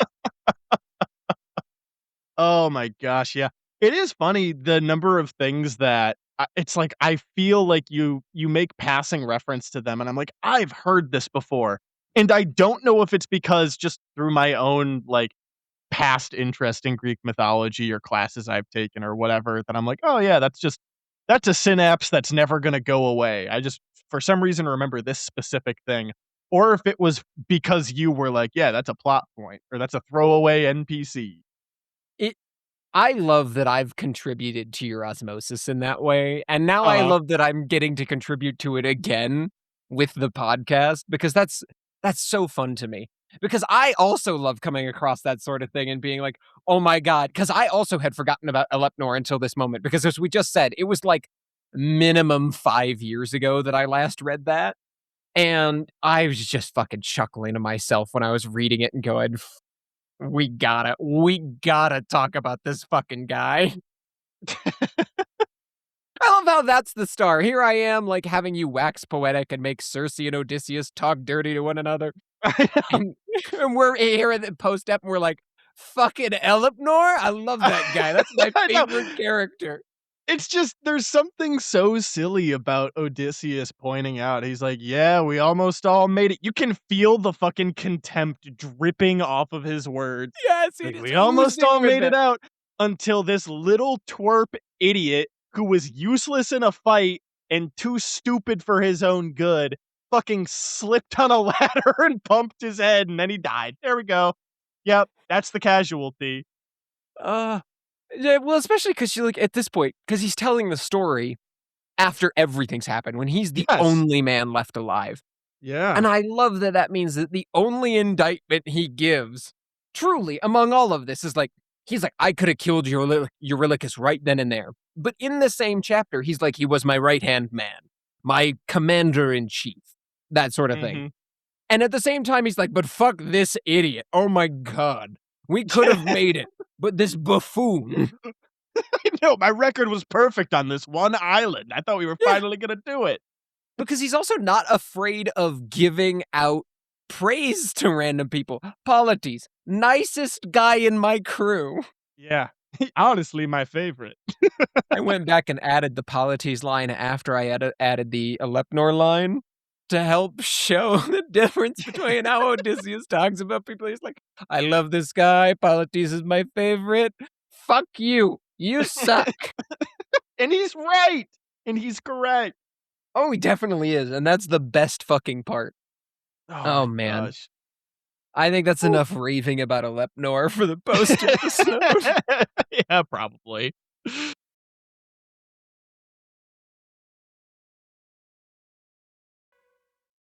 Oh my gosh, yeah. It is funny the number of things that it's like I feel like you make passing reference to them and I'm like, "I've heard this before." And I don't know if it's because just through my own, like, past interest in Greek mythology or classes I've taken or whatever that I'm like, "Oh yeah, that's a synapse that's never gonna go away." I just for some reason remember this specific thing. Or if it was because you were like, "Yeah, that's a plot point," or "That's a throwaway NPC." It I love that I've contributed to your osmosis in that way, and now I Uh-huh. love that I'm getting to contribute to it again with the podcast because that's so fun to me. Because I also love coming across that sort of thing and being like, "Oh my god," because I also had forgotten about Elepnor until this moment, because as we just said, it was, like, minimum 5 years ago that I last read that, and I was just fucking chuckling to myself when I was reading it and going, we gotta talk about this fucking guy." I love how that's the star. Here I am, like, having you wax poetic and make Circe and Odysseus talk dirty to one another. I know. And and we're here at the post-ep, and we're like, "Fucking Elepnor? I love that guy. That's my I know. favorite character." It's just there's something so silly about Odysseus pointing out. He's like, "Yeah, we almost all made it." You can feel the fucking contempt dripping off of his words. Yes, Like, it is "We almost oozing all with made it it. out until this little twerp idiot who was useless in a fight and too stupid for his own good fucking slipped on a ladder and bumped his head, and then he died. There we go. Yep, that's the casualty." Uh, yeah, well, especially because you, like, at this point, because he's telling the story after everything's happened, when he's the Yes. only man left alive. Yeah. And I love that that means that the only indictment he gives, truly, among all of this is like, he's like, "I could have killed Eurylochus right then and there." But in the same chapter, he's like, "He was my right-hand man, my commander-in-chief," that sort of thing. Mhm. And at the same time, he's like, "But fuck this idiot. Oh my god. We could have made it, but this buffoon." No, my record was perfect on this one island. I thought we were Yeah, finally gonna do it. because he's also not afraid of giving out praise to random people. "Polites, nicest guy in my crew." Yeah. Honestly, my favorite. I went back and added the Polites line after I added the Elepnor line to help show the difference between how Odysseus talks about people. He's like, "I love this guy. Polites is my favorite. Fuck you. You suck." And he's right. And he's correct. Oh, he definitely is, and that's the best fucking part. Oh Oh, my man. gosh. I think that's Ooh. enough raving about Elepnor for the post episode. Yeah, probably.